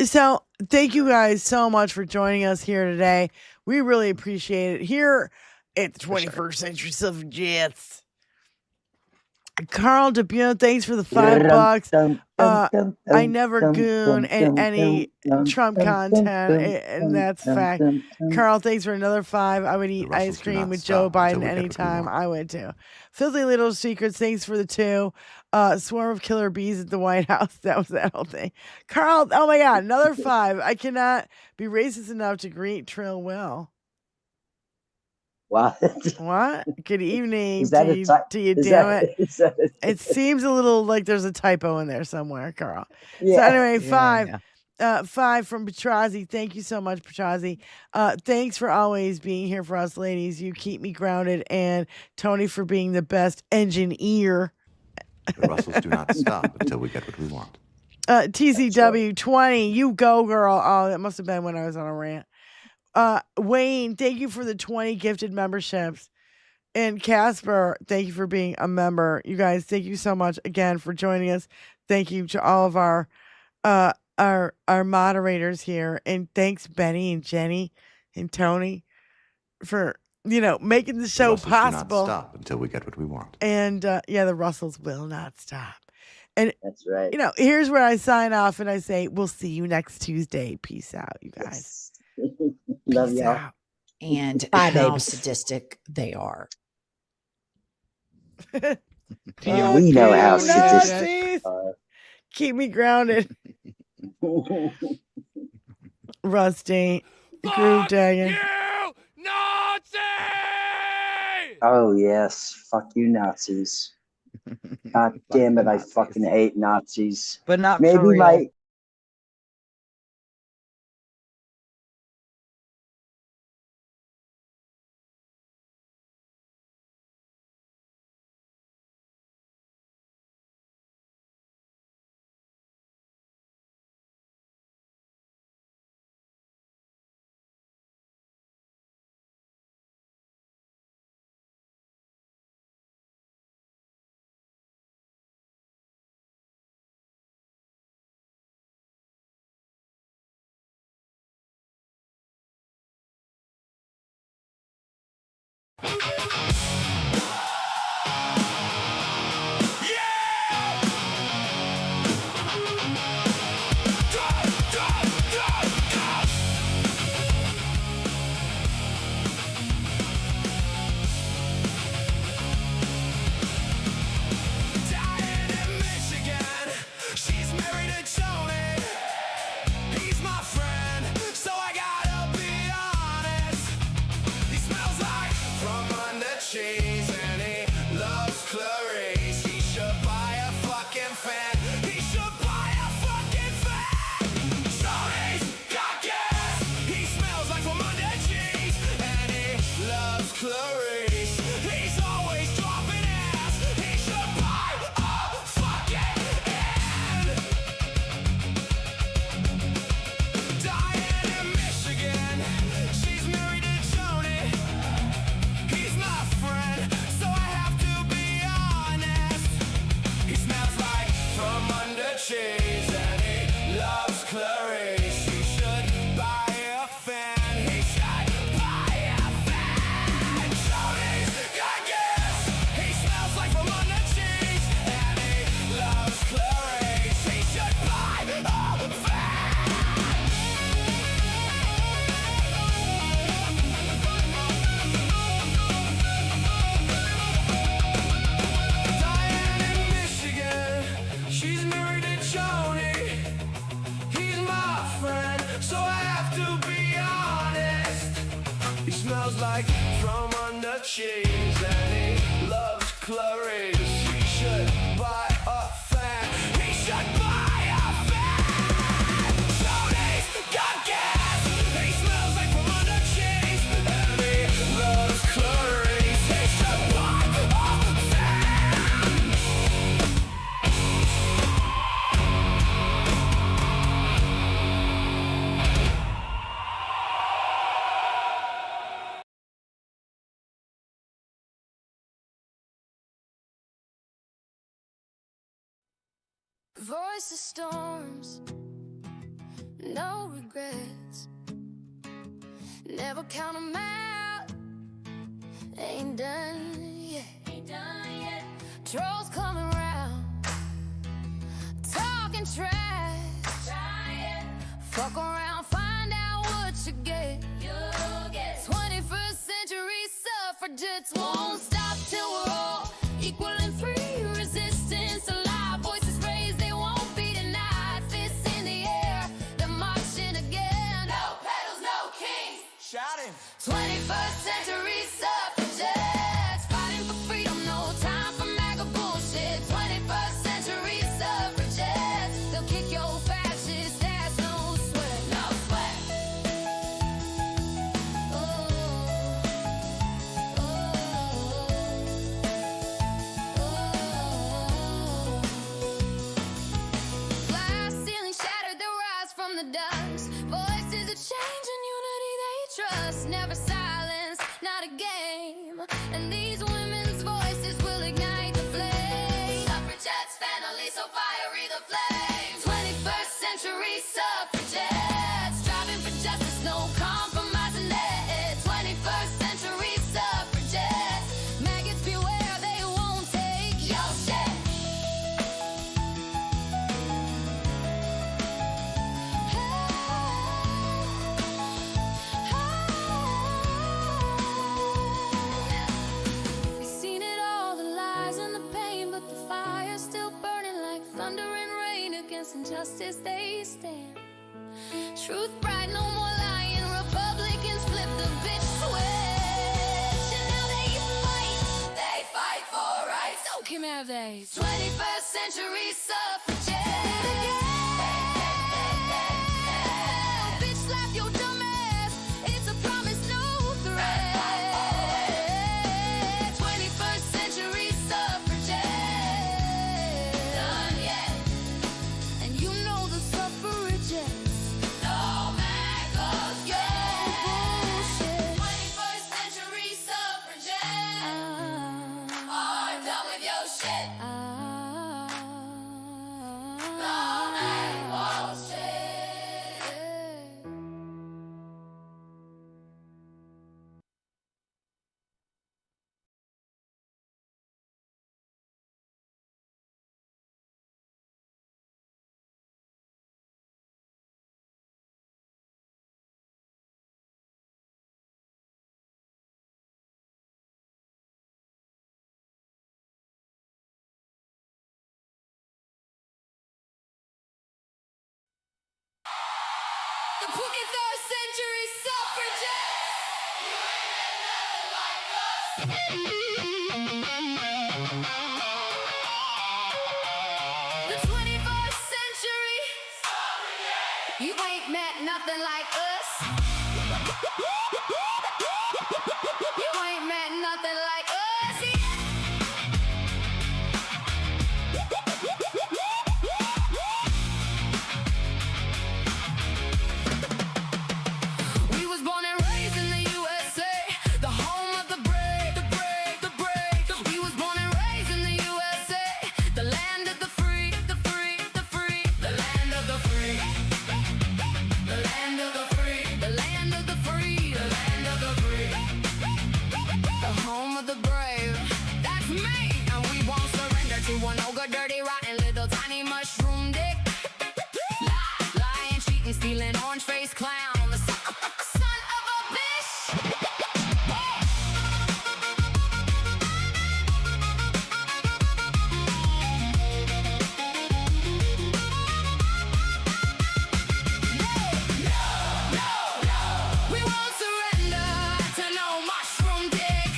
So thank you guys so much for joining us here today. We really appreciate it. Here at the 21st Century Suffragettes. Carl DeBune, thanks for the $5. I never goon in any Trump content, and that's fact. Carl, thanks for another $5. I would eat ice cream with Joe Biden anytime. I would too. Filthy Little Secrets, thanks for the 2. Swarm of Killer Bees at the White House. That was that whole thing. Carl, oh my God, another 5. I cannot be racist enough to greet Trill Will. What? What? Good evening Is that to a you, ty- to you, is damn that- it. is that a- It seems a little like there's a typo in there somewhere, Carl. So Yeah. anyway, Yeah, 5. 5 from Petrazi. Thank you so much, Petrazi. Thanks for always being here for us, ladies. You keep me grounded. And Tony for being the best engineer. The Russells do not stop until we get what we want. TCW 20. You go, girl. Oh, that must have been when I was on a rant. Wayne, thank you for the 20 gifted memberships. And Casper, thank you for being a member. You guys, thank you so much again for joining us. Thank you to all of our moderators here. And thanks, Benny and Jenny and Tony, for making the show Russells do not possible. stop until we get what we want. And the Russells will not stop. And That's right. Here's where I sign off and I say, we'll see you next Tuesday. Peace out, you guys. Love Peace y'all. out. And Bye, how babes. sadistic they are. We know how sadistic. Nazis. Keep me grounded. Rusty. Groove Dagon. Oh yes, fuck you, Nazis. God damn it, I fucking hate Nazis. But not Maybe for real. my cheese and he loves Clarice. He should buy a fan. He should buy a fan. Tony's got gas. He smells like from under cheese and he loves Clarice. He should buy a fan. Diane in Michigan, she's married to Joni. He's my friend, so I have to be honest. He smells like from under cheese and he loves Clarice. He should buy a fan. He should buy a fan. Tony's got gas. He smells like from under cheese and he loves Clarice. He should buy a fan. Voice of storms, no regrets. Never count them out. Ain't done yet. Ain't done yet. Trolls coming round, talking trash. Try it. Fuck around, find out what you get. You'll get. 21st century suffragettes won't stop till we're all equal and free. Resistance alive, voices raised, they won't be denied. Fists in the air, they're marching again. No pedals, no kings. Shouting. 21st century suffragettes fighting for freedom, no time for MAGA bullshit. 21st century suffragettes, they'll kick your fascist ass, no sweat, no sweat. Glass ceiling shattered, they rise from the dust. Voices of change and unity they trust. Never silence, not a game. And these women's voices will ignite the flame. Suffragettes, family, so fiery the flame. 21st century suffragettes, striving for justice, no compromising it. 21st century suffragettes, maggots beware, they won't take your shit. We've seen it all, the lies and the pain, but the fire's still burning like thunder and rain. Against injustice they stand. Truth bright, no more lying. Republicans flip the bitch switch, and now they fight for rights. So Kim have they 21st century suffragettes. Bitch, slap your dumb ass. It's a promise, no threat. 21st century suffragettes. Done yet. And you know the suffragettes. No man goes yet. Bullshit. 21st century suffragettes. Are done with your shit. No man goes shit. The 23rd century suffragettes. The 21st century. You ain't met nothing like us. You ain't met nothing like us. We was born and raised in the USA, the home of the brave, the brave, the brave. We was born and raised in the USA, the land of the free, the free, the free. feeling orange face clown. The son of a bitch. We won't surrender to no mushroom dick.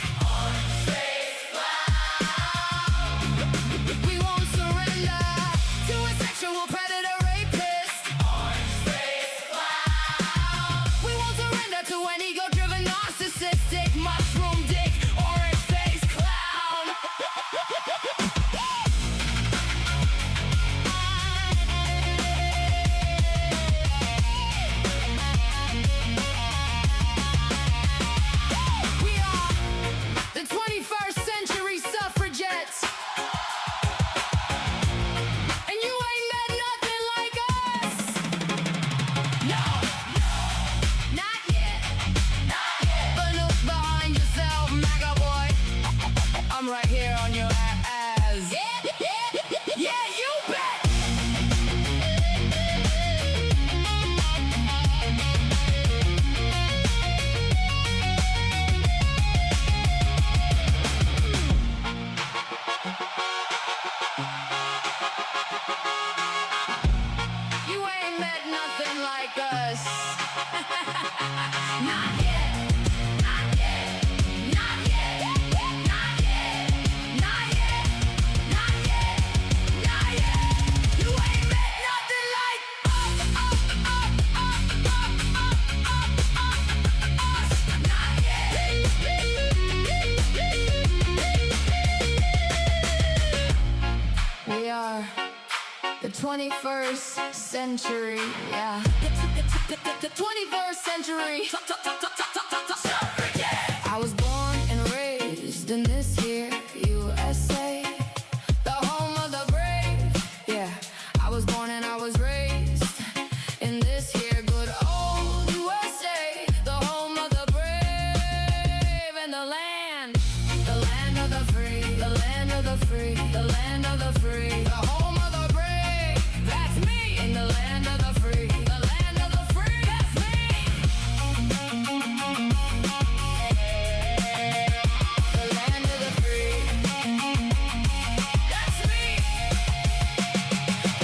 We won't surrender to a sexual predator rapist. We won't surrender to an ego-driven narcissistic mushroom dick orange face clown. We are the 21st century suffragettes. And you ain't met nothing like us. No, not yet. But look behind yourself, MAGA boy. I'm right here on your ass. Yeah, you bet. You ain't met nothing like us. Not yet. Not yet. Not yet. Not yet. Not yet. Not yet. Not yet. You ain't met nothing like us. Not yet. We are the 21st century, yeah. The 21st century. I was born and raised in this here USA, the home of the brave. Yeah, I was born and I was raised in this here good old USA, the home of the brave and the land of the free, the land of the free, the land of the free, the home of the brave. That's me in the land of the free, the land of the free. That's me. The land of the free. That's me.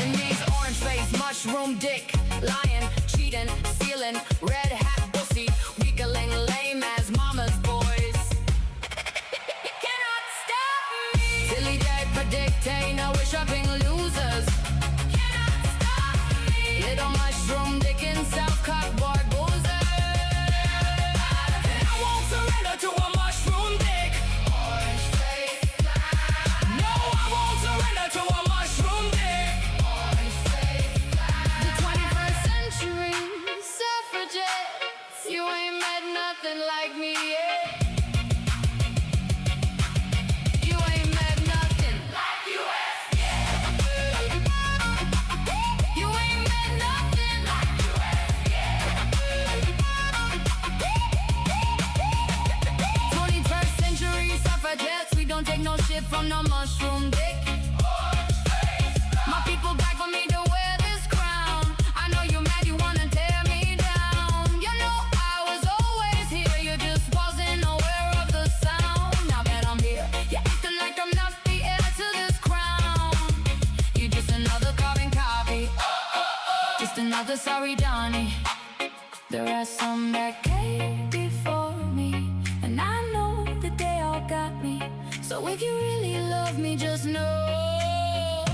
And these orange face, mushroom dick, lying, cheating, stealing, red hat pussy, wiggling lame as mama's boys. Cannot stop me. Silly day predicting, I wish I've been losers. Cannot stop me. Little mushroom dick and self-cock boy boozer. And I won't surrender to a mushroom dick. Orange face. No, I won't surrender to a mushroom dick. Orange face. The 21st century suffragettes. You ain't met nothing like me yet. You ain't met nothing like US yet. You ain't met nothing like US yet. 21st century suffragettes. We don't take no shit from no mushroom dick. My people beg for me to wear this crown. I know you mad, you wanna tear me down. You know I was always here, you just wasn't aware of the sound. Now that I'm here, you're acting like I'm not the heir to this crown. You're just another carbon copy, just another sorry Donnie. There are some that came before me, and I know that they all got me. So if you really love me, just know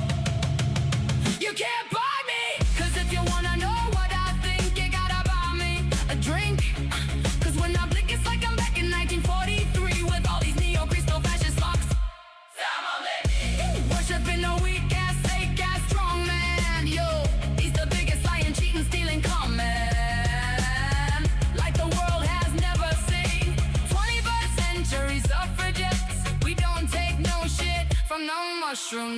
you can't buy me. 'Cause if you wanna know what I think, you gotta buy me a drink. 'Cause when I blink, it's like I'm back in 1943 with all these neo-crystal fascist fucks. Worshiping a weak-ass, fake-ass, strong man. Yo, he's the biggest lying, cheating, stealing, con man. Like the world has never seen. 21st century suffragettes. We don't take no shit from no mushroom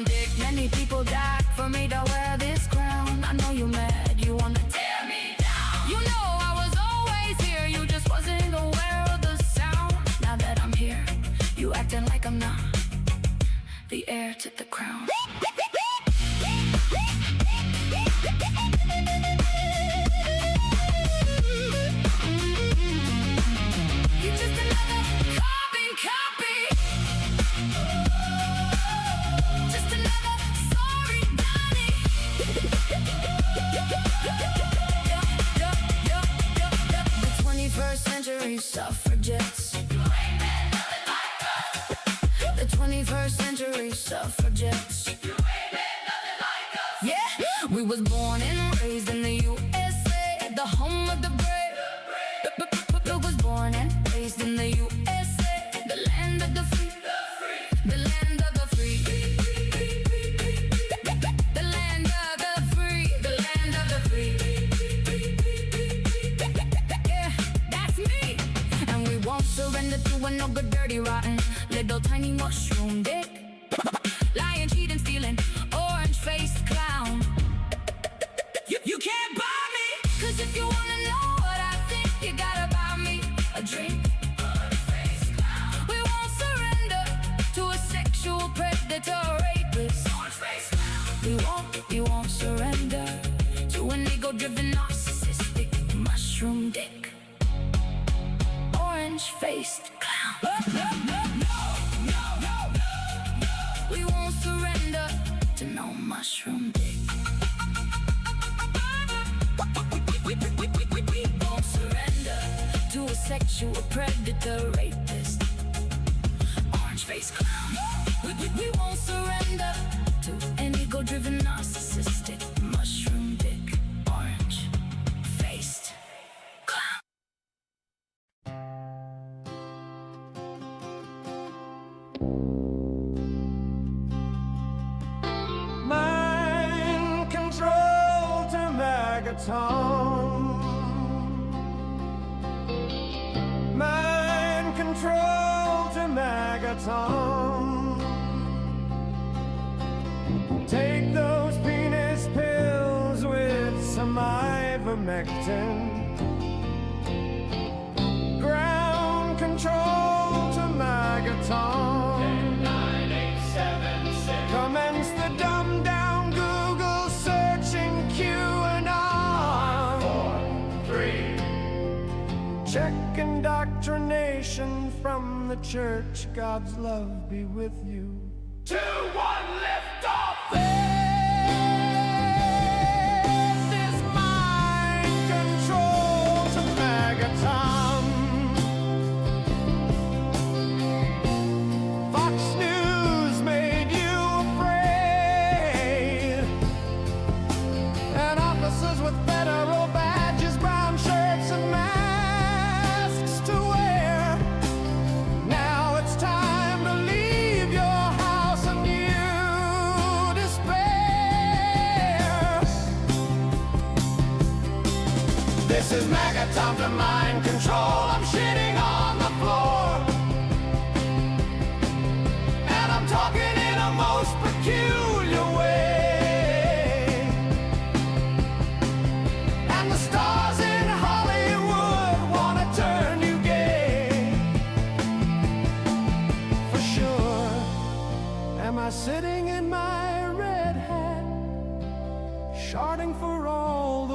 doing no good, dirty, rotten, little tiny mushroom dick. Lying, cheating, stealing, orange-faced clown. You can't buy me, 'cause if you wanna know what I think, you gotta buy me a drink. We won't surrender to a sexual predator rapist. We won't surrender to an ego-driven narcissistic mushroom dick. Orange-faced clown. We won't surrender to no mushroom dick. We won't surrender to a sexual predator rapist. Orange-faced clown. We won't surrender to an ego-driven narcissistic mushroom dick. Orange-faced clown. Mind control to Megaton. Mind control to Megaton. Take those penis pills with some ivermectin. Ground control to Megaton. 10987. Commence the dumb down Google searching QAnon. 4, 3. Check indoctrination from the church. God's love be with you. 2, 1, lift off. This is mind control to Megaton. Fox News made you afraid, and officers with federal badges, brown shirts, and masks to wear. Now it's time to leave your house and you despair. This is Megaton to mind control. I'm shitting on the floor, and I'm talking in a most peculiar way. And the stars in Hollywood wanna turn you gay. For sure, am I sitting in my red hat, sharding for all the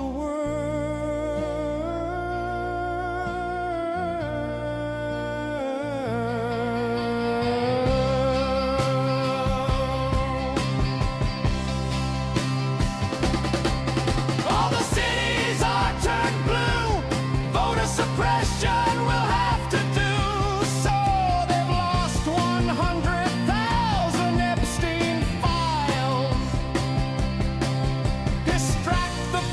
All the cities are turned blue. Voter suppression will have to do. So they've lost 100,000 Epstein files. Distract the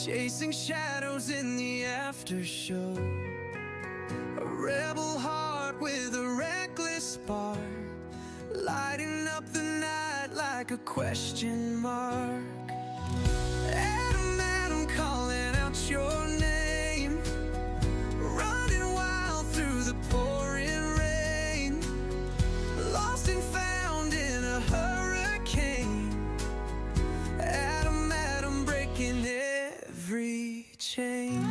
chasing shadows in the after show. A rebel heart with a reckless spark, lighting up the night like a question mark. Adam, Adam, calling out your name, running wild through the pouring rain, lost and found in a hurricane. Adam, Adam, breaking every chain.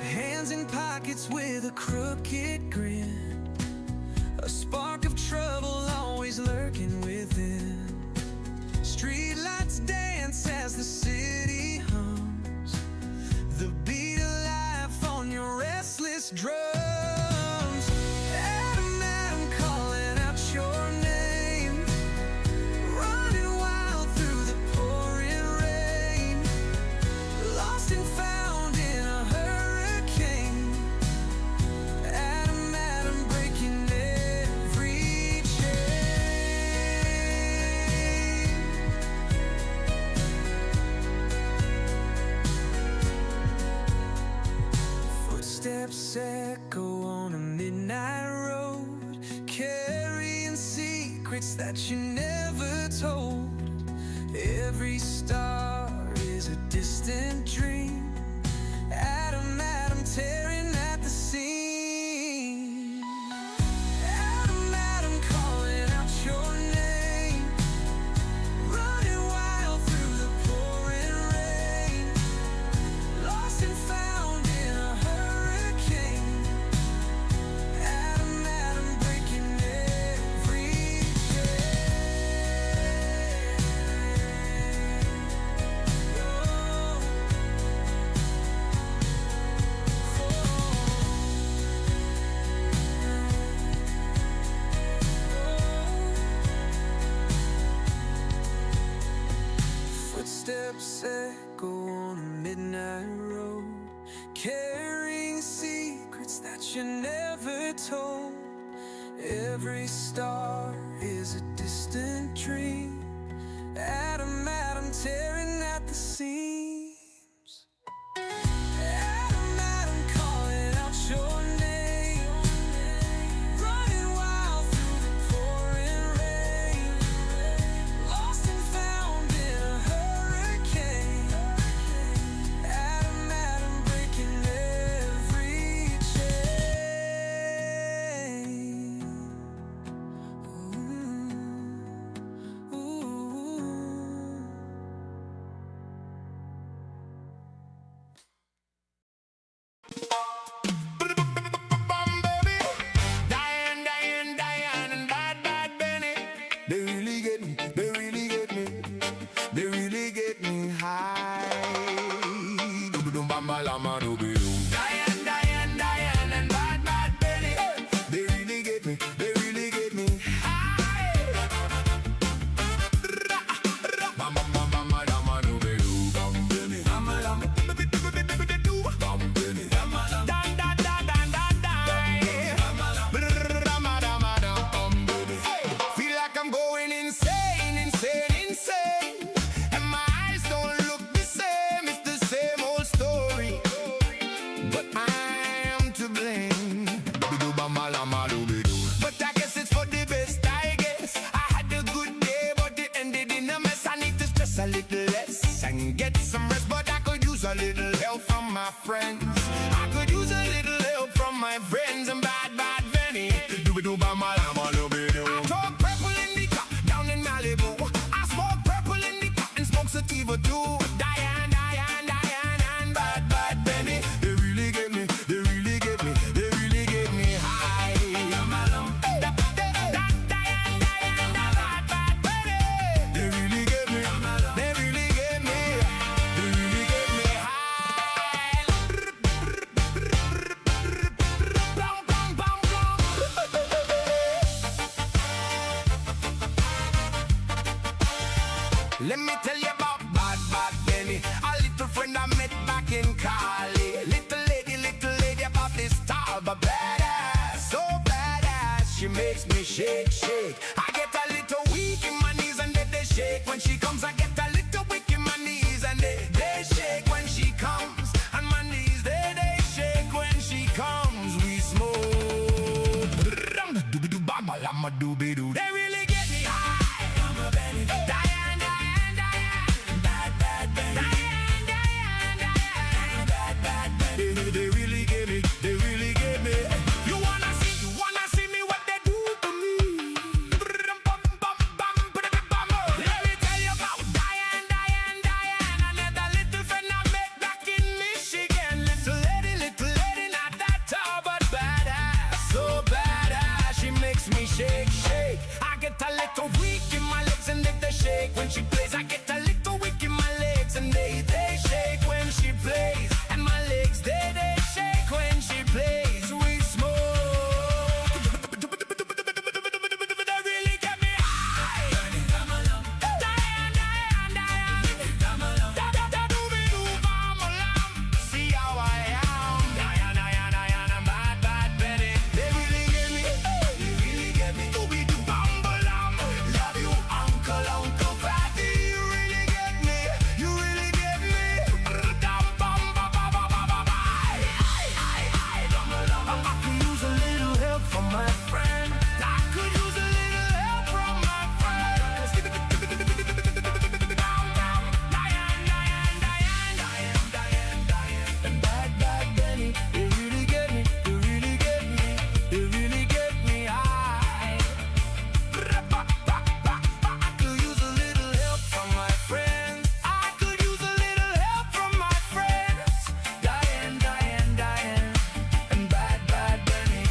Hands in pockets with a crooked grin, a spark of trouble always lurking within. Streetlights dance as the city hums, the beat of life on your restless drums. Adam, Adam, calling out your name, running wild through the pouring rain, lost and found in a hurricane. Adam, Adam, breaking every chain. Footsteps echo on a midnight road, carrying secrets that you never told. Every star is a distant dream. Adam, Adam, tearing at the seam. Adam, Adam, calling out your name, running wild through the pouring rain, lost and found in a hurricane. Adam, Adam, breaking every Footsteps echo on a midnight road, carrying secrets that you never told. Every star is a distant dream. Adam, Adam, tearing at the seams. Adam, Adam, calling out your name, running wild through the pouring rain, lost and found in a hurricane. Adam, Adam, breaking every chain. Ooh, ooh. Diane, Diane, Diane, and bad, bad Benny. They really get me, they really get me, they really get me high. Diane, Diane, Diane, and bad, bad Benny. They really get me, they really get me high. Feel like I'm going insane, insane, insane, and my eyes don't look the same. It's the same old story, but I am to blame. But I guess it's for the best, I guess. I had a good day, but it ended in a mess. I need to stress a little less and get some rest, but I could use a little help from my friends. I could use a little help from my friends and bad, bad Benny. I talk purple indica down in Malibu. I smoke purple indica and smoke sativa too. Diane, Diane, Diane, and bad, bad Benny. They really get me, they really get me, they really get me high. Diane, Diane, bad, bad Benny. They really get me, they really get me, they really get me high. Bum, bum, bum, bum. Let me tell you about bad, bad Benny, a little friend I met back in Cali. Little lady about this star, but badass, so badass. makes me shake, shake. I get a little weak in my knees and they shake. When she comes, I get a little weak in my knees and they shake when she comes. And my knees, they shake when she comes. We smoke. They really get me high. I'm a Benny. Diane, Diane, Diane. Bad, bad Benny. Diane, Diane, Diane. Bad, bad Benny. They really get me. They really get me. You wanna see me what they do to me? Let me tell you about Diane, Diane, Diane. Another little friend I met back in Michigan. Little lady, not that tall but badass. So badass, she makes me shake, shake. I get a little weak in my legs and they shake when she plays. I get a little weak in my legs and they shake when she plays. And my legs, they shake when she plays. We smoke. They really get me high. Diane, Diane, Diane. See how I am. Diane, Diane, Diane. I'm bad, bad Betty. They really get me. They really get me. Bumble-lam. Love you, Uncle, Uncle Fatty. You really get me. You really get me. I could use a little help from my friend. I could use a little help from my friends. Diane, Diane, Diane, Diane, Diane, Diane, and bad, bad Benny. They really get me. They really get me. They really get me high. I could use a little help from my friends. I could use a little help from my friends. Diane, Diane, Diane, and bad, bad Benny.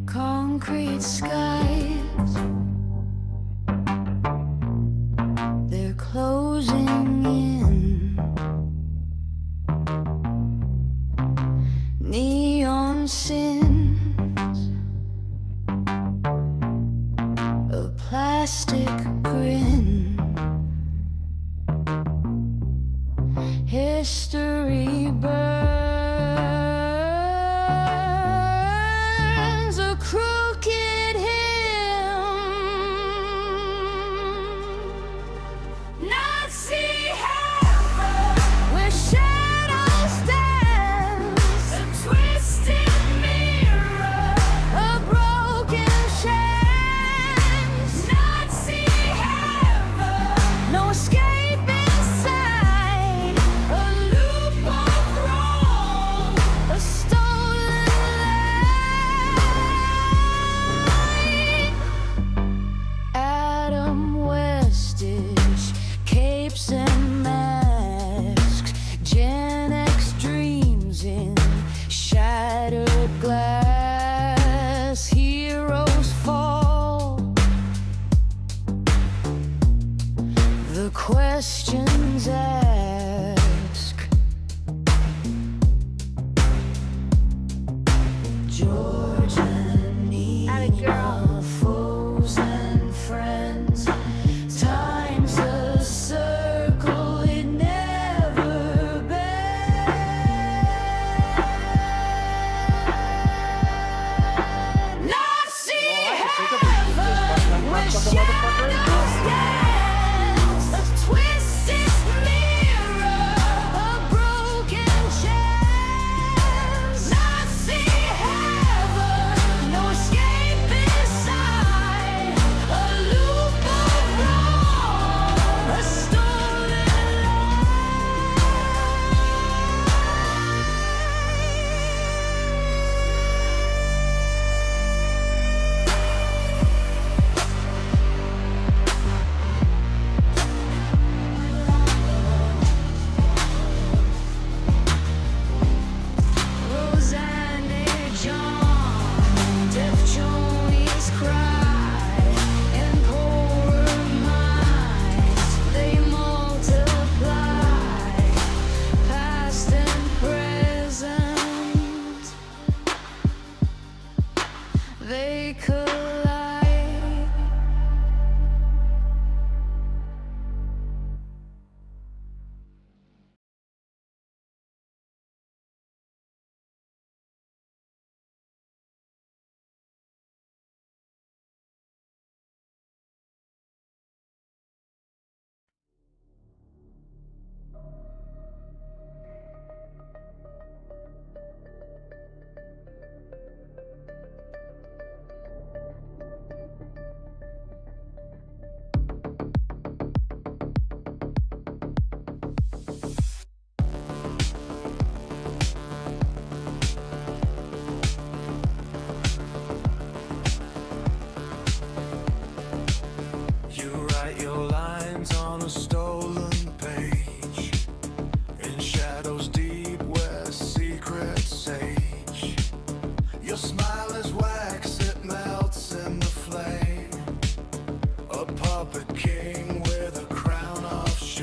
Concrete skies, they're closing in. Neon sins, a plastic grin. History burns a crooked hymn. Nazi heaven, where shadows dance, a twisted mirror, a broken chance. Nazi heaven, no escape inside, a loop of wrong, a stolen light. Adam Westish, capes and masks, Gen X dreams in shattered glass. Heroes fall, the questions ask. Georgia neon foes and friends. Time's a circle it never bends. Nazi heaven, where shadows dance, a twisted mirror,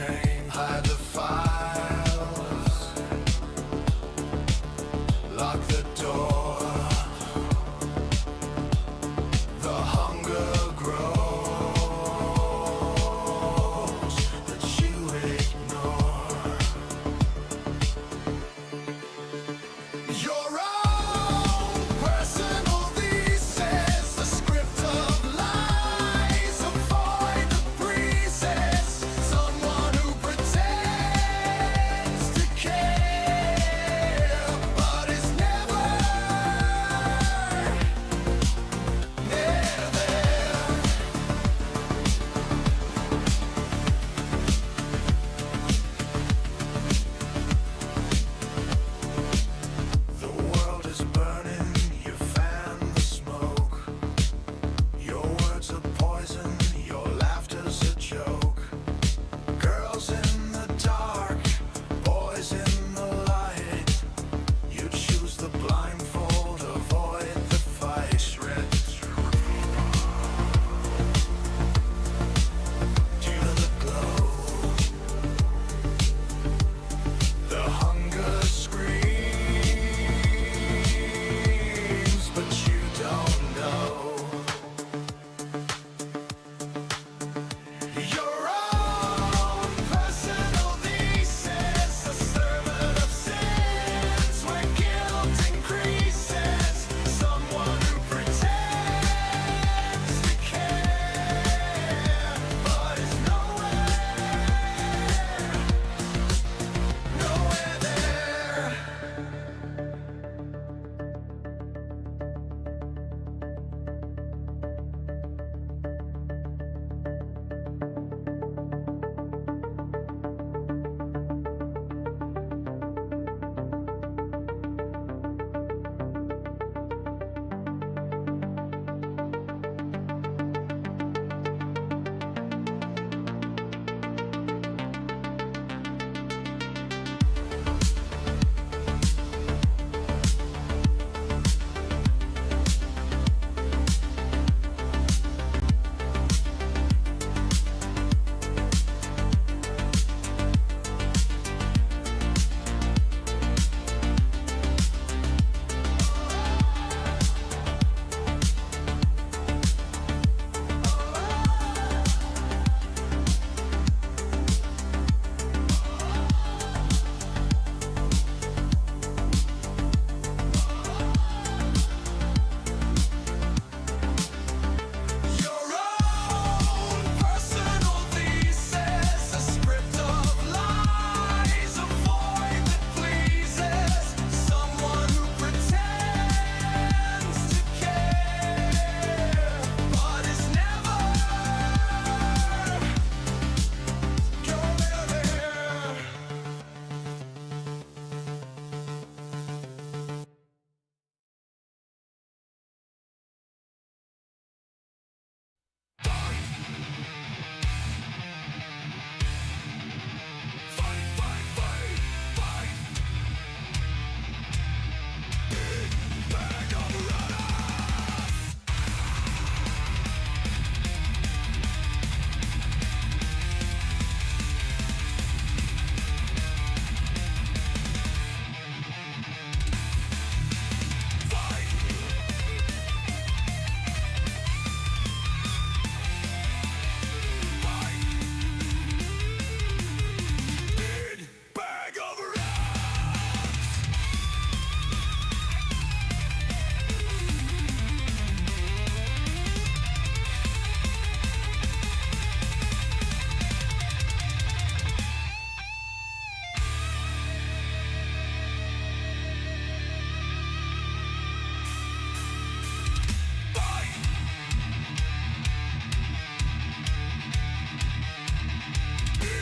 chain, hide the files, lock the door. The hunger grows that you ignore. Your own personal thesis, the script of lies, avoid the breezes. Someone who pretends to care, but is never there. The world is burning, you fan the smoke. Your words are poison, your laughter's a joke. Girls in the dark, boys in the light. You choose the blindfold, avoid the fight. To the glow, the hunger screams, but you don't know. Your own personal thesis, a servant of sins, where guilt increases. Someone who pretends to care, but is nowhere there. Your own personal thesis, a script of lies, a void that pleases. Someone who pretends to care, but is never there.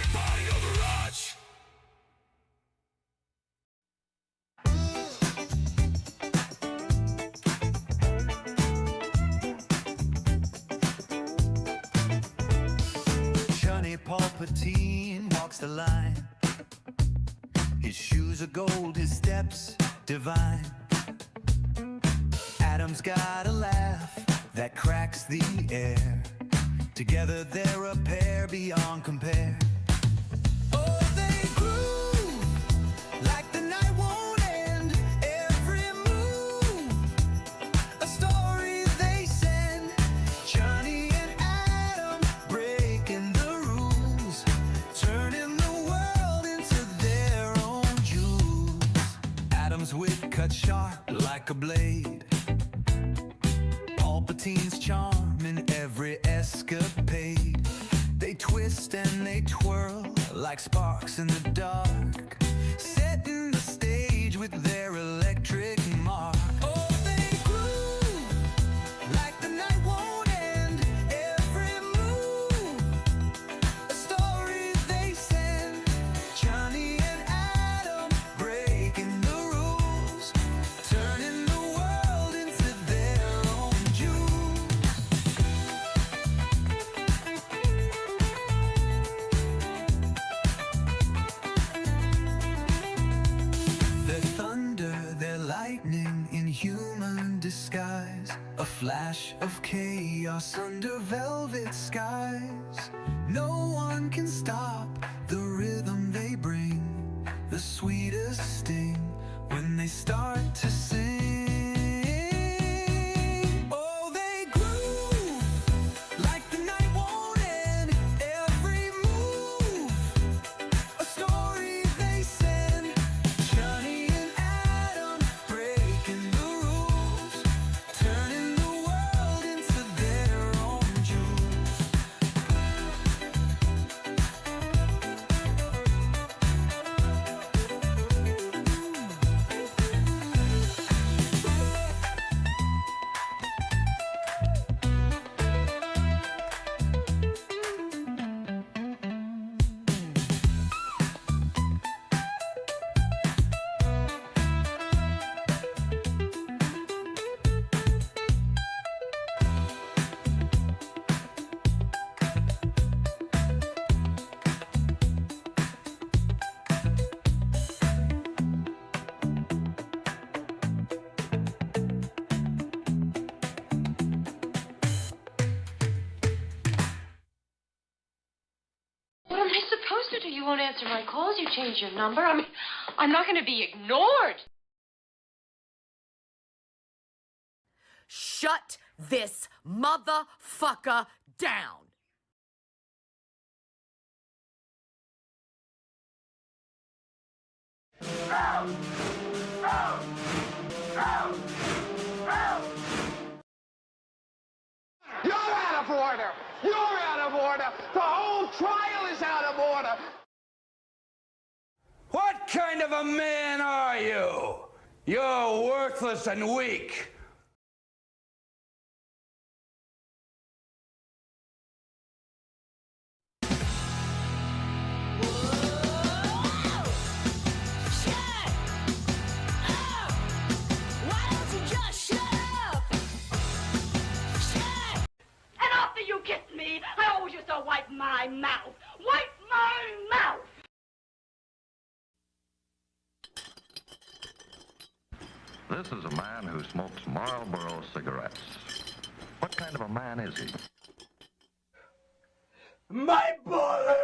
Bag of rats. Johnny Palpatine walks the line. His shoes are gold, his steps divine. Adam's got a laugh that cracks the air. Together they're a pair beyond compare. cut sharp like a blade. Palpatine's charm in every escapade. They twist and they twirl like sparks in the dark, setting the stage with their electric mark. Oh, they groove like the night won't end. Every move, a story they send. Johnny and Adam breaking the rules, turning the world into their own jewels. Their thunder, their lightning in human disguise. A flash of chaos under velvet skies. No one can stop the rhythm they bring. The sweetest sting when they start to sing. Oh, they groove like the night won't end. Every move, a story they send. Johnny and Adam breaking the rules, turning the world into their own jewels. What am I supposed to do? You won't answer my calls. You changed your number. I mean, I'm not going to be ignored. Shut this motherfucker down. You're out of order! You're out of order! The whole trial is out of order! What kind of a man are you? You're worthless and weak. Why don't you just shut up? And after you kissed me, I always used to wipe my mouth. Wipe my mouth! This is a man who smokes Marlboro cigarettes. What kind of a man is he? My boy!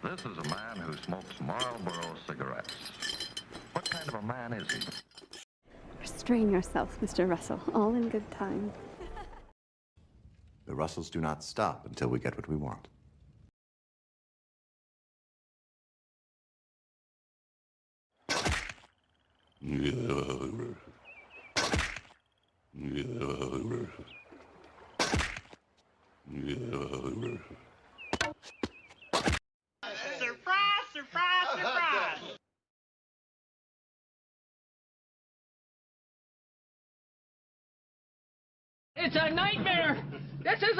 This is a man who smokes Marlboro cigarettes. What kind of a man is he? Restrain yourself, Mr. Russell. All in good time. The Russells do not stop until we get what we want. Surprise, surprise, surprise. It's a nightmare! This is